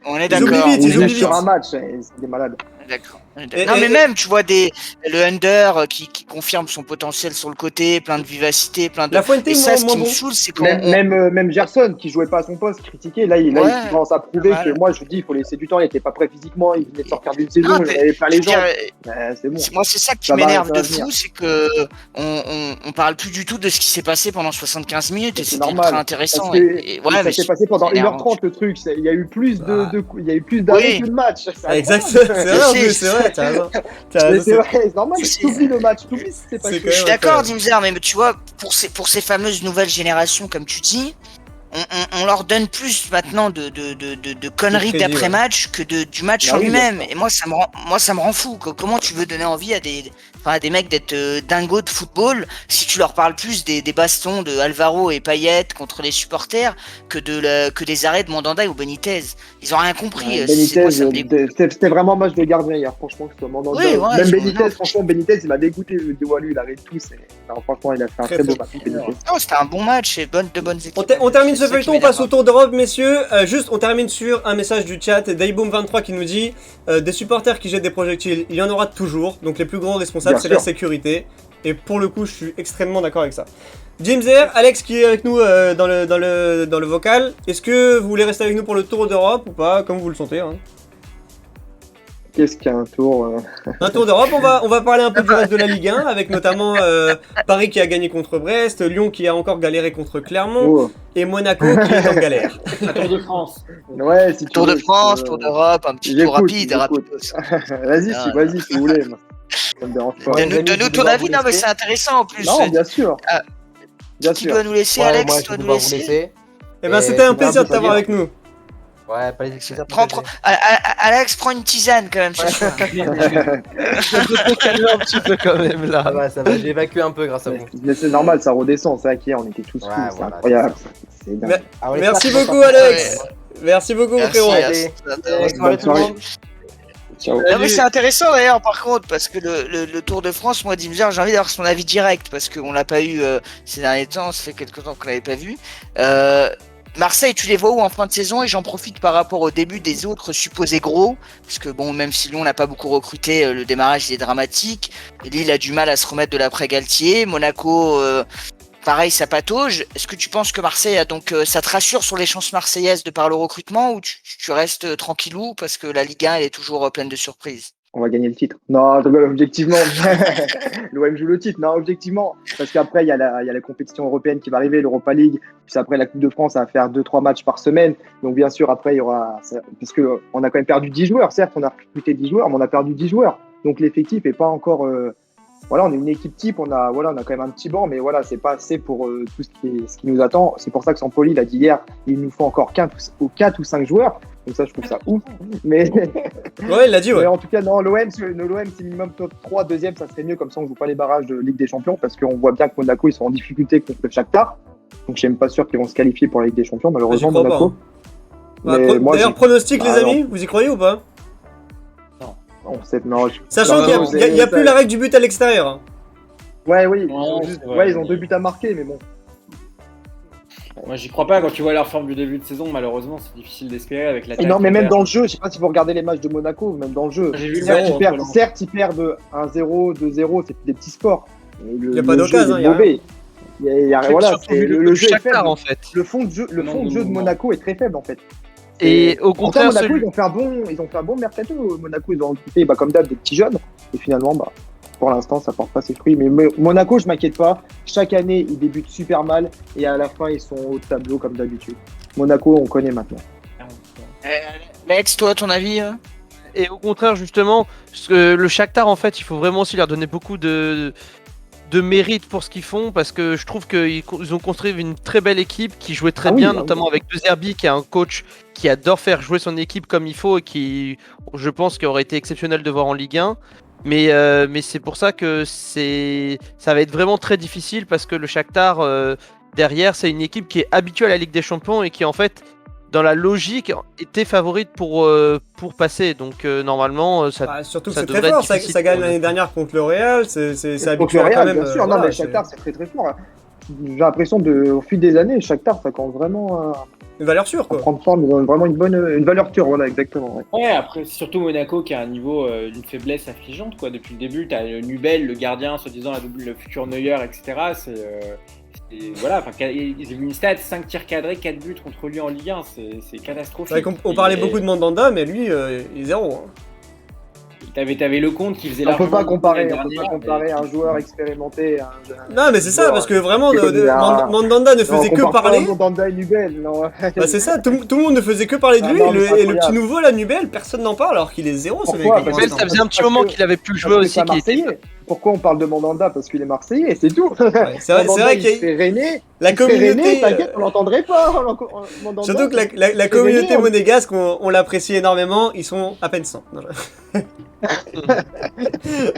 [SPEAKER 3] on est
[SPEAKER 1] Ils oublient
[SPEAKER 3] d'accord.
[SPEAKER 1] vite,
[SPEAKER 3] on
[SPEAKER 1] ils
[SPEAKER 3] est
[SPEAKER 1] oublient
[SPEAKER 3] d'accord.
[SPEAKER 5] Sur un match, c'est des malades.
[SPEAKER 3] D'accord.
[SPEAKER 1] Et-
[SPEAKER 3] Non mais
[SPEAKER 1] et-
[SPEAKER 3] même tu vois le under qui confirme son potentiel sur le côté, plein de vivacité, plein de.
[SPEAKER 1] La Fuente,
[SPEAKER 3] Et ça, ce
[SPEAKER 1] moins
[SPEAKER 3] qui me
[SPEAKER 1] bon.
[SPEAKER 3] saoule, c'est qu'on.
[SPEAKER 5] Même Gerson, qui jouait pas à son poste, critiqué, là, il
[SPEAKER 3] Ouais,
[SPEAKER 5] commence à prouver
[SPEAKER 3] pas
[SPEAKER 5] que
[SPEAKER 3] mal.
[SPEAKER 5] moi, je dis, il faut laisser du temps, il était pas prêt physiquement, il venait de sortir d'une saison,
[SPEAKER 3] Non,
[SPEAKER 5] il
[SPEAKER 3] mais
[SPEAKER 5] avait pas
[SPEAKER 3] je
[SPEAKER 5] les
[SPEAKER 3] veux dire,
[SPEAKER 5] jambes. C'est bon.
[SPEAKER 3] moi, c'est ça qui
[SPEAKER 5] Ça va,
[SPEAKER 3] m'énerve
[SPEAKER 5] ça va
[SPEAKER 3] de
[SPEAKER 5] venir.
[SPEAKER 3] fou, c'est que on parle plus du tout de ce qui s'est passé pendant 75 minutes et
[SPEAKER 5] C'est
[SPEAKER 3] c'était
[SPEAKER 5] normal,
[SPEAKER 3] ultra intéressant.
[SPEAKER 5] Parce que
[SPEAKER 3] Et
[SPEAKER 5] ça s'est passé pendant
[SPEAKER 3] c'est énervant.
[SPEAKER 5] 1h30 le truc, il y a eu plus
[SPEAKER 1] Ah.
[SPEAKER 5] il y a eu plus d'arrêts
[SPEAKER 3] Oui.
[SPEAKER 5] que de match. C'est
[SPEAKER 1] Exact,
[SPEAKER 5] incroyable.
[SPEAKER 1] c'est vrai en
[SPEAKER 3] Je
[SPEAKER 1] plus,
[SPEAKER 3] sais.
[SPEAKER 1] c'est vrai, t'as raison.
[SPEAKER 5] Mais c'est vrai, c'est normal,
[SPEAKER 3] C'est-
[SPEAKER 5] t'oublies le match, t'oublies ce qui s'est passé.
[SPEAKER 1] C'est quand
[SPEAKER 3] Je suis
[SPEAKER 1] même
[SPEAKER 3] d'accord,
[SPEAKER 1] incroyable.
[SPEAKER 3] Dimzer, mais tu vois, pour ces fameuses nouvelles générations, comme tu dis, on leur donne plus maintenant de conneries
[SPEAKER 1] crédit,
[SPEAKER 3] d'après-match que du match
[SPEAKER 5] Bah
[SPEAKER 3] en
[SPEAKER 5] oui,
[SPEAKER 3] lui-même.
[SPEAKER 5] bien sûr.
[SPEAKER 3] Et moi, ça me rend fou. Comment tu veux donner envie à des mecs d'être dingos de football si tu leur parles plus des bastons de Alvaro et Payet contre les supporters que des arrêts de Mandanda ou Benitez. Ils ont rien compris. C'est
[SPEAKER 5] Benitez,
[SPEAKER 3] quoi, ça me dégoûte.
[SPEAKER 5] c'était vraiment match de gardien hier, franchement, que ce soit Mandanda.
[SPEAKER 3] Oui, ouais,
[SPEAKER 5] Même
[SPEAKER 3] je-
[SPEAKER 5] Benitez,
[SPEAKER 3] non.
[SPEAKER 5] franchement, Benitez, il m'a dégoûté de Wallu, il arrête tout. Alors, franchement, il a fait un
[SPEAKER 1] Très
[SPEAKER 5] très beau
[SPEAKER 1] fort.
[SPEAKER 5] match. Benitez.
[SPEAKER 3] Non, c'était un bon match et de bonnes équipes.
[SPEAKER 1] On termine ce
[SPEAKER 3] C'est ça qui
[SPEAKER 1] feuilleton, on
[SPEAKER 3] m'énerve.
[SPEAKER 1] passe au tour d'Europe, messieurs. Juste, on termine sur un message du chat. Dayboom23 qui nous dit des supporters qui jettent des projectiles, il y en aura toujours. Donc les plus gros responsables,
[SPEAKER 5] Bien
[SPEAKER 1] c'est
[SPEAKER 5] sûr.
[SPEAKER 1] la sécurité. Et pour le coup, je suis extrêmement d'accord avec ça. Jimzer, Alex qui est avec nous dans le vocal. Est-ce que vous voulez rester avec nous pour le tour d'Europe ou pas, comme vous le sentez hein.
[SPEAKER 5] Qu'est-ce qu'il y a un tour
[SPEAKER 1] Un tour d'Europe, on va parler un peu du reste de la Ligue 1, avec notamment Paris qui a gagné contre Brest, Lyon qui a encore galéré contre Clermont,
[SPEAKER 5] Oh.
[SPEAKER 1] et Monaco qui est en galère.
[SPEAKER 2] Un Tour de France.
[SPEAKER 5] Ouais, si tu
[SPEAKER 3] Tour de
[SPEAKER 5] veux,
[SPEAKER 3] France,
[SPEAKER 5] je-
[SPEAKER 3] Tour d'Europe, un petit
[SPEAKER 5] J'écoute,
[SPEAKER 3] tour rapide,
[SPEAKER 5] j'écoute.
[SPEAKER 3] rapidos.
[SPEAKER 5] Vas-y, si vous voulez. moi. Ça me dérange pas.
[SPEAKER 6] Ouais, les amis,
[SPEAKER 3] Donne-nous
[SPEAKER 6] je
[SPEAKER 3] ton
[SPEAKER 6] vais
[SPEAKER 3] avis,
[SPEAKER 6] vous
[SPEAKER 3] non mais
[SPEAKER 6] laisser.
[SPEAKER 3] c'est intéressant en plus.
[SPEAKER 5] Non, bien sûr.
[SPEAKER 3] Ah.
[SPEAKER 5] Bien
[SPEAKER 3] Qui
[SPEAKER 5] sûr.
[SPEAKER 3] doit nous laisser,
[SPEAKER 6] Ouais,
[SPEAKER 3] Alex
[SPEAKER 6] moi, je
[SPEAKER 3] doit
[SPEAKER 6] vais
[SPEAKER 3] nous
[SPEAKER 6] devoir vous
[SPEAKER 3] laisser.
[SPEAKER 6] laisser.
[SPEAKER 1] Eh ben
[SPEAKER 6] Et
[SPEAKER 1] c'était un
[SPEAKER 6] c'est
[SPEAKER 1] plaisir de
[SPEAKER 6] grave,
[SPEAKER 1] t'avoir
[SPEAKER 6] ça
[SPEAKER 1] avec nous.
[SPEAKER 6] Ouais, pas les excuses.
[SPEAKER 3] Alex, prends une tisane quand même ce soir.
[SPEAKER 4] On peut te calmer un petit peu quand même là.
[SPEAKER 6] Ça va, j'ai évacué un peu grâce à vous.
[SPEAKER 5] Mais c'est normal, ça redescend. C'est vrai qu'hier, on était tous fous.
[SPEAKER 6] Ouais,
[SPEAKER 5] C'est
[SPEAKER 6] voilà,
[SPEAKER 5] incroyable.
[SPEAKER 6] c'est
[SPEAKER 5] C'est dingue.
[SPEAKER 1] Mais-
[SPEAKER 6] Ah, ouais,
[SPEAKER 1] Merci
[SPEAKER 6] j'espère que
[SPEAKER 1] beaucoup
[SPEAKER 6] ça va
[SPEAKER 1] Alex. Merci beaucoup
[SPEAKER 3] Merci,
[SPEAKER 1] frérot.
[SPEAKER 3] Alex.
[SPEAKER 6] Bonne soirée tout le monde.
[SPEAKER 5] Ciao.
[SPEAKER 3] Non mais c'est intéressant d'ailleurs par contre parce que le Tour de France, moi Dimzer, j'ai envie d'avoir son avis direct parce qu'on l'a pas eu ces derniers temps, ça fait quelques temps qu'on l'avait pas vu. Marseille, tu les vois où en fin de saison? Et j'en profite par rapport au début des autres supposés gros, parce que bon, même si Lyon n'a pas beaucoup recruté, le démarrage il est dramatique. Lille a du mal à se remettre de l'après Galtier. Monaco, pareil, ça patauge. Est-ce que tu penses que Marseille a donc ça te rassure sur les chances marseillaises de par le recrutement ou tu restes tranquillou parce que la Ligue 1 elle est toujours pleine de surprises?
[SPEAKER 5] On va gagner le titre. Non, objectivement, l'OM joue le titre. Non, objectivement, parce qu'après, il y a la compétition européenne qui va arriver, l'Europa League. Puis après, la Coupe de France, ça va faire 2-3 matchs par semaine. Donc, bien sûr, après, il y aura. Parce qu'on a quand même perdu 10 joueurs. Certes, on a recruté 10 joueurs, mais on a perdu 10 joueurs. Donc, l'effectif n'est pas encore. Voilà, on est une équipe type. On a quand même un petit banc, mais voilà, c'est pas assez pour tout ce qui nous attend. C'est pour ça que Sampoli l'a dit hier, il nous faut encore 4 ou 5 joueurs. Donc ça, je trouve ça ouf. Mais
[SPEAKER 1] Ouais, il l'a dit, ouais.
[SPEAKER 5] mais en tout cas, non, l'OM, c'est minimum top 3, deuxième, ça serait mieux. Comme ça, on joue pas les barrages de Ligue des Champions parce qu'on voit bien que Monaco, ils sont en difficulté contre le Shakhtar. Donc, je suis même pas sûr qu'ils vont se qualifier pour la Ligue des Champions, malheureusement,
[SPEAKER 1] J'y crois
[SPEAKER 5] Monaco.
[SPEAKER 1] pas,
[SPEAKER 5] Mais moi,
[SPEAKER 1] D'ailleurs, pronostic, les
[SPEAKER 5] Ah, non.
[SPEAKER 1] amis, vous y croyez ou pas? Sachant
[SPEAKER 5] Non,
[SPEAKER 1] qu'il n'y a plus la règle du but à l'extérieur. Hein.
[SPEAKER 5] Ouais, oui,
[SPEAKER 2] c'est vrai.
[SPEAKER 5] ils ont 2 buts à marquer, mais bon.
[SPEAKER 2] Moi, j'y crois pas. Quand tu vois leur forme du début de saison, malheureusement, c'est difficile d'espérer avec la.
[SPEAKER 5] Et non, mais même dans le jeu, je sais pas si vous regardez les matchs de Monaco, même dans le jeu.
[SPEAKER 2] J'ai vu le
[SPEAKER 5] Certes,
[SPEAKER 2] zéro,
[SPEAKER 5] certes, ils perdent 1-0, 2-0, c'est des petits scores.
[SPEAKER 1] Il n'y a pas d'occasion, il y a
[SPEAKER 5] mauvais. Voilà,
[SPEAKER 4] Surtout vu
[SPEAKER 5] le jeu est
[SPEAKER 4] Shakhtar,
[SPEAKER 5] faible.
[SPEAKER 4] en fait.
[SPEAKER 5] Le fond de jeu de Monaco est très faible en fait.
[SPEAKER 4] Et au contraire,
[SPEAKER 5] Monaco, ils ont fait un bon mercato. Monaco, ils ont recruté comme d'hab des petits jeunes. Et finalement, pour l'instant, ça porte pas ses fruits. Mais Monaco, je m'inquiète pas. Chaque année, ils débutent super mal et à la fin, ils sont au tableau comme d'habitude. Monaco, on connaît maintenant.
[SPEAKER 3] Lex, toi, ton avis
[SPEAKER 4] Et au contraire, justement, le Shakhtar, en fait, il faut vraiment aussi leur donner beaucoup de mérite pour ce qu'ils font, parce que je trouve qu'ils ont construit une très belle équipe qui jouait très bien, notamment avec De Zerbi, qui est un coach qui adore faire jouer son équipe comme il faut et qui, je pense, qui aurait été exceptionnel de voir en Ligue 1. Mais c'est pour ça que ça va être vraiment très difficile, parce que le Shakhtar, derrière, c'est une équipe qui est habituée à la Ligue des Champions et qui, en fait, dans la logique, était favorite pour passer. Donc normalement,
[SPEAKER 1] surtout que
[SPEAKER 4] ça
[SPEAKER 1] c'est très
[SPEAKER 4] devrait
[SPEAKER 1] fort.
[SPEAKER 4] être difficile
[SPEAKER 1] Ça gagne
[SPEAKER 4] pour
[SPEAKER 1] l'année dernière contre le Real. C'est
[SPEAKER 5] Contre
[SPEAKER 1] habitué
[SPEAKER 5] le Real,
[SPEAKER 1] quand même.
[SPEAKER 5] bien sûr. Non, mais Shakhtar, c'est très très fort. J'ai l'impression au fil des années, Shakhtar, ça compte vraiment
[SPEAKER 1] Une valeur sûre, quoi.
[SPEAKER 5] prendre forme, ils ont vraiment une valeur sûre, voilà, exactement. Ouais.
[SPEAKER 2] Ouais, après, c'est surtout Monaco qui a un niveau d'une faiblesse affligeante, quoi. Depuis le début, t'as Nubel, le gardien, soi-disant le futur Neuer, etc. Voilà, enfin, ils ont une stat, 5 tirs cadrés, 4 buts contre lui en Ligue 1, c'est catastrophique.
[SPEAKER 1] C'est vrai qu'on parlait beaucoup de Mandanda, mais lui, il est zéro. Hein.
[SPEAKER 2] T'avais Lecomte qui faisait
[SPEAKER 5] On peut
[SPEAKER 2] largement
[SPEAKER 5] pas comparer,
[SPEAKER 2] l'année
[SPEAKER 5] un joueur expérimenté à
[SPEAKER 1] Non, mais c'est ça, parce que vraiment,
[SPEAKER 5] qui connaît la-
[SPEAKER 1] Mandanda ne faisait que parler.
[SPEAKER 5] Mandanda et Nubel, non.
[SPEAKER 1] Bah, c'est ça, tout le monde ne faisait que parler de lui.
[SPEAKER 5] Ah non, mais c'est
[SPEAKER 1] Et le
[SPEAKER 5] incroyable.
[SPEAKER 1] petit nouveau, là, Nubel, personne n'en parle, alors qu'il est zéro. ce
[SPEAKER 5] Pourquoi
[SPEAKER 1] mec.
[SPEAKER 5] Parce
[SPEAKER 4] Nubel,
[SPEAKER 5] que-
[SPEAKER 4] ça faisait un petit
[SPEAKER 5] parce
[SPEAKER 4] moment
[SPEAKER 5] que-
[SPEAKER 4] qu'il avait plus joué
[SPEAKER 5] Parce que
[SPEAKER 4] aussi.
[SPEAKER 5] c'est un
[SPEAKER 4] qu'il était-
[SPEAKER 5] Marseillais. Pourquoi on parle de Mandanda? Parce qu'il est Marseillais, c'est tout.
[SPEAKER 1] Ouais, c'est vrai
[SPEAKER 5] Mandanda,
[SPEAKER 1] qu'il y a-
[SPEAKER 5] il serait Rennais,
[SPEAKER 1] la communauté.
[SPEAKER 5] t'inquiète, on l'entendrait pas. Mandanda.
[SPEAKER 1] Surtout que la communauté monégasque, on l'apprécie énormément, ils sont à peine 100. Non,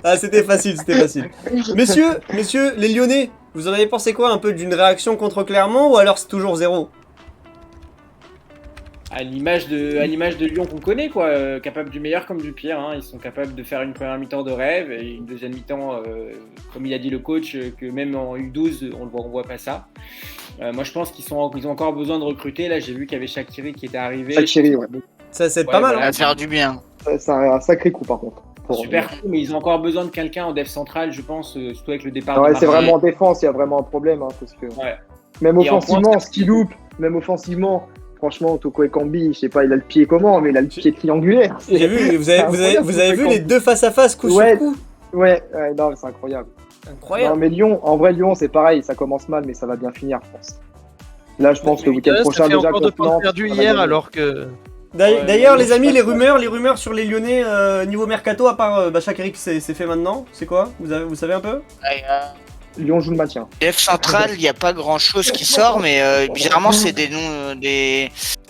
[SPEAKER 1] ah, c'était facile. Messieurs, les Lyonnais, vous en avez pensé quoi un peu d'une réaction contre Clermont ou alors c'est toujours zéro?
[SPEAKER 2] à l'image de Lyon qu'on connaît, quoi, capable du meilleur comme du pire. Hein. Ils sont capables de faire une première mi-temps de rêve et une deuxième mi-temps, comme il a dit le coach, que même en U12, on voit pas ça. Moi, je pense qu'ils ont encore besoin de recruter. Là, j'ai vu qu'il y avait Shaqiri qui était arrivé.
[SPEAKER 5] Shaqiri, ouais.
[SPEAKER 1] Ça, c'est
[SPEAKER 2] Ouais,
[SPEAKER 1] pas mal.
[SPEAKER 2] voilà.
[SPEAKER 1] Hein.
[SPEAKER 3] Ça va faire du bien.
[SPEAKER 5] C'est un sacré coup, par contre.
[SPEAKER 2] Super coup, mais ils ont encore besoin de quelqu'un en dev central, je pense, surtout avec le départ
[SPEAKER 5] Ouais,
[SPEAKER 2] de
[SPEAKER 5] c'est
[SPEAKER 2] Marseille.
[SPEAKER 5] vraiment en défense, il y a vraiment un problème. Hein, parce que
[SPEAKER 2] Ouais.
[SPEAKER 5] même
[SPEAKER 2] Et en
[SPEAKER 5] offensivement,
[SPEAKER 2] point,
[SPEAKER 5] ce qu'il loupe, même offensivement, franchement, Toko Ekambi, je sais pas, il a le pied comment, mais il a le pied triangulaire.
[SPEAKER 1] J'ai vu, vous avez vu les deux face à face, coup
[SPEAKER 5] Ouais.
[SPEAKER 1] sur coup?
[SPEAKER 5] Ouais, non, c'est incroyable.
[SPEAKER 1] Incroyable.
[SPEAKER 5] Non, mais Lyon, c'est pareil, ça commence mal, mais ça va bien finir, je pense. Là, je pense que le week-end
[SPEAKER 4] Ça
[SPEAKER 5] prochain,
[SPEAKER 4] fait
[SPEAKER 5] déjà,
[SPEAKER 4] encore de
[SPEAKER 5] contre
[SPEAKER 4] points
[SPEAKER 5] Nantes,
[SPEAKER 4] perdus
[SPEAKER 5] ça va
[SPEAKER 4] hier,
[SPEAKER 5] gagner.
[SPEAKER 4] alors que...
[SPEAKER 1] D'ailleurs,
[SPEAKER 2] Ouais,
[SPEAKER 1] les amis,
[SPEAKER 5] je sais
[SPEAKER 1] les rumeurs sur les Lyonnais niveau mercato, à part Shaqiri qui s'est fait maintenant, c'est quoi? Vous savez un peu?
[SPEAKER 5] Lyon joue le maintien.
[SPEAKER 3] Def central, il n'y a pas grand chose qui sort, mais bizarrement, c'est des noms.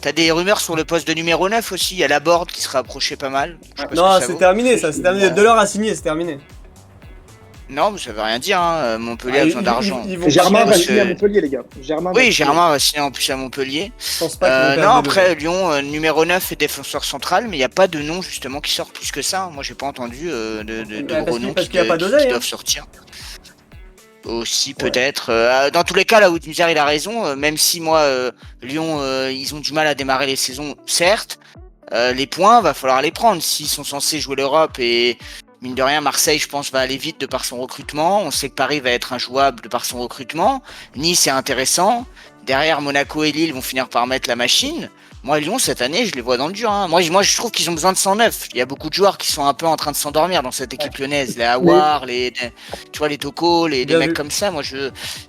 [SPEAKER 3] T'as des rumeurs sur le poste de numéro 9 aussi. Il y a Laborde qui sera approché pas mal. Je sais pas ce
[SPEAKER 1] Non,
[SPEAKER 3] que ça
[SPEAKER 1] c'est
[SPEAKER 3] vaut.
[SPEAKER 1] terminé ça, c'est terminé. Delors a signé, c'est terminé.
[SPEAKER 3] Non, mais ça veut rien dire. Hein. Montpellier a
[SPEAKER 1] Ah,
[SPEAKER 3] besoin d'argent.
[SPEAKER 1] ils vont
[SPEAKER 5] Germain
[SPEAKER 1] chier,
[SPEAKER 5] va
[SPEAKER 3] parce
[SPEAKER 5] signer à
[SPEAKER 3] que-
[SPEAKER 5] Montpellier, les gars.
[SPEAKER 3] Oui, Germain va signer en plus à Montpellier.
[SPEAKER 1] Je pense pas qu'ils vont perdre
[SPEAKER 3] Non,
[SPEAKER 1] les
[SPEAKER 3] après, Lyon, numéro 9 et défenseur central, mais il n'y a pas de nom justement qui sort plus que ça. Moi, j'ai pas entendu de
[SPEAKER 1] Bah,
[SPEAKER 3] gros noms
[SPEAKER 1] parce
[SPEAKER 3] qui
[SPEAKER 1] qu'il y a pas d'oseille, hein.
[SPEAKER 3] doivent sortir. Aussi, peut-être. Dans tous les cas, là où Muser il a raison, même si moi, Lyon, ils ont du mal à démarrer les saisons, certes, les points, va falloir les prendre. S'ils sont censés jouer l'Europe et mine de rien, Marseille, je pense, va aller vite de par son recrutement. On sait que Paris va être injouable de par son recrutement. Nice est intéressant. Derrière, Monaco et Lille vont finir par mettre la machine. Moi, Lyon, cette année, je les vois dans le dur. Hein. Moi, je trouve qu'ils ont besoin de 109. Il y a beaucoup de joueurs qui sont un peu en train de s'endormir dans cette équipe lyonnaise. Les Aouar, tu vois, les Toko, les mecs comme ça. Moi,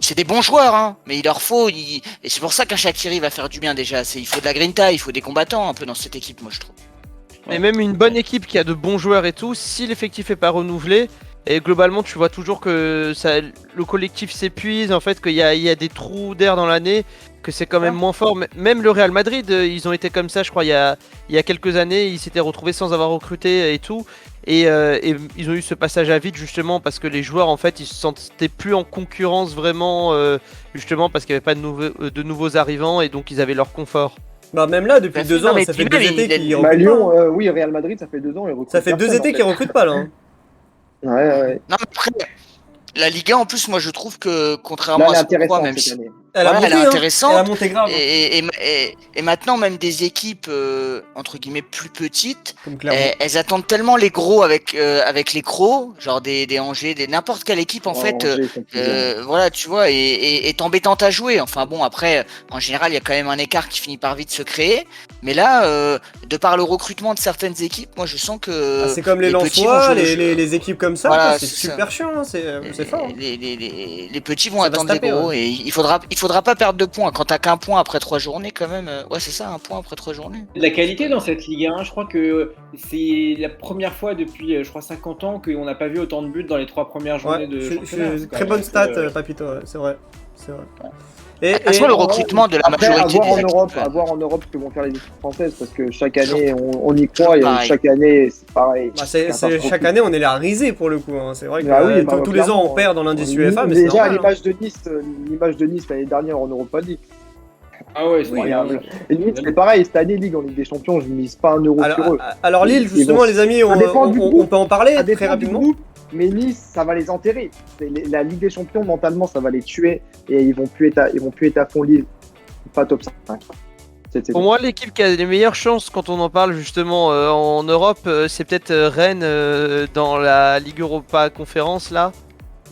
[SPEAKER 3] c'est des bons joueurs, hein. Mais il leur faut. Et c'est pour ça qu'un Shaqiri va faire du bien déjà. Il faut de la grinta, il faut des combattants un peu dans cette équipe, moi, je trouve.
[SPEAKER 4] Et même une bonne équipe qui a de bons joueurs et tout, si l'effectif est pas renouvelé, et globalement tu vois toujours que le collectif s'épuise, en fait qu'il y a des trous d'air dans l'année, que c'est quand même moins fort. Même le Real Madrid, ils ont été comme ça je crois il y a quelques années, ils s'étaient retrouvés sans avoir recruté et tout. Et ils ont eu ce passage à vide justement parce que les joueurs en fait ils se sentaient plus en concurrence vraiment justement parce qu'il n'y avait pas de nouveaux arrivants et donc ils avaient leur confort.
[SPEAKER 1] Bah même là depuis 2 ans, ça fait 2 étés qu'ils recrutent pas.
[SPEAKER 5] Lyon, oui, Real Madrid, ça fait 2 ans, ils recrutent.
[SPEAKER 1] Ça fait 2 étés qu'ils recrutent pas là. Hein.
[SPEAKER 5] Ouais.
[SPEAKER 3] Non, mais après, la Ligue 1, en plus, moi je trouve que contrairement à ce qu'on croit, même si
[SPEAKER 1] elle est
[SPEAKER 3] intéressante,
[SPEAKER 1] elle a monté grave.
[SPEAKER 3] Et maintenant, même des équipes entre guillemets plus petites, elles attendent tellement les gros avec les crocs, genre des Angers, n'importe quelle équipe en fait, voilà, tu vois, est embêtante à jouer. Enfin bon, après, en général, il y a quand même un écart qui finit par vite se créer. Mais là, de par le recrutement de certaines équipes, moi je sens que
[SPEAKER 1] c'est comme les Lensois, les équipes comme ça, voilà, c'est super chiant, hein, c'est fort.
[SPEAKER 3] Les petits vont attendre les gros et il faudra pas perdre de points. Quand t'as qu'un point après 3 journées, quand même, ouais, c'est ça, un point après 3 journées.
[SPEAKER 2] La qualité dans cette Ligue 1, je crois que c'est la première fois depuis, je crois, 50 ans qu'on n'a pas vu autant de buts dans les 3 premières journées de championnat.
[SPEAKER 1] Très bonne stat, Papito, c'est vrai.
[SPEAKER 3] Et le recrutement de la majorité des équipes.
[SPEAKER 5] À voir en Europe ce que vont faire les équipes françaises, parce que chaque année on y croit et chaque année c'est pareil.
[SPEAKER 1] Chaque année on est là risé pour le coup. Hein. C'est vrai que tous les ans on perd dans l'indice UEFA, mais c'est
[SPEAKER 5] déjà
[SPEAKER 1] normal,
[SPEAKER 5] l'image de Nice l'année dernière en Europa League.
[SPEAKER 2] Ah ouais, c'est incroyable.
[SPEAKER 5] Et Nice c'est pareil, cette année Ligue en Ligue des Champions, je ne mise pas un euro sur eux.
[SPEAKER 1] Alors Lille, justement, les amis, on peut en parler très rapidement.
[SPEAKER 5] Mais Nice, ça va les enterrer. La Ligue des Champions, mentalement, ça va les tuer et ils vont plus être à fond Lille. Pas top 5.
[SPEAKER 4] Pour moi, l'équipe qui a les meilleures chances quand on en parle justement en Europe, c'est peut-être Rennes dans la Ligue Europa Conférence là,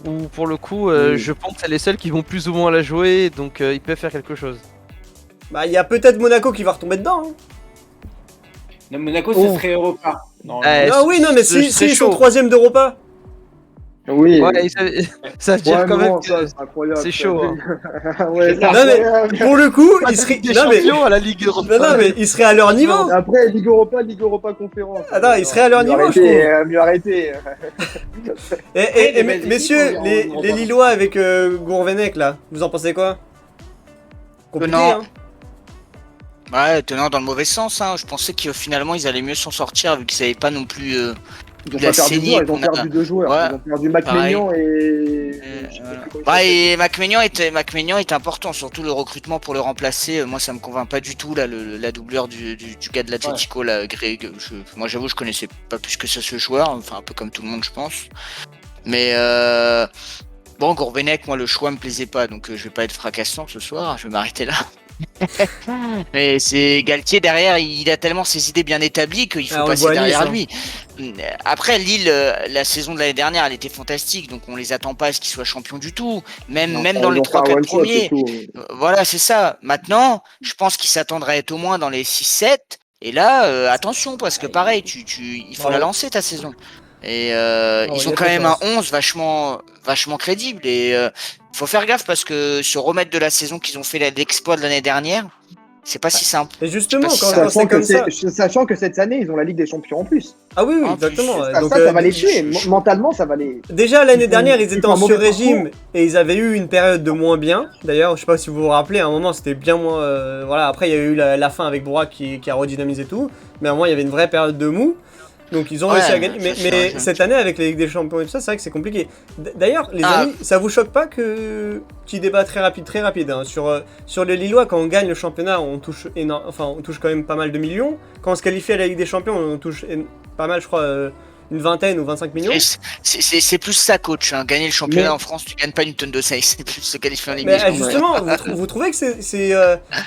[SPEAKER 4] où pour le coup, je pense que c'est les seuls qui vont plus ou moins la jouer, donc ils peuvent faire quelque chose.
[SPEAKER 1] Bah, il y a peut-être Monaco qui va retomber dedans. Hein.
[SPEAKER 2] Non, Monaco, ce serait Europa.
[SPEAKER 1] Non, mais si ils sont 3ème d'Europa.
[SPEAKER 5] Oui,
[SPEAKER 4] ouais, ça veut dire quand même que c'est chaud.
[SPEAKER 5] Hein. Ouais,
[SPEAKER 1] non, mais pour le coup, ils seraient
[SPEAKER 4] à la Ligue Europa.
[SPEAKER 1] Non, mais ils seraient à leur niveau.
[SPEAKER 5] Après, Ligue Europa Conférence.
[SPEAKER 1] Attends, ils seraient à leur niveau, je trouve.
[SPEAKER 5] Mieux arrêter.
[SPEAKER 1] Et messieurs, les Lillois avec Gourvenec là, vous en pensez quoi? Compliqué, hein.
[SPEAKER 3] Ouais, tenant dans le mauvais sens. Hein. Je pensais que finalement ils allaient mieux s'en sortir vu qu'ils n'avaient pas non plus.
[SPEAKER 5] Ils ont perdu 2 joueurs. Ouais. Ils ont perdu Macménian et
[SPEAKER 3] Macménian est important, surtout le recrutement pour le remplacer. Moi, ça me convainc pas du tout là, la doublure du gars de l'Atlético là, Greg. Moi, j'avoue, je connaissais pas plus que ça ce joueur. Enfin, un peu comme tout le monde, je pense. Mais bon, Gourvenec, moi, le choix me plaisait pas, donc je vais pas être fracassant ce soir. Je vais m'arrêter là. Mais c'est Galtier derrière, il a tellement ses idées bien établies qu'il faut passer derrière lui. Après Lille, la saison de l'année dernière, elle était fantastique, donc on les attend pas à ce qu'ils soient champions du tout. Même dans les 3-4 premiers. Voilà, c'est ça. Maintenant, je pense qu'ils s'attendraient à être au moins dans les 6-7. Et là, attention, parce que pareil, il faut la lancer ta saison. Et ils ont quand même un 11 vachement crédible. Et faut faire gaffe parce que se remettre de la saison qu'ils ont fait l'exploit de l'année dernière, c'est pas si simple.
[SPEAKER 1] Et justement, quand c'est comme ça.
[SPEAKER 5] Sachant que cette année, ils ont la Ligue des Champions en plus.
[SPEAKER 1] Ah oui, exactement.
[SPEAKER 5] Donc, ça va les tuer. Mentalement, ça va les.
[SPEAKER 1] Déjà, l'année dernière, ils étaient en sur-régime et ils avaient eu une période de moins bien. D'ailleurs, je sais pas si vous vous rappelez, à un moment, c'était bien moins. Voilà, après, il y a eu la fin avec Bourak qui a redynamisé tout. Mais à un moment, il y avait une vraie période de mou. Donc ils ont réussi à gagner, mais cette année avec la Ligue des Champions et tout ça, c'est vrai que c'est compliqué. D'ailleurs, les amis, ça vous choque pas que petit débat très rapide hein, sur les Lillois, quand on gagne le championnat, on touche on touche quand même pas mal de millions. Quand on se qualifie à la Ligue des Champions, on touche pas mal, je crois, une vingtaine ou 25 millions.
[SPEAKER 3] C'est plus ça, coach. Hein. Gagner le championnat en France, tu gagnes pas une tonne de ça, c'est plus se qualifier en Ligue des Champions.
[SPEAKER 1] Justement, vous trouvez que c'est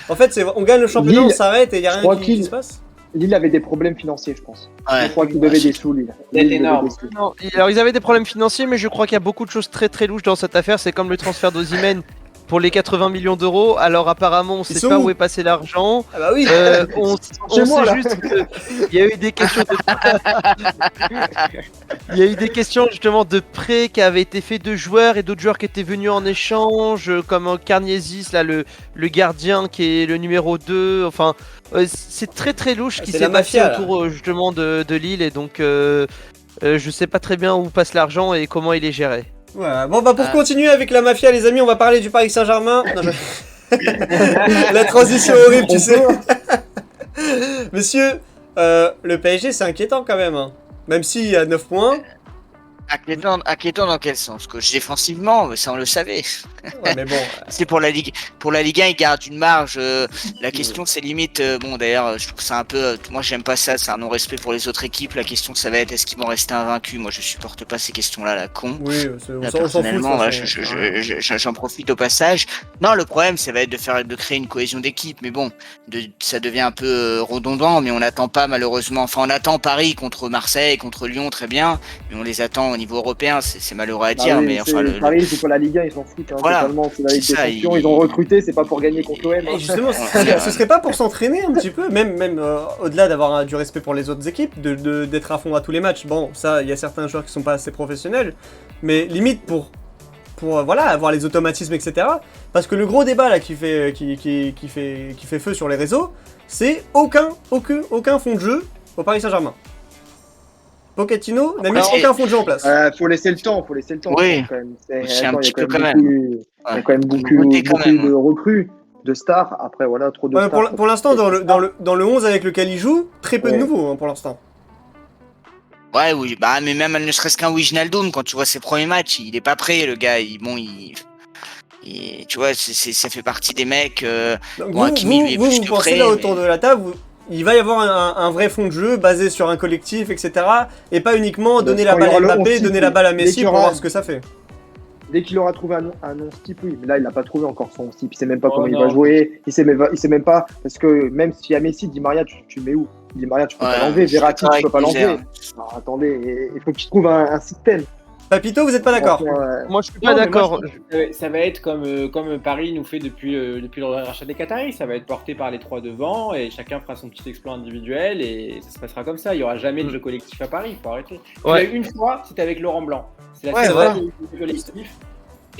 [SPEAKER 1] en fait, on gagne le championnat, on s'arrête et il y a rien qui se passe?
[SPEAKER 5] Lille avait des problèmes financiers, je pense.
[SPEAKER 3] Ouais.
[SPEAKER 5] Je crois qu'ils devaient des sous, Lille.
[SPEAKER 2] C'est
[SPEAKER 5] Lille devait
[SPEAKER 2] énorme.
[SPEAKER 5] des sous.
[SPEAKER 4] Non, alors ils avaient des problèmes financiers, mais je crois qu'il y a beaucoup de choses très très louches dans cette affaire. C'est comme le transfert d'Osimhen pour les 80 millions d'euros. Alors apparemment, on sait
[SPEAKER 1] sont
[SPEAKER 4] pas
[SPEAKER 1] où
[SPEAKER 4] où est passé l'argent.
[SPEAKER 1] Ah bah oui.
[SPEAKER 4] On
[SPEAKER 5] Chez moi,
[SPEAKER 4] sait
[SPEAKER 5] là.
[SPEAKER 4] juste qu'il y a eu des questions il y a eu des questions justement de prêts qui avaient été faits de joueurs et d'autres joueurs qui étaient venus en échange, comme Carniesis, là, le gardien qui est le numéro 2. Enfin, c'est très très louche ce qui
[SPEAKER 1] C'est
[SPEAKER 4] s'est
[SPEAKER 1] la
[SPEAKER 4] passé
[SPEAKER 1] mafia, là.
[SPEAKER 4] autour justement de Lille. Et donc, je sais pas très bien où passe l'argent et comment il est géré.
[SPEAKER 1] Voilà. Bon, bah pour continuer avec la mafia, les amis, on va parler du Paris Saint-Germain. Non, la transition horrible, tu sais. Monsieur, le PSG, c'est inquiétant quand même. Hein. Même s'il y a 9 points.
[SPEAKER 3] Inquiétant dans quel sens? Coach, défensivement, ça on le savait.
[SPEAKER 1] Ouais, mais bon.
[SPEAKER 3] C'est pour la Ligue. Pour la Ligue 1, ils gardent une marge. La question, c'est limite. Bon, d'ailleurs, je trouve ça un peu. Moi, j'aime pas ça. C'est un non-respect pour les autres équipes. La question, ça va être est-ce qu'ils vont rester invaincus? Moi, je supporte pas ces questions-là, la con.
[SPEAKER 1] Oui, on
[SPEAKER 3] Là,
[SPEAKER 1] s'en fout.
[SPEAKER 3] personnellement, voilà,
[SPEAKER 1] de toute façon.
[SPEAKER 3] j'en profite au passage. Non, le problème, ça va être de créer une cohésion d'équipe. Mais bon, ça devient un peu redondant. Mais on n'attend pas, malheureusement. Enfin, on attend Paris contre Marseille, contre Lyon, très bien. Mais on les attend au niveau européen. C'est malheureux à dire. Mais enfin,
[SPEAKER 5] Paris, c'est pour la Ligue 1, ils s'en foutent. Hein,
[SPEAKER 3] Voilà.
[SPEAKER 5] totalement, c'est la Ligue
[SPEAKER 3] C'est
[SPEAKER 5] des
[SPEAKER 3] ça,
[SPEAKER 5] Champions. Ils ont recruté, c'est pas pour gagner contre l'OM.
[SPEAKER 1] Et justement, ce serait pas pour s'entraîner un petit peu, même au-delà d'avoir du respect pour les autres équipes, d'être à fond à tous les matchs. Bon, ça, il y a certains joueurs qui sont pas assez professionnels, mais limite pour voilà, avoir les automatismes, etc. Parce que le gros débat là qui fait feu sur les réseaux, c'est aucun fond de jeu au Paris Saint-Germain. Pochettino n'a mis aucun fond de jeu en place.
[SPEAKER 5] Faut laisser le temps.
[SPEAKER 3] Oui.
[SPEAKER 5] Quand même.
[SPEAKER 3] C'est un petit peu
[SPEAKER 5] Il y a
[SPEAKER 3] Ouais.
[SPEAKER 5] quand même beaucoup de recrues, de stars. Après, voilà, trop de
[SPEAKER 1] Ouais,
[SPEAKER 5] stars.
[SPEAKER 1] pour l'instant, dans le 11 avec lequel il joue, très peu de nouveaux hein, pour l'instant.
[SPEAKER 3] Ouais, oui, bah, mais même ne serait-ce qu'un Wijnaldum, quand tu vois ses premiers matchs, il est pas prêt, le gars. Tu vois, ça fait partie des mecs.
[SPEAKER 1] Donc
[SPEAKER 3] Bon, Hakimi, lui, est plus
[SPEAKER 1] vous
[SPEAKER 3] que
[SPEAKER 1] pensez
[SPEAKER 3] prêt,
[SPEAKER 1] là
[SPEAKER 3] mais-
[SPEAKER 1] autour de la table, il va y avoir un vrai fond de jeu basé sur un collectif, etc. Et pas uniquement donner la
[SPEAKER 5] Quand il y
[SPEAKER 1] balle à
[SPEAKER 5] aura le
[SPEAKER 1] Mbappé,
[SPEAKER 5] 11
[SPEAKER 1] donner la balle à
[SPEAKER 5] dès
[SPEAKER 1] Messi
[SPEAKER 5] qu'il y
[SPEAKER 1] pour
[SPEAKER 5] aura-
[SPEAKER 1] voir ce que ça fait.
[SPEAKER 5] Dès qu'il aura trouvé un nom type, oui. Mais là, il n'a pas trouvé encore son type. Il sait même pas
[SPEAKER 2] Oh,
[SPEAKER 5] comment il
[SPEAKER 2] non.
[SPEAKER 5] va jouer. Il sait même pas. Parce que même s'il y a Messi, Di Maria, tu le mets où? Di Maria, tu peux pas l'enlever. Verratti, tu peux pas l'enlever. Alors, attendez, il faut qu'il trouve un système.
[SPEAKER 1] Papito, vous êtes pas d'accord?
[SPEAKER 5] Franchement,
[SPEAKER 4] Moi, je suis
[SPEAKER 2] Non,
[SPEAKER 4] pas
[SPEAKER 2] mais
[SPEAKER 4] d'accord.
[SPEAKER 2] moi, je pense que ça va être comme Paris nous fait depuis le rachat des Qataris. Ça va être porté par les trois devant et chacun fera son petit exploit individuel et ça se passera comme ça. Il n'y aura jamais de jeu collectif à Paris. Il faut arrêter.
[SPEAKER 4] Ouais.
[SPEAKER 2] Tu l'as eu une fois, c'était avec Laurent Blanc. C'est la
[SPEAKER 1] Ouais,
[SPEAKER 2] seule
[SPEAKER 1] voilà.
[SPEAKER 2] fois où il y a eu du collectif.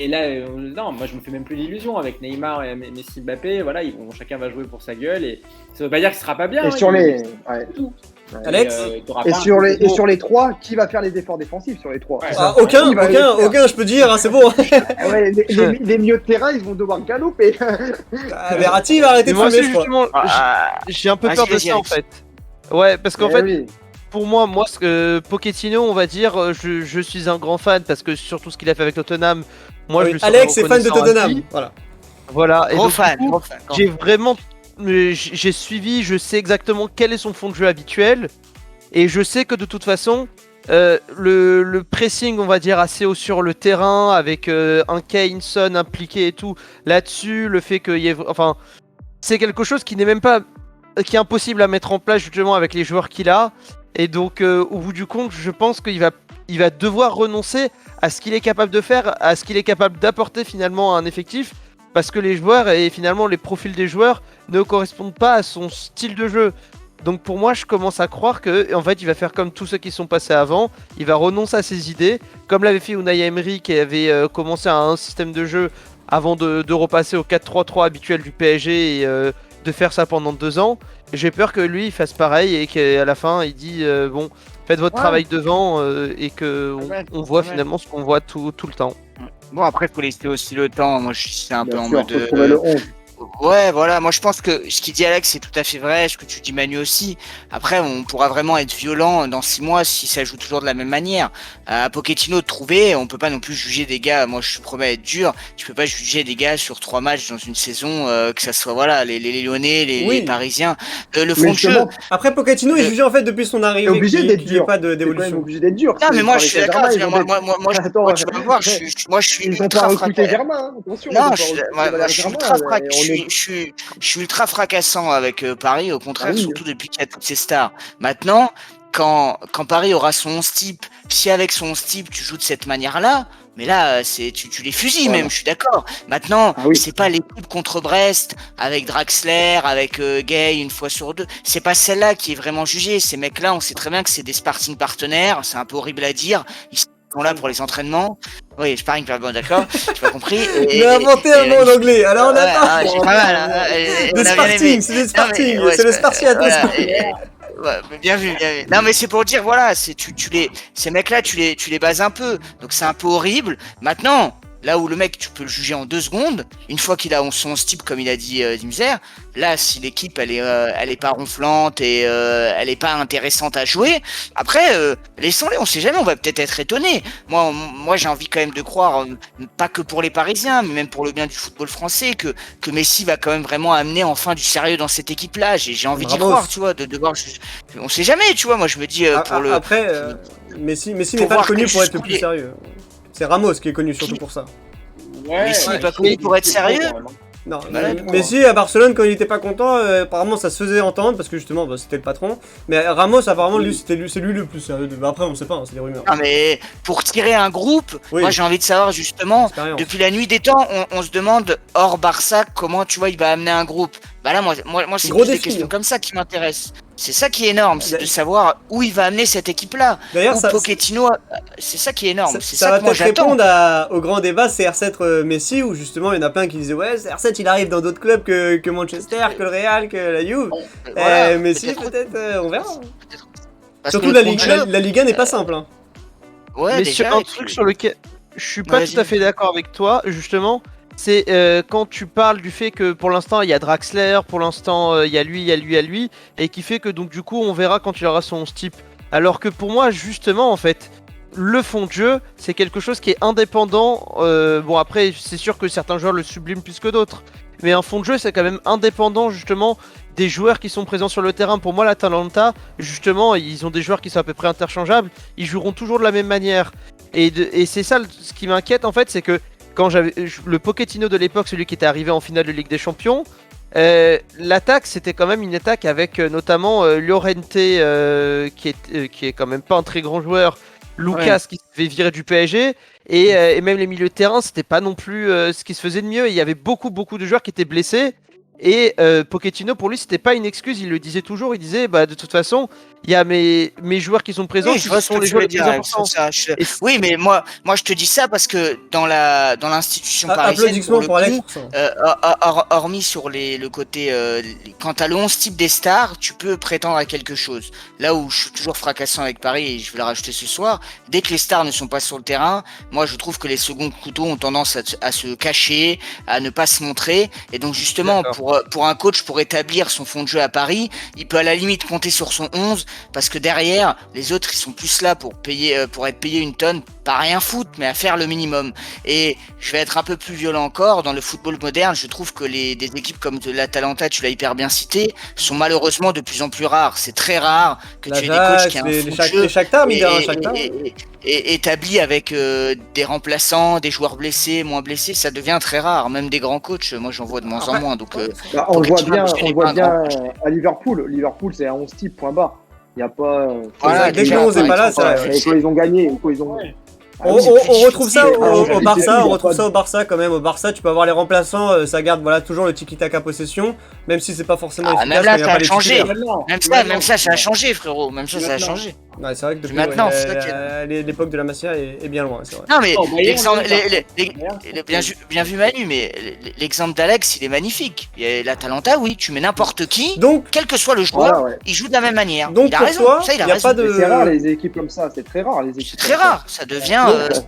[SPEAKER 2] Et là, non, moi je me fais même plus d'illusions avec Neymar et Messi, Mbappé. Voilà, chacun va jouer pour sa gueule et ça veut pas dire que ce sera pas bien.
[SPEAKER 5] Et
[SPEAKER 2] hein,
[SPEAKER 5] sur
[SPEAKER 2] il-
[SPEAKER 5] les. Ouais.
[SPEAKER 2] tout.
[SPEAKER 1] Alex
[SPEAKER 2] t'auras
[SPEAKER 5] Et
[SPEAKER 2] pas un
[SPEAKER 5] sur les,
[SPEAKER 2] gros-
[SPEAKER 5] et sur les trois, qui va faire les efforts défensifs sur les trois?
[SPEAKER 2] Ouais.
[SPEAKER 1] Ah, aucun,
[SPEAKER 5] Il va les faire.
[SPEAKER 1] je peux dire, hein, c'est bon.
[SPEAKER 5] Ah ouais, les milieux de terrain, ils vont devoir galoper.
[SPEAKER 1] Ah, Verratti va arrêter
[SPEAKER 4] Mais
[SPEAKER 1] de
[SPEAKER 4] moi
[SPEAKER 1] fumer,
[SPEAKER 4] aussi,
[SPEAKER 1] je crois.
[SPEAKER 4] justement,
[SPEAKER 3] Ah,
[SPEAKER 4] j'ai un peu
[SPEAKER 3] Vas-y,
[SPEAKER 4] peur de
[SPEAKER 3] vas-y,
[SPEAKER 4] ça en
[SPEAKER 3] Alex.
[SPEAKER 4] fait. Ouais, parce qu'en
[SPEAKER 5] Eh
[SPEAKER 4] fait,
[SPEAKER 5] oui.
[SPEAKER 4] pour moi, ce que Pochettino, on va dire, je suis un grand fan parce que surtout ce qu'il a fait avec Tottenham, moi je
[SPEAKER 1] Oui,
[SPEAKER 4] le sens
[SPEAKER 1] Alex est fan de
[SPEAKER 4] reconnaissant à
[SPEAKER 1] Tottenham.
[SPEAKER 4] lui.
[SPEAKER 1] Voilà.
[SPEAKER 4] Voilà. Et
[SPEAKER 3] gros
[SPEAKER 4] donc,
[SPEAKER 3] fan,
[SPEAKER 4] du coup,
[SPEAKER 3] gros fan.
[SPEAKER 4] j'ai vraiment, j'ai suivi, je sais exactement quel est son fond de jeu habituel, et je sais que de toute façon, le pressing, on va dire, assez haut sur le terrain, avec un Kane, Son impliqué et tout, là-dessus, le fait qu'il y ait, enfin, c'est quelque chose qui n'est même pas, qui est impossible à mettre en place justement avec les joueurs qu'il a, et donc au bout du compte, je pense qu'il va devoir renoncer à ce qu'il est capable de faire, à ce qu'il est capable d'apporter finalement à un effectif, parce que les joueurs et finalement les profils des joueurs ne correspondent pas à son style de jeu. Donc pour moi, je commence à croire que en fait, il va faire comme tous ceux qui sont passés avant, il va renoncer à ses idées, comme l'avait fait Unai Emery qui avait commencé à un système de jeu avant de repasser au 4-3-3 habituel du PSG et de faire ça pendant 2 ans. J'ai peur que lui il fasse pareil et qu'à la fin il dit bon, faites votre
[SPEAKER 5] Ouais.
[SPEAKER 4] travail devant et que on voit
[SPEAKER 3] Ouais.
[SPEAKER 4] finalement ce qu'on voit tout le temps.
[SPEAKER 3] Bon, après, faut laisser aussi le temps. Moi, c'est un peu
[SPEAKER 5] Bien
[SPEAKER 3] en
[SPEAKER 5] sûr,
[SPEAKER 3] mode.
[SPEAKER 5] faut trouver le 11.
[SPEAKER 3] Ouais, voilà, moi je pense que ce qu'il dit Alex c'est tout à fait vrai, ce que tu dis Manu aussi. Après, on pourra vraiment être violent dans 6 mois si ça joue toujours de la même manière. À Pochettino de trouver, on peut pas non plus juger des gars, moi je promets être dur, tu peux pas juger des gars sur 3 matchs dans une saison, que ça soit voilà, les Lyonnais, les
[SPEAKER 1] Oui.
[SPEAKER 3] Parisiens. Le
[SPEAKER 5] Mais
[SPEAKER 3] fond de jeu.
[SPEAKER 5] justement,
[SPEAKER 1] Après, Pochettino est jugé en fait depuis son arrivée.
[SPEAKER 5] T'es obligé d'être
[SPEAKER 1] qu'il n'y ait
[SPEAKER 5] dur.
[SPEAKER 1] pas
[SPEAKER 5] t'es quand même
[SPEAKER 1] d'évolution.
[SPEAKER 5] obligé d'être dur.
[SPEAKER 3] Non, mais moi je
[SPEAKER 5] Paris
[SPEAKER 3] suis d'accord,
[SPEAKER 5] Saint-Germain, ils ont
[SPEAKER 3] moi,
[SPEAKER 5] Attends,
[SPEAKER 3] tu vas me voir, moi je suis
[SPEAKER 5] Ils n'ont
[SPEAKER 3] ultra
[SPEAKER 5] pas recruté
[SPEAKER 3] frappé.
[SPEAKER 5] Germain, hein, attention.
[SPEAKER 3] Non,
[SPEAKER 5] ils ont pas
[SPEAKER 3] je-
[SPEAKER 5] recruté
[SPEAKER 3] moi,
[SPEAKER 5] Valère
[SPEAKER 3] je suis
[SPEAKER 5] Germain,
[SPEAKER 3] ultra
[SPEAKER 5] et
[SPEAKER 3] frappé.
[SPEAKER 5] on
[SPEAKER 3] je suis ultra fracassant avec Paris, au contraire,
[SPEAKER 5] Ah oui.
[SPEAKER 3] surtout depuis qu'il y a toutes ces stars. Maintenant, quand Paris aura son 11 type, si avec son 11 type tu joues de cette manière-là, mais là, tu les fusilles
[SPEAKER 5] Voilà.
[SPEAKER 3] même, je suis d'accord. Maintenant,
[SPEAKER 5] Ah oui.
[SPEAKER 3] c'est pas l'équipe contre Brest, avec Draxler, avec Gay une fois sur deux. C'est pas celle-là qui est vraiment jugée. Ces mecs-là, on sait très bien que c'est des sparring partenaires. C'est un peu horrible à dire. Ils sont là pour les entraînements. Oui, sparring partenaires, bon, d'accord, j'ai pas compris.
[SPEAKER 1] Il a inventé un mot en anglais, alors on
[SPEAKER 3] Ouais,
[SPEAKER 1] attend.
[SPEAKER 3] ah, j'ai pas mal, hein.
[SPEAKER 1] Des
[SPEAKER 3] On a bien
[SPEAKER 1] Spartings,
[SPEAKER 3] aimé.
[SPEAKER 1] c'est des
[SPEAKER 3] Non, mais,
[SPEAKER 1] Spartings,
[SPEAKER 3] ouais,
[SPEAKER 1] c'est le Spartiate.
[SPEAKER 3] Ouais, mais bien vu, bien vu. Non, mais c'est pour dire, voilà, ces mecs-là, tu les bases un peu. Donc c'est un peu horrible. Maintenant, là où le mec, tu peux le juger en 2 secondes, une fois qu'il a son type, comme il a dit Dimzer, là, si l'équipe, elle est pas ronflante et elle est pas intéressante à jouer, après, laissons-les, on sait jamais, on va peut-être être étonné. Moi, j'ai envie quand même de croire, pas que pour les Parisiens, mais même pour le bien du football français, que Messi va quand même vraiment amener enfin du sérieux dans cette équipe-là. J'ai envie d'y
[SPEAKER 1] Ramos.
[SPEAKER 3] croire, tu vois, de voir. On sait jamais, tu vois. Moi, je me dis pour le.
[SPEAKER 1] Après, Messi
[SPEAKER 3] pour
[SPEAKER 1] n'est pas
[SPEAKER 3] voir
[SPEAKER 1] connu pour être le
[SPEAKER 3] jusqu'où
[SPEAKER 1] plus
[SPEAKER 3] il est.
[SPEAKER 1] sérieux. C'est Ramos qui est connu surtout pour ça.
[SPEAKER 3] Messi n'est pas connu pour être sérieux.
[SPEAKER 1] Non,
[SPEAKER 3] Voilà,
[SPEAKER 1] Messi à Barcelone quand il était pas content, apparemment ça se faisait entendre parce que justement c'était le patron. Mais Ramos apparemment lui c'est lui le plus sérieux. Après on sait pas, hein, c'est des rumeurs.
[SPEAKER 3] Non, mais pour tirer un groupe,
[SPEAKER 1] Oui.
[SPEAKER 3] moi j'ai envie de savoir justement,
[SPEAKER 1] Expérience.
[SPEAKER 3] depuis la nuit des temps, on se demande hors Barça comment tu vois il va amener un groupe. Bah là moi c'est
[SPEAKER 1] Gros
[SPEAKER 3] plus des
[SPEAKER 1] défi,
[SPEAKER 3] questions
[SPEAKER 1] hein.
[SPEAKER 3] comme ça qui m'intéressent. C'est ça qui est énorme, c'est de savoir où il va amener cette équipe-là.
[SPEAKER 1] D'ailleurs
[SPEAKER 3] Ou
[SPEAKER 1] ça,
[SPEAKER 3] Pochettino, c'est ça qui est énorme. C'est
[SPEAKER 1] ça
[SPEAKER 3] ça
[SPEAKER 1] va
[SPEAKER 3] que moi
[SPEAKER 1] peut-être
[SPEAKER 3] j'attends.
[SPEAKER 1] répondre au grand débat CR7 Messi où justement il y en a plein qui disaient ouais CR7 il arrive dans d'autres clubs que Manchester, que le Real, que la Juve.
[SPEAKER 3] Voilà,
[SPEAKER 1] Messi peut-être on verra.
[SPEAKER 3] Parce
[SPEAKER 1] Surtout
[SPEAKER 3] que
[SPEAKER 1] la
[SPEAKER 3] le
[SPEAKER 1] Ligue,
[SPEAKER 3] jeu-
[SPEAKER 1] la Liga n'est pas simple. Hein.
[SPEAKER 3] Ouais,
[SPEAKER 4] Mais
[SPEAKER 3] déjà,
[SPEAKER 4] sur un
[SPEAKER 3] et puis-
[SPEAKER 4] truc sur lequel je suis pas
[SPEAKER 3] Vas-y.
[SPEAKER 4] tout à fait d'accord avec toi, justement, c'est quand tu parles du fait que pour l'instant il y a Draxler, pour l'instant il y a lui, il y a lui, il y a lui, et qui fait que donc du coup on verra quand il aura son type. Alors que pour moi, justement, en fait, le fond de jeu, c'est quelque chose qui est indépendant. Bon, après, c'est sûr que certains joueurs le subliment plus que d'autres, mais un fond de jeu, c'est quand même indépendant, justement, des joueurs qui sont présents sur le terrain. Pour moi, l'Atalanta, justement, ils ont des joueurs qui sont à peu près interchangeables. Ils joueront toujours de la même manière. Et c'est ça ce qui m'inquiète, en fait, c'est que quand j'avais le Pochettino de l'époque, celui qui était arrivé en finale de Ligue des Champions, l'attaque c'était quand même une attaque avec notamment Llorente qui est quand même pas un très grand joueur, Lucas qui se fait virer du PSG et même les milieux de terrain c'était pas non plus ce qui se faisait de mieux. Il y avait beaucoup de joueurs qui étaient blessés et Pochettino pour lui c'était pas une excuse, il le disait toujours, il disait bah de toute façon il y a mes joueurs qui sont présents
[SPEAKER 3] Oui,
[SPEAKER 4] qui
[SPEAKER 3] je vois ce
[SPEAKER 4] sont
[SPEAKER 3] que
[SPEAKER 4] les
[SPEAKER 3] tu
[SPEAKER 4] joueurs
[SPEAKER 3] veux
[SPEAKER 4] les plus
[SPEAKER 3] dire, Alex,
[SPEAKER 4] importants.
[SPEAKER 3] ça,
[SPEAKER 4] Et
[SPEAKER 3] Oui, mais moi je te dis ça parce que dans l'institution parisienne,
[SPEAKER 1] Applaudissements pour
[SPEAKER 3] le
[SPEAKER 1] Alex
[SPEAKER 3] coup,
[SPEAKER 1] pour ça.
[SPEAKER 3] hormis sur le côté, quand t'as le 11 type des stars, tu peux prétendre à quelque chose. Là où je suis toujours fracassant avec Paris, et je vais le rajouter ce soir, dès que les stars ne sont pas sur le terrain, moi je trouve que les seconds couteaux ont tendance à se cacher, à ne pas se montrer. Et donc justement, pour un coach, pour établir son fond de jeu à Paris, il peut à la limite compter sur son 11, parce que derrière, les autres, ils sont plus là pour être payés une tonne, pas à rien foutre, mais à faire le minimum. Et je vais être un peu plus violent encore, dans le football moderne, je trouve que des équipes comme l'Atalanta, tu l'as hyper bien cité, sont malheureusement de plus en plus rares. C'est très rare que tu aies des coachs qui aient un fond de jeu
[SPEAKER 1] les Shakhtar, mais Shakhtar.
[SPEAKER 3] et établi avec des remplaçants, des joueurs blessés, moins blessés, ça devient très rare. Même des grands coachs, moi j'en vois de moins en moins. Donc,
[SPEAKER 5] Bah, on le voit bien,
[SPEAKER 3] Pochettino n'est pas un grand coach.
[SPEAKER 5] à Liverpool. Liverpool, c'est un 11 type, point barre. Il n'y a pas.
[SPEAKER 3] Voilà,
[SPEAKER 1] Dès que
[SPEAKER 3] déjà,
[SPEAKER 1] le 11 n'est
[SPEAKER 3] par
[SPEAKER 1] pas là,
[SPEAKER 3] exemple,
[SPEAKER 1] c'est vrai.
[SPEAKER 5] Et quand ils ont gagné, quand ils ont. Ah
[SPEAKER 1] On,
[SPEAKER 5] oui,
[SPEAKER 1] on-
[SPEAKER 3] plus
[SPEAKER 1] on retrouve ça
[SPEAKER 3] difficile.
[SPEAKER 1] au Barça, on retrouve
[SPEAKER 5] pas
[SPEAKER 1] ça au Barça quand même. Au Barça, tu peux avoir les remplaçants, ça garde voilà toujours le tiki-taka possession, même si c'est pas forcément
[SPEAKER 3] Ah,
[SPEAKER 1] efficace.
[SPEAKER 3] même là,
[SPEAKER 1] quand il y a
[SPEAKER 3] ça
[SPEAKER 1] pas
[SPEAKER 3] a
[SPEAKER 1] les
[SPEAKER 3] changé.
[SPEAKER 1] titulaires.
[SPEAKER 3] Même ça a changé, frérot. Même ça a
[SPEAKER 2] Maintenant.
[SPEAKER 3] changé.
[SPEAKER 1] Ouais, c'est vrai que depuis
[SPEAKER 3] Maintenant, c'est ça qui
[SPEAKER 1] l'époque de la Masia est bien loin, c'est vrai.
[SPEAKER 3] Non, mais
[SPEAKER 2] Oh, Bayern,
[SPEAKER 3] l'exemple,
[SPEAKER 2] Bayern.
[SPEAKER 3] bien vu Manu, mais l'exemple d'Alex, il est magnifique. L'Atalanta, oui, tu mets n'importe qui,
[SPEAKER 1] Donc,
[SPEAKER 3] quel que soit le joueur,
[SPEAKER 5] Voilà, ouais.
[SPEAKER 3] il joue de la même manière.
[SPEAKER 1] donc
[SPEAKER 3] il a
[SPEAKER 1] pour
[SPEAKER 3] raison,
[SPEAKER 1] toi,
[SPEAKER 3] ça il a
[SPEAKER 1] il n'y a
[SPEAKER 3] raison.
[SPEAKER 1] pas de.
[SPEAKER 5] Mais c'est rare les équipes comme ça, c'est très rare les équipes.
[SPEAKER 3] C'est très
[SPEAKER 5] comme ça.
[SPEAKER 3] rare,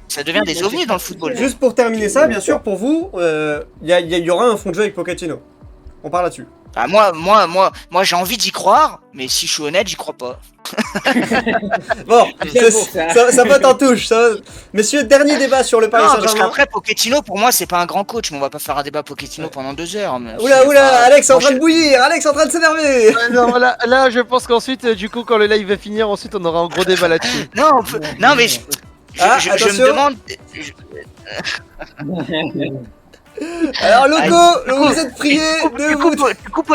[SPEAKER 3] ça devient des ovnis dans le football.
[SPEAKER 1] Juste pour terminer ça, bien sûr, pour vous, il y aura un fond de jeu avec Pochettino. On parle là-dessus.
[SPEAKER 3] Ah, moi j'ai envie d'y croire, mais si je suis honnête, j'y crois pas.
[SPEAKER 1] Bon,
[SPEAKER 2] C'est beau, ça.
[SPEAKER 1] ça peut en touche. Messieurs, dernier débat sur le Paris
[SPEAKER 3] Non, parce
[SPEAKER 1] Saint-Germain.
[SPEAKER 3] qu'après, Pochettino, pour moi, c'est pas un grand coach, mais on va pas faire un débat Pochettino pendant 2 heures. Mais
[SPEAKER 1] Oula,
[SPEAKER 3] enfin,
[SPEAKER 1] Alex est en
[SPEAKER 3] moi,
[SPEAKER 1] train de bouillir, Alex est en train de s'énerver.
[SPEAKER 4] non, là, je pense qu'ensuite, du coup, quand le live va finir, ensuite, on aura un gros débat là-dessus.
[SPEAKER 3] Non, non, mais je
[SPEAKER 1] Ah,
[SPEAKER 3] me
[SPEAKER 1] attention.
[SPEAKER 3] demande.
[SPEAKER 1] Alors, Loco,
[SPEAKER 3] Ah,
[SPEAKER 1] vous êtes prié de vous...
[SPEAKER 3] tu coupes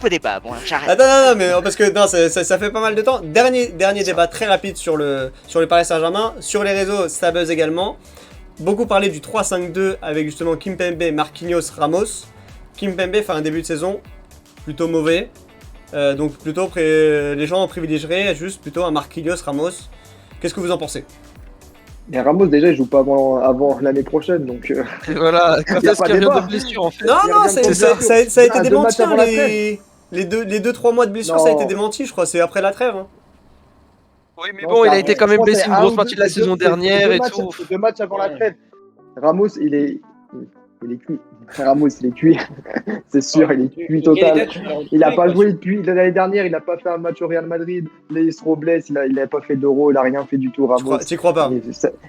[SPEAKER 3] au débat. Bon, j'arrête.
[SPEAKER 1] Attends, non, mais parce que non, ça fait pas mal de temps. Dernier débat très rapide sur le Paris Saint-Germain. Sur les réseaux, ça buzz également. Beaucoup parlé du 3-5-2 avec justement Kimpembe, Marquinhos, Ramos. Kimpembe fait un début de saison plutôt mauvais. Donc plutôt les gens privilégieraient juste plutôt un Marquinhos, Ramos. Qu'est-ce que vous en pensez?
[SPEAKER 5] Et Ramos, déjà, il joue pas avant l'année prochaine, donc.
[SPEAKER 4] Et voilà, quand
[SPEAKER 5] Y a
[SPEAKER 4] est-ce
[SPEAKER 5] pas
[SPEAKER 4] qu'il revient
[SPEAKER 5] débat.
[SPEAKER 4] de blessure en fait?
[SPEAKER 1] Non,
[SPEAKER 5] il
[SPEAKER 1] non,
[SPEAKER 5] revient de
[SPEAKER 1] ça a été
[SPEAKER 5] Ah, 2
[SPEAKER 1] démenti.
[SPEAKER 5] matchs avant la
[SPEAKER 1] Les 2-3 mois de blessure, ça a
[SPEAKER 5] Non.
[SPEAKER 1] été démenti, je crois. C'est après la trêve. Hein.
[SPEAKER 4] Oui, mais
[SPEAKER 5] Non,
[SPEAKER 4] bon,
[SPEAKER 5] c'est
[SPEAKER 4] il a
[SPEAKER 5] un-
[SPEAKER 4] été
[SPEAKER 5] je
[SPEAKER 4] quand même
[SPEAKER 5] pense que
[SPEAKER 4] blessé
[SPEAKER 5] c'est
[SPEAKER 4] une
[SPEAKER 5] un
[SPEAKER 4] grosse
[SPEAKER 5] ou
[SPEAKER 4] partie de
[SPEAKER 5] deux-
[SPEAKER 4] la saison
[SPEAKER 5] c'est
[SPEAKER 4] dernière et
[SPEAKER 5] matchs-
[SPEAKER 4] tout.
[SPEAKER 5] c'est 2 matchs avant la
[SPEAKER 2] Ouais.
[SPEAKER 5] trêve. Ramos, il est cuit. Ramos, il est cuit. C'est sûr, il est cuit total. Il n'a pas joué depuis l'année dernière, il n'a pas fait un match au Real Madrid. Là, il se reblesse, il n'a pas fait d'Euro, il n'a rien fait du tout. Ramos.
[SPEAKER 1] Tu crois pas?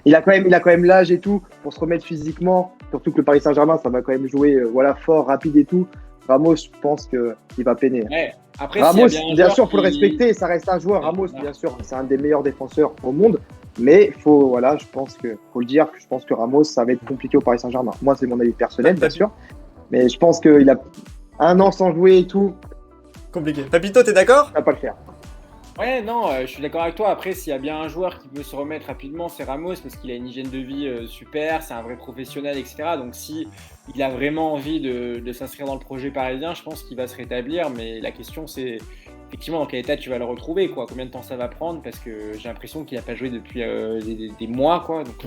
[SPEAKER 5] Il a quand même l'âge et tout pour se remettre physiquement. Surtout que le Paris Saint-Germain, ça va quand même jouer fort, rapide et tout. Ramos, je pense qu'il va peiner.
[SPEAKER 2] Ouais. Après,
[SPEAKER 5] Ramos,
[SPEAKER 2] s'il y a un
[SPEAKER 5] bien
[SPEAKER 2] joueur
[SPEAKER 5] sûr, faut le
[SPEAKER 2] qui-
[SPEAKER 5] respecter, ça reste un joueur. Ramos,
[SPEAKER 2] Ouais.
[SPEAKER 5] bien sûr, c'est un des meilleurs défenseurs au monde. Mais je pense que, faut le dire, je pense que Ramos, ça va être compliqué au Paris Saint-Germain. Moi, c'est mon avis personnel, bien sûr. Mais je pense qu'il a 1 an sans jouer et tout,
[SPEAKER 1] Compliqué. Papito, t'es d'accord?
[SPEAKER 5] ça va pas le faire.
[SPEAKER 2] Ouais, non, je suis d'accord avec toi. Après, s'il y a bien un joueur qui peut se remettre rapidement, c'est Ramos parce qu'il a une hygiène de vie super, c'est un vrai professionnel, etc. Donc, si il a vraiment envie de s'inscrire dans le projet parisien, je pense qu'il va se rétablir. Mais la question, c'est effectivement dans quel état tu vas le retrouver, quoi. Combien de temps ça va prendre? Parce que j'ai l'impression qu'il n'a pas joué depuis des mois, quoi. Donc,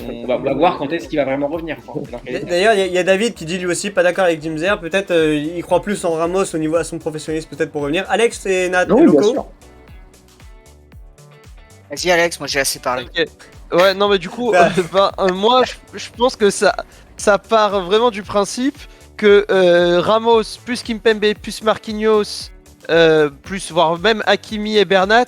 [SPEAKER 2] on va voir quand est-ce qu'il va vraiment revenir, quoi. Dans quel état.
[SPEAKER 1] D'ailleurs, il y a David qui dit lui aussi pas d'accord avec Jim Zer. Peut-être il croit plus en Ramos au niveau à son professionnalisme, peut-être pour revenir. Alex et Nat,
[SPEAKER 5] Non,
[SPEAKER 1] et
[SPEAKER 5] bien
[SPEAKER 1] Loco.
[SPEAKER 5] sûr.
[SPEAKER 3] Vas-y, Alex, moi j'ai assez parlé.
[SPEAKER 4] Ok. Ouais, non, mais du coup, moi, je pense que ça part vraiment du principe que Ramos, plus Kimpembe, plus Marquinhos, plus voire même Hakimi et Bernat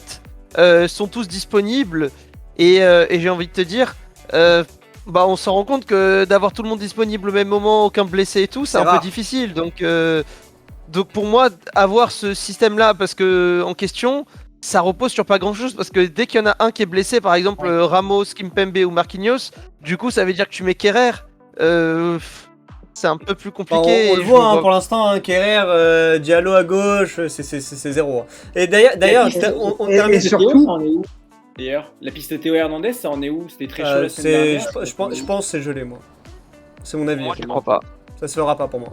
[SPEAKER 4] sont tous disponibles. Et j'ai envie de te dire, on s'en rend compte que d'avoir tout le monde disponible au même moment, aucun blessé et tout, c'est
[SPEAKER 1] C'est
[SPEAKER 4] un
[SPEAKER 1] rare.
[SPEAKER 4] peu difficile. Donc pour moi, avoir ce système-là, parce que en question, ça repose sur pas grand-chose, parce que dès qu'il y en a un qui est blessé, par exemple Ramos, Kimpembe ou Marquinhos, du coup ça veut dire que tu mets Kerrer. C'est un peu plus compliqué.
[SPEAKER 1] On le
[SPEAKER 4] et je
[SPEAKER 1] voit
[SPEAKER 4] me
[SPEAKER 1] hein,
[SPEAKER 4] vois-
[SPEAKER 1] pour l'instant, Kerrer, Diallo à gauche, c'est zéro. Hein. Et d'ailleurs, on
[SPEAKER 5] et
[SPEAKER 1] termine.
[SPEAKER 5] sur-
[SPEAKER 2] Théo,
[SPEAKER 5] surtout-
[SPEAKER 2] ça en est où D'ailleurs, la piste Théo Hernandez, ça en est où? C'était très chaud la semaine
[SPEAKER 1] C'est,
[SPEAKER 2] dernière.
[SPEAKER 1] je pense que c'est gelé, moi. C'est mon avis.
[SPEAKER 4] Moi, je crois pas.
[SPEAKER 1] Ça se fera pas pour moi.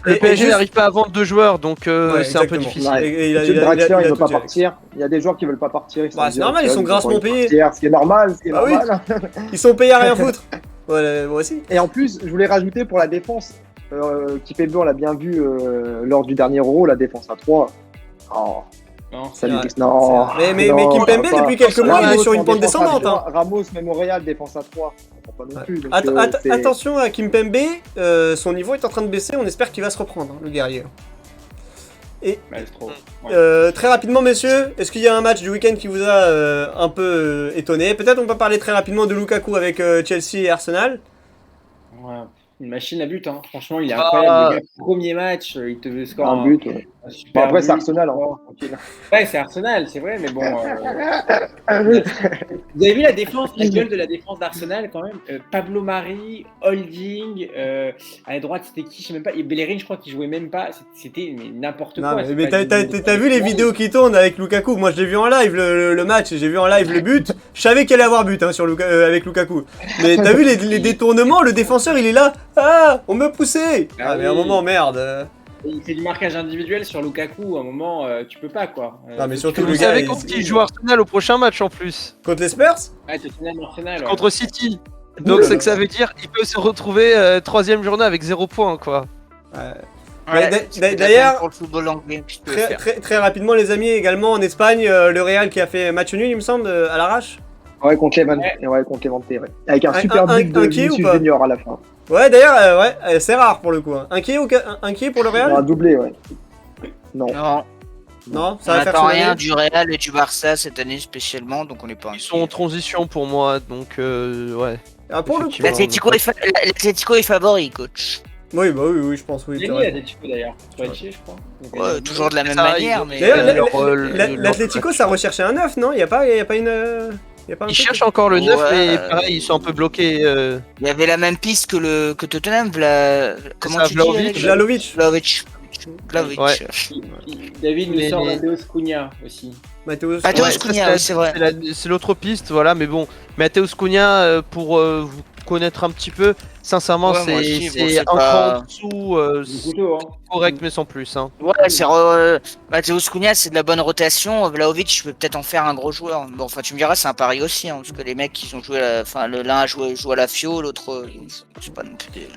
[SPEAKER 4] Le
[SPEAKER 1] Et
[SPEAKER 4] PSG
[SPEAKER 1] juste-
[SPEAKER 4] n'arrive pas à vendre 2 joueurs, donc
[SPEAKER 1] Ouais,
[SPEAKER 4] c'est un peu
[SPEAKER 1] exactement.
[SPEAKER 4] difficile.
[SPEAKER 5] Ouais.
[SPEAKER 1] Et il a-
[SPEAKER 5] Monsieur
[SPEAKER 1] il a-
[SPEAKER 5] Draxler,
[SPEAKER 1] il a
[SPEAKER 5] il veut
[SPEAKER 1] tout
[SPEAKER 5] pas
[SPEAKER 1] dit, Alex.
[SPEAKER 5] partir. Il y a des joueurs qui veulent pas partir.
[SPEAKER 1] Bah, c'est normal, ils sont grassement payés.
[SPEAKER 5] Ce qui est normal, ce qui est
[SPEAKER 1] Bah oui.
[SPEAKER 5] normal.
[SPEAKER 1] Ils sont payés à rien foutre. Ouais, moi aussi.
[SPEAKER 5] Et en plus, je voulais rajouter pour la défense, Kimpembe, on l'a bien vu lors du dernier Euro, la défense à 3. Oh,
[SPEAKER 2] Non,
[SPEAKER 5] ça lui
[SPEAKER 1] Ouais,
[SPEAKER 5] non,
[SPEAKER 1] Mais
[SPEAKER 5] non,
[SPEAKER 1] Kimpembe,
[SPEAKER 5] pas-
[SPEAKER 1] depuis quelques mois, il est sur une
[SPEAKER 5] en
[SPEAKER 1] pente
[SPEAKER 5] défense à
[SPEAKER 1] descendante. Hein.
[SPEAKER 5] 3, Ramos, même au Real, défense à 3. On comprend pas non plus. Donc, c'est-
[SPEAKER 1] Attention à Kimpembe, son niveau est en train de baisser, on espère qu'il va se reprendre, hein, le guerrier.
[SPEAKER 2] bah, c'est trop. Ouais.
[SPEAKER 1] Très rapidement, messieurs, est-ce qu'il y a un match du week-end qui vous a un peu étonné? Peut-être on peut parler très rapidement de Lukaku avec Chelsea et Arsenal.
[SPEAKER 2] Ouais, une machine à but, hein. Franchement, il est
[SPEAKER 4] Ah.
[SPEAKER 2] incroyable. Le gars, premier match, il te score
[SPEAKER 5] un but. Ouais.
[SPEAKER 2] un super
[SPEAKER 5] Bon, après,
[SPEAKER 2] but.
[SPEAKER 5] c'est Arsenal. Hein, tranquille.
[SPEAKER 2] Ouais, c'est Arsenal, c'est vrai, mais bon. Vous avez vu la défense, la gueule de la défense d'Arsenal quand même. Pablo Mari, Holding, à la droite c'était qui, je sais même pas. Et Bellerin, je crois qu'il jouait même pas. C'était mais n'importe
[SPEAKER 1] Non,
[SPEAKER 2] quoi.
[SPEAKER 1] mais t'as vu les vidéos qui tournent avec Lukaku? Moi je l'ai vu en live le match, et j'ai vu en live le but. Je savais qu'il allait avoir but hein, avec Lukaku. Mais t'as vu les détournements? Le défenseur il est là. Ah, on me poussait.
[SPEAKER 2] Ah
[SPEAKER 1] Mais à un
[SPEAKER 2] oui.
[SPEAKER 1] moment, merde.
[SPEAKER 2] Il fait du marquage individuel sur Lukaku. À un moment, tu peux pas quoi.
[SPEAKER 1] Non, mais
[SPEAKER 2] tu
[SPEAKER 1] surtout,
[SPEAKER 2] peux-
[SPEAKER 4] Vous
[SPEAKER 1] le gars,
[SPEAKER 4] savez
[SPEAKER 1] il-
[SPEAKER 4] contre qui joue Arsenal au prochain match en plus?
[SPEAKER 1] Contre les Spurs?
[SPEAKER 2] Ouais, c'est final Arsenal. Ouais.
[SPEAKER 4] Contre City. Donc
[SPEAKER 5] Ouh là
[SPEAKER 4] c'est
[SPEAKER 5] là.
[SPEAKER 4] que ça veut dire qu'il peut se retrouver 3ème journée avec 0 points quoi.
[SPEAKER 3] Ouais,
[SPEAKER 1] d'a-
[SPEAKER 3] c'est peut-être
[SPEAKER 1] d'ailleurs-
[SPEAKER 3] même pour le football anglais, je peux le faire.
[SPEAKER 1] Très rapidement les amis, également en Espagne, le Real qui a fait match nul il me semble, à l'arrache.
[SPEAKER 5] Ouais, contre Levante. Ouais, contre Levante, ouais. Avec un super but de
[SPEAKER 1] inquiet ou
[SPEAKER 5] Vinicius
[SPEAKER 1] pas
[SPEAKER 5] Junior à la fin.
[SPEAKER 1] Ouais d'ailleurs, c'est rare pour le coup. Hein. Inquiet pour le
[SPEAKER 5] Un
[SPEAKER 1] Real?
[SPEAKER 5] doublé, ouais. Non.
[SPEAKER 3] Non,
[SPEAKER 1] Non,
[SPEAKER 3] on
[SPEAKER 1] ça va faire
[SPEAKER 3] n'attend
[SPEAKER 1] son
[SPEAKER 3] rien
[SPEAKER 1] année.
[SPEAKER 3] du Real et du Barça cette année spécialement, donc on n'est pas
[SPEAKER 4] Ils sont en
[SPEAKER 3] inquiet.
[SPEAKER 4] transition pour moi, donc ouais.
[SPEAKER 1] Ah, pour le coup.
[SPEAKER 4] Effectivement.
[SPEAKER 3] L'Atlético est favori, coach.
[SPEAKER 1] Oui, bah oui, je pense, oui.
[SPEAKER 2] Il
[SPEAKER 1] t'as
[SPEAKER 2] est
[SPEAKER 1] raison.
[SPEAKER 2] Atletico d'ailleurs. Poitiers, je crois.
[SPEAKER 3] Ouais, toujours de la même
[SPEAKER 4] Ça,
[SPEAKER 3] manière,
[SPEAKER 4] il-
[SPEAKER 3] mais.
[SPEAKER 1] D'ailleurs,
[SPEAKER 4] leur,
[SPEAKER 1] l'Atlético ça recherchait un 9, non? Y a pas une. Y a pas un
[SPEAKER 4] Ils
[SPEAKER 1] truc
[SPEAKER 4] cherchent encore le 9,
[SPEAKER 3] Ouais,
[SPEAKER 4] mais pareil, ils sont un peu bloqués.
[SPEAKER 3] Il y avait la même piste que Tottenham. Comment
[SPEAKER 4] ça,
[SPEAKER 3] tu dis
[SPEAKER 4] Vlahovic.
[SPEAKER 3] Alex
[SPEAKER 1] Vlahovic.
[SPEAKER 3] Vlahovic.
[SPEAKER 4] Ouais.
[SPEAKER 2] David nous
[SPEAKER 4] Mais-
[SPEAKER 2] sort Matheus Cunha aussi.
[SPEAKER 1] Mathéo.
[SPEAKER 3] Matheus
[SPEAKER 4] Ouais,
[SPEAKER 3] Cunha,
[SPEAKER 4] ça,
[SPEAKER 3] oui, c'est vrai.
[SPEAKER 4] C'est l'autre piste, voilà, mais bon, Matheus Cunha, pour vous connaître un petit peu, sincèrement,
[SPEAKER 3] Ouais, moi aussi,
[SPEAKER 4] c'est
[SPEAKER 3] bon, c'est
[SPEAKER 4] un
[SPEAKER 3] pas-
[SPEAKER 4] cran en dessous,
[SPEAKER 2] Du couteau, hein.
[SPEAKER 4] correct, mais sans plus. Hein.
[SPEAKER 3] Ouais, Matheus Cunha, c'est de la bonne rotation. Vlahovic, je peux peut-être en faire un gros joueur. Bon, enfin, tu me diras, c'est un pari aussi, hein, parce que les mecs, ils ont joué, enfin, l'un joue à la Fio, l'autre, c'est pas non plus des...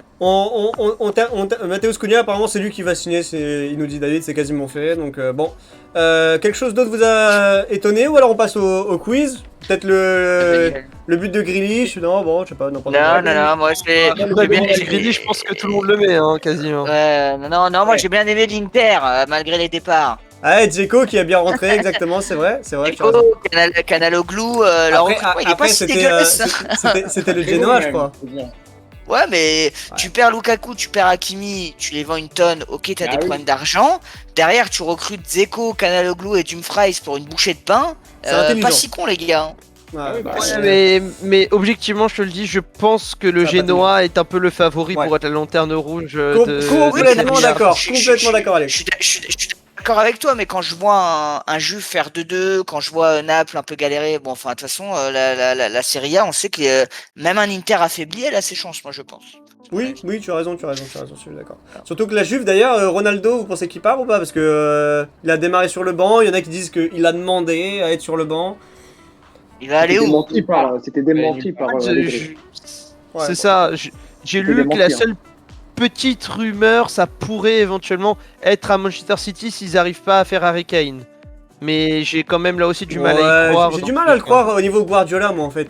[SPEAKER 1] Mathéus Cunha, apparemment, c'est lui qui va signer. Il nous dit David, c'est quasiment fait. Donc, bon. Quelque chose d'autre vous a étonné ou alors on passe au quiz? Peut-être le but de Grealish? Non, bon, je sais pas. N'importe quoi.
[SPEAKER 3] Non, moi, j'ai
[SPEAKER 4] Après,
[SPEAKER 3] bien
[SPEAKER 4] bon, Grealish, je pense que tout le monde le met, hein, quasiment.
[SPEAKER 3] Ouais, non, moi j'ai bien aimé l'Inter, malgré les départs.
[SPEAKER 1] Ah, et Dzeko qui a bien rentré, exactement, c'est vrai. tu as raison.
[SPEAKER 3] Canaloglu, leur recrutement, il est pas si dégueulasse.
[SPEAKER 1] C'était le
[SPEAKER 2] Très
[SPEAKER 1] Genoa,
[SPEAKER 2] bon,
[SPEAKER 1] je
[SPEAKER 2] même,
[SPEAKER 1] crois.
[SPEAKER 2] faut dire.
[SPEAKER 3] Ouais, mais tu perds Lukaku, tu perds Hakimi, tu les vends une tonne, ok, t'as
[SPEAKER 2] Ah
[SPEAKER 3] des
[SPEAKER 2] oui.
[SPEAKER 3] problèmes d'argent. Derrière, tu recrutes Dzeko, Canaloglu et Dumfries pour une bouchée de pain.
[SPEAKER 1] C'est intelligent.
[SPEAKER 3] Pas si con, les gars.
[SPEAKER 1] Ouais,
[SPEAKER 2] Ah oui, bah,
[SPEAKER 4] Ouais, mais objectivement, je te le dis, je pense que le
[SPEAKER 1] Ça va pas
[SPEAKER 4] Genoa est un peu le favori
[SPEAKER 1] Ouais.
[SPEAKER 4] pour être la lanterne rouge
[SPEAKER 1] Complètement
[SPEAKER 3] Oui,
[SPEAKER 1] d'accord,
[SPEAKER 3] je-
[SPEAKER 1] complètement d'accord, Alex.
[SPEAKER 3] Je suis d'accord avec toi, mais quand je vois un Juve faire 2-2, quand je vois Naples un peu galérer, bon, enfin, de toute façon, la Serie A, on sait que même un Inter affaibli, elle a ses chances, moi, je pense.
[SPEAKER 1] Oui, tu as raison, je suis d'accord. Surtout que la Juve, d'ailleurs, Ronaldo, vous pensez qu'il part ou pas? Parce que il a démarré sur le banc, il y en a qui disent qu'il a demandé à être sur le banc.
[SPEAKER 3] Il va aller où?
[SPEAKER 5] C'était démenti par. Allegri.
[SPEAKER 1] Ouais,
[SPEAKER 4] C'est
[SPEAKER 1] bon.
[SPEAKER 4] ça, j'ai lu
[SPEAKER 5] démenti,
[SPEAKER 4] que la
[SPEAKER 5] hein.
[SPEAKER 4] seule petite rumeur, ça pourrait éventuellement être à Manchester City s'ils n'arrivent pas à faire Harry Kane. Mais j'ai quand même là aussi du mal à
[SPEAKER 1] Ouais,
[SPEAKER 4] y croire.
[SPEAKER 1] J'ai
[SPEAKER 4] dans
[SPEAKER 1] du
[SPEAKER 4] tous
[SPEAKER 1] mal
[SPEAKER 4] les
[SPEAKER 1] à le
[SPEAKER 4] cas.
[SPEAKER 1] croire au niveau Guardiola, moi, en fait.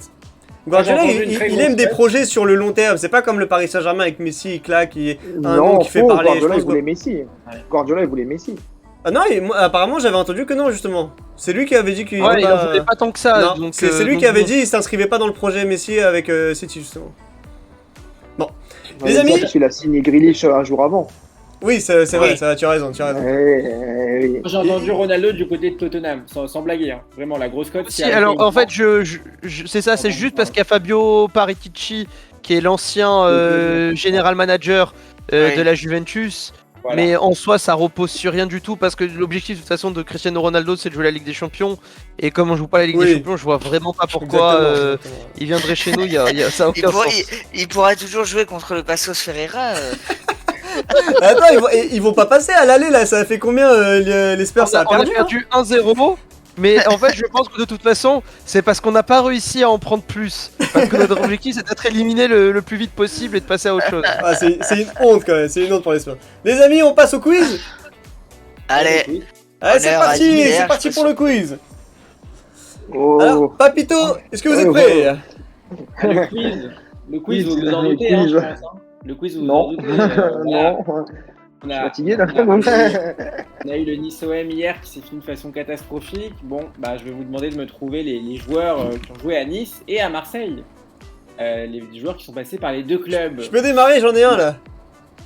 [SPEAKER 1] Guardiola,
[SPEAKER 2] J'ai entendu une très
[SPEAKER 1] il
[SPEAKER 2] grosse
[SPEAKER 1] aime des
[SPEAKER 2] stat.
[SPEAKER 1] projets sur le long terme. C'est pas comme le Paris Saint-Germain avec Messi, il claque, un nom
[SPEAKER 5] Non,
[SPEAKER 1] qui fait
[SPEAKER 5] faux,
[SPEAKER 1] parler.
[SPEAKER 5] Guardiola,
[SPEAKER 1] je
[SPEAKER 5] il
[SPEAKER 1] pense
[SPEAKER 5] voulait
[SPEAKER 1] que-
[SPEAKER 5] Messi. Guardiola, il voulait Messi.
[SPEAKER 1] Ah non, moi, apparemment, j'avais entendu que non, justement. C'est lui qui avait dit qu'il
[SPEAKER 4] Ouais, il en
[SPEAKER 1] pas...
[SPEAKER 4] voulait pas tant que ça.
[SPEAKER 1] Non,
[SPEAKER 4] donc,
[SPEAKER 1] c'est lui
[SPEAKER 4] donc
[SPEAKER 1] qui avait
[SPEAKER 4] bon.
[SPEAKER 1] dit qu'il s'inscrivait pas dans le projet Messi avec City, justement. Les
[SPEAKER 5] Ouais,
[SPEAKER 1] amis-
[SPEAKER 5] parce qu'il a signé Grealish un jour avant.
[SPEAKER 1] Oui, c'est vrai,
[SPEAKER 3] Oui.
[SPEAKER 1] tu as raison, tu as raison.
[SPEAKER 5] Oui.
[SPEAKER 2] Moi, j'ai entendu Ronaldo du côté de Tottenham, sans blaguer, hein. Vraiment la grosse cote.
[SPEAKER 4] Si, alors en fait, c'est ça, c'est juste parce qu'il y a Fabio Paratici qui est l'ancien général manager
[SPEAKER 3] Oui.
[SPEAKER 4] de la Juventus.
[SPEAKER 2] Voilà.
[SPEAKER 4] Mais en soi, ça repose sur rien du tout parce que l'objectif de toute façon de Cristiano Ronaldo, c'est de jouer la Ligue des Champions. Et comme on joue pas la Ligue
[SPEAKER 1] Oui.
[SPEAKER 4] des Champions, je vois vraiment pas pourquoi
[SPEAKER 1] Exactement.
[SPEAKER 4] il viendrait chez nous. Ça a
[SPEAKER 3] Il
[SPEAKER 4] aucun
[SPEAKER 3] pourra,
[SPEAKER 4] sens.
[SPEAKER 3] il pourra toujours jouer contre le Passos Ferreira.
[SPEAKER 1] Attends, ils vont pas passer à l'aller là, ça a fait combien les Spurs, ça a
[SPEAKER 4] On a
[SPEAKER 1] perdu, hein
[SPEAKER 4] perdu 1-0. Mais en fait, je pense que de toute façon, c'est parce qu'on n'a pas réussi à en prendre plus. Parce que notre objectif, c'est d'être éliminé le plus vite possible et de passer à autre chose.
[SPEAKER 1] Ah, c'est une honte quand même, c'est une honte pour les Spurs. Les amis, on passe au quiz.
[SPEAKER 3] Allez,
[SPEAKER 1] Allez, c'est
[SPEAKER 3] Honneur à
[SPEAKER 1] parti,
[SPEAKER 3] Didier,
[SPEAKER 1] c'est
[SPEAKER 3] je
[SPEAKER 1] parti
[SPEAKER 3] pense.
[SPEAKER 1] pour le quiz.
[SPEAKER 5] Oh.
[SPEAKER 1] Alors, Papito, est-ce que vous êtes
[SPEAKER 5] Oh,
[SPEAKER 1] prêts?
[SPEAKER 2] Ah, le quiz, vous vous en
[SPEAKER 5] Le
[SPEAKER 2] doutez, hein,
[SPEAKER 5] quiz.
[SPEAKER 2] je pense. Hein. Le quiz, vous vous en
[SPEAKER 5] Non.
[SPEAKER 2] doutez. Voilà.
[SPEAKER 5] Non.
[SPEAKER 2] On
[SPEAKER 5] Je suis
[SPEAKER 2] a,
[SPEAKER 5] fatigué là.
[SPEAKER 2] on a eu le Nice OM hier qui s'est fini de façon catastrophique. Bon, bah, je vais vous demander de me trouver les joueurs qui ont joué à Nice et à Marseille. Les joueurs qui sont passés par les deux clubs.
[SPEAKER 1] Je peux démarrer, j'en ai un là.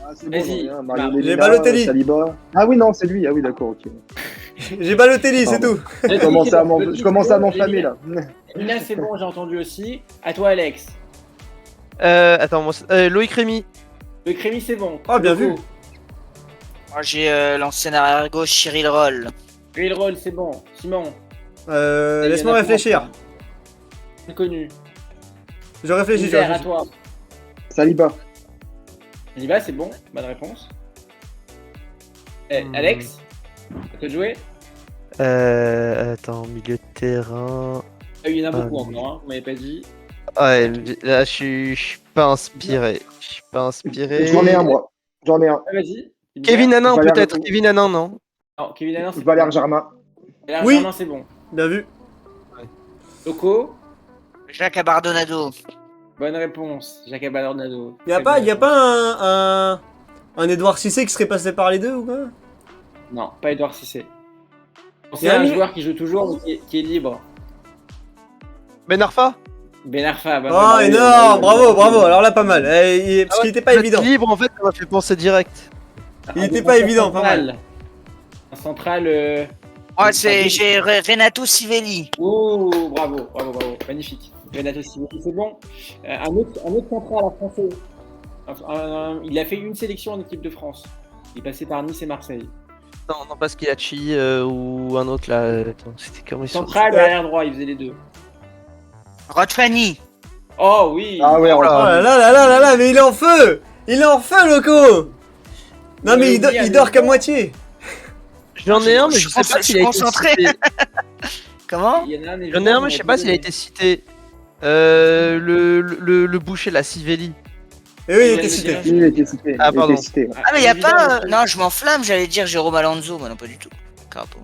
[SPEAKER 5] Ah, c'est
[SPEAKER 2] Vas-y.
[SPEAKER 5] j'en ai un. Mario
[SPEAKER 2] J'ai
[SPEAKER 5] Lemina,
[SPEAKER 1] Balotelli.
[SPEAKER 5] Saliba. Ah oui, non, c'est lui. Ah oui, d'accord, ok.
[SPEAKER 1] J'ai Balotelli, c'est
[SPEAKER 5] Pardon.
[SPEAKER 1] tout.
[SPEAKER 5] Je commence à m'enflammer là.
[SPEAKER 2] Là, c'est bon, j'ai entendu aussi. À toi, Alex.
[SPEAKER 4] Attends, Loïc Rémy.
[SPEAKER 2] Le Crémy, c'est bon.
[SPEAKER 1] Oh, bien vu.
[SPEAKER 2] Loco.
[SPEAKER 3] moi j'ai l'ancien arrière gauche Cyril Roll.
[SPEAKER 2] Real Roll, c'est bon. Simon.
[SPEAKER 1] Laisse-moi réfléchir.
[SPEAKER 2] Inconnu.
[SPEAKER 1] Je réfléchis, je
[SPEAKER 2] Inter, à
[SPEAKER 1] réfléchis.
[SPEAKER 2] toi.
[SPEAKER 5] Saliba.
[SPEAKER 2] Saliba, c'est bon. Bonne réponse.
[SPEAKER 1] Hmm.
[SPEAKER 2] Alex. À toi de jouer.
[SPEAKER 4] Attends, milieu de terrain.
[SPEAKER 2] Ah, il y en a beaucoup
[SPEAKER 4] oui.
[SPEAKER 2] encore, hein. Vous m'avez pas dit.
[SPEAKER 4] Ouais, là je suis pas inspiré. Je suis pas inspiré.
[SPEAKER 5] J'en ai un, moi. J'en ai un.
[SPEAKER 2] Ah, vas-y.
[SPEAKER 4] Kevin Hanan
[SPEAKER 5] Valère-
[SPEAKER 4] peut-être. Kevin Hanan, non?
[SPEAKER 2] Non, Kevin Hanan, c'est
[SPEAKER 5] Valère Germain.
[SPEAKER 2] Valère
[SPEAKER 1] Oui.
[SPEAKER 2] Germain, c'est bon.
[SPEAKER 1] Bien vu.
[SPEAKER 2] Loco.
[SPEAKER 3] Jacques Abardonado.
[SPEAKER 2] Bonne réponse. Jacques Abadornado.
[SPEAKER 1] Y a pas un Edouard Cissé qui serait passé par les deux ou quoi?
[SPEAKER 2] Non, pas Edouard Cissé. C'est
[SPEAKER 1] Y a
[SPEAKER 2] un
[SPEAKER 1] un-
[SPEAKER 2] joueur qui joue toujours, mais qui est libre.
[SPEAKER 4] Ben Arfa?
[SPEAKER 2] Ben Arfa. bonne
[SPEAKER 1] Oh,
[SPEAKER 2] réponse.
[SPEAKER 1] énorme, bravo, alors là pas mal. Parce qu'il était pas
[SPEAKER 4] Le
[SPEAKER 1] évident.
[SPEAKER 4] libre en fait, ça m'a fait penser direct.
[SPEAKER 1] Il
[SPEAKER 2] Un
[SPEAKER 1] était
[SPEAKER 2] bon
[SPEAKER 1] pas évident, pas
[SPEAKER 2] central.
[SPEAKER 1] mal.
[SPEAKER 2] Un central.
[SPEAKER 3] Moi, j'ai Renato Sivelli.
[SPEAKER 2] Oh, bravo, bravo, bravo, magnifique. Renato Sivelli, c'est bon. Un autre central à français. Il a fait une sélection en équipe de France. Il est passé par Nice et Marseille.
[SPEAKER 4] Non, pas Schillaci ou un autre là. Attends, c'était comment ils sont.
[SPEAKER 2] Central et arrière droit, il faisait les deux.
[SPEAKER 3] Rod Fanny.
[SPEAKER 2] Oh oui.
[SPEAKER 5] Ah ouais,
[SPEAKER 1] Oh là là là là là là, mais il est en feu! Il est en feu, Loco! Non, mais il dort qu'à moitié.
[SPEAKER 4] J'en ai un, mais je sais pas
[SPEAKER 3] Je
[SPEAKER 4] s'il a
[SPEAKER 3] suis
[SPEAKER 4] été
[SPEAKER 3] concentré.
[SPEAKER 4] cité.
[SPEAKER 3] Comment?
[SPEAKER 4] J'en ai un, mais je sais pas s'il a été cité. Le boucher, la Sivelli.
[SPEAKER 1] Et oui, il était cité.
[SPEAKER 5] Il était cité.
[SPEAKER 4] Ah,
[SPEAKER 5] il
[SPEAKER 4] pardon.
[SPEAKER 5] était cité.
[SPEAKER 3] Ah, mais y a pas. Non, je m'enflamme, j'allais dire Jérôme Alonso, mais non, pas du tout. Carapaud.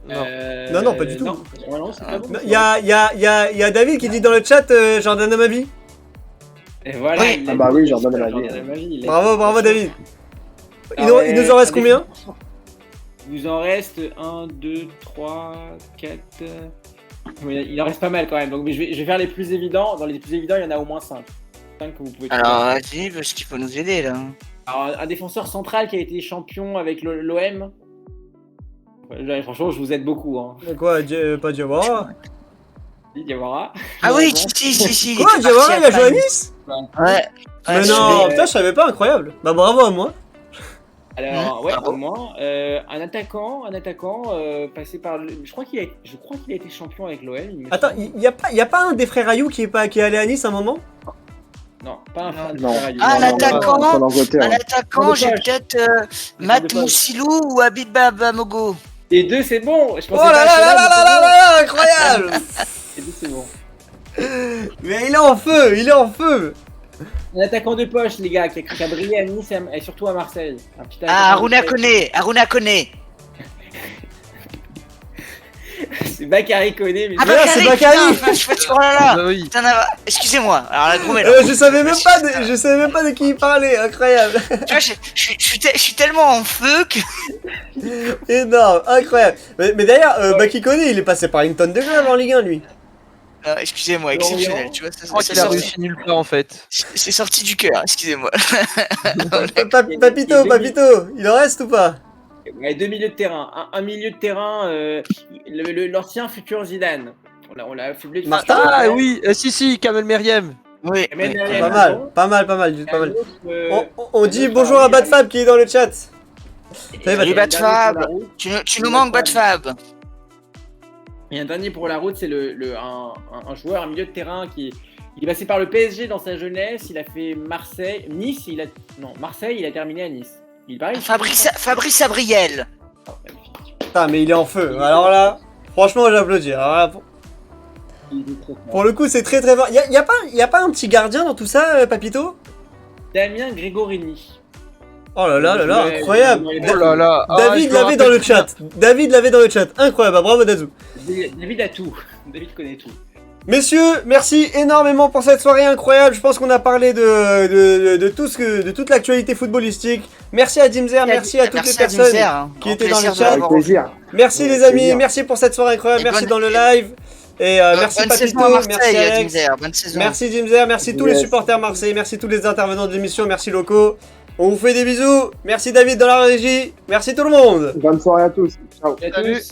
[SPEAKER 1] Non, pas du tout.
[SPEAKER 2] Non, c'est pas bon.
[SPEAKER 1] Il y a David qui dit dans le chat Jordan Amavi.
[SPEAKER 2] Et voilà.
[SPEAKER 3] Oui.
[SPEAKER 5] Ah bah oui, Jordan Amavi.
[SPEAKER 1] Bravo David. Il
[SPEAKER 2] Alors,
[SPEAKER 1] nous en reste combien?
[SPEAKER 2] Il nous en reste 1, 2, 3, 4. Il en reste pas mal quand même. Donc, mais je vais faire les plus évidents. Dans les plus évidents, il y en a au moins 5. 5 que vous pouvez trouver.
[SPEAKER 3] Alors, vas-y, parce qu'il faut nous aider là.
[SPEAKER 2] Alors, un défenseur central qui a été champion avec l'OM. Franchement, je vous aide beaucoup. Hein.
[SPEAKER 1] Quoi, pas Diawara?
[SPEAKER 2] Diawara.
[SPEAKER 3] Ah oui, si.
[SPEAKER 1] Quoi, Diawara, il a joué à Nice?
[SPEAKER 3] Ouais.
[SPEAKER 1] Mais non, putain, je savais pas, incroyable. Bah bravo à moi.
[SPEAKER 2] Alors, ouais,
[SPEAKER 3] Bravo.
[SPEAKER 2] au moins. Un attaquant passé par. Je crois qu'il a été champion avec l'OM.
[SPEAKER 1] Attends, il y a pas un des frères Ayou qui est allé à Nice à un moment?
[SPEAKER 2] Non, pas un fan de
[SPEAKER 5] Non.
[SPEAKER 2] Ferraillou.
[SPEAKER 3] Ah,
[SPEAKER 2] Non, non,
[SPEAKER 3] l'attaquant.
[SPEAKER 2] non.
[SPEAKER 5] En Angleterre.
[SPEAKER 3] Un attaquant, j'ai peut-être Matt
[SPEAKER 2] de poche.
[SPEAKER 3] Moussilou ou Abid Babamogo.
[SPEAKER 2] Les deux, c'est bon. Je
[SPEAKER 1] Oh
[SPEAKER 2] pensais
[SPEAKER 1] là
[SPEAKER 2] pas
[SPEAKER 1] là
[SPEAKER 2] à
[SPEAKER 1] là
[SPEAKER 2] celui-là,
[SPEAKER 1] là là là là, incroyable!
[SPEAKER 2] Les deux, c'est bon.
[SPEAKER 1] Mais il est en feu, il est en feu!
[SPEAKER 2] Un attaquant de poche, les gars, qui a brillé à Nice et surtout à Marseille. Un petit
[SPEAKER 3] Ah,
[SPEAKER 2] attaquant de
[SPEAKER 3] Aruna Kone.
[SPEAKER 2] C'est Bakary Koné, mais
[SPEAKER 3] Ah,
[SPEAKER 1] Voilà, c'est Bakary.
[SPEAKER 3] Oh là là.
[SPEAKER 4] Bah oui.
[SPEAKER 3] Putain, excusez-moi. Alors la grommelle.
[SPEAKER 1] Je savais même pas de qui il parlait, incroyable!
[SPEAKER 3] Tu vois, je suis tellement en feu que.
[SPEAKER 1] Énorme, incroyable! Mais d'ailleurs, Baki Koné, il est passé par une tonne de grève en Ligue 1, lui.
[SPEAKER 3] Excusez-moi, exceptionnel. Tu vois,
[SPEAKER 4] Je crois qu'il a réussi nulle part en fait.
[SPEAKER 3] c'est sorti du cœur, excusez-moi.
[SPEAKER 1] Papito, il en reste ou pas?
[SPEAKER 2] Ouais, deux milieux de terrain. Un milieu de terrain, l'ancien futur Zidane. On l'a affublé de
[SPEAKER 1] Martin.
[SPEAKER 4] Ah oui, si, Kamel Meriem.
[SPEAKER 3] Oui.
[SPEAKER 2] Mais
[SPEAKER 3] oui.
[SPEAKER 1] Pas mal. On dit bonjour à Badfab qui est dans le chat.
[SPEAKER 3] Salut Badfab. Tu nous manques Badfab.
[SPEAKER 2] Et un dernier pour la route, c'est un joueur, un milieu de terrain qui il est passé par le PSG dans sa jeunesse. Il a fait Marseille, Nice. Marseille. Il a terminé à Nice. Il paraît.
[SPEAKER 3] Fabrice Abriel.
[SPEAKER 2] Oh, magnifique.
[SPEAKER 1] Putain, mais il est en feu. Alors là, franchement, j'applaudis. Alors là,
[SPEAKER 2] Il est très fort.
[SPEAKER 1] pour le coup, c'est très fort. Y a pas un petit gardien dans tout ça, Papito?
[SPEAKER 2] Damien Gregorini.
[SPEAKER 1] Oh là là là là,
[SPEAKER 2] Ouais,
[SPEAKER 1] incroyable.
[SPEAKER 4] Oh là là.
[SPEAKER 1] David
[SPEAKER 4] je me
[SPEAKER 1] l'avait dans
[SPEAKER 4] rappelle
[SPEAKER 1] le chat. David l'avait dans le chat. Incroyable, bravo Dazou.
[SPEAKER 2] David a tout. David connaît tout.
[SPEAKER 1] Messieurs, merci énormément pour cette soirée incroyable. Je pense qu'on a parlé de toute l'actualité footballistique. Merci à Dimzer, merci à toutes les personnes qui étaient dans le chat.
[SPEAKER 5] Avec plaisir.
[SPEAKER 1] Merci
[SPEAKER 5] Avec
[SPEAKER 1] les amis,
[SPEAKER 5] plaisir.
[SPEAKER 1] merci pour cette soirée incroyable,
[SPEAKER 3] Et
[SPEAKER 1] merci
[SPEAKER 3] bonne-
[SPEAKER 1] dans le live. Et merci
[SPEAKER 3] Bonne
[SPEAKER 1] Papito,
[SPEAKER 3] saison à
[SPEAKER 1] merci
[SPEAKER 3] Marseille,
[SPEAKER 1] Alex,
[SPEAKER 3] Dimzer, bonne saison.
[SPEAKER 1] merci Dimzer, merci tous les
[SPEAKER 5] Yes.
[SPEAKER 1] supporters Marseille, merci tous les intervenants de l'émission, merci Loco. On vous fait des bisous, merci David dans la régie, merci tout le monde.
[SPEAKER 5] Bonne soirée à tous. Ciao.
[SPEAKER 2] Et à
[SPEAKER 4] Salut.
[SPEAKER 2] tous.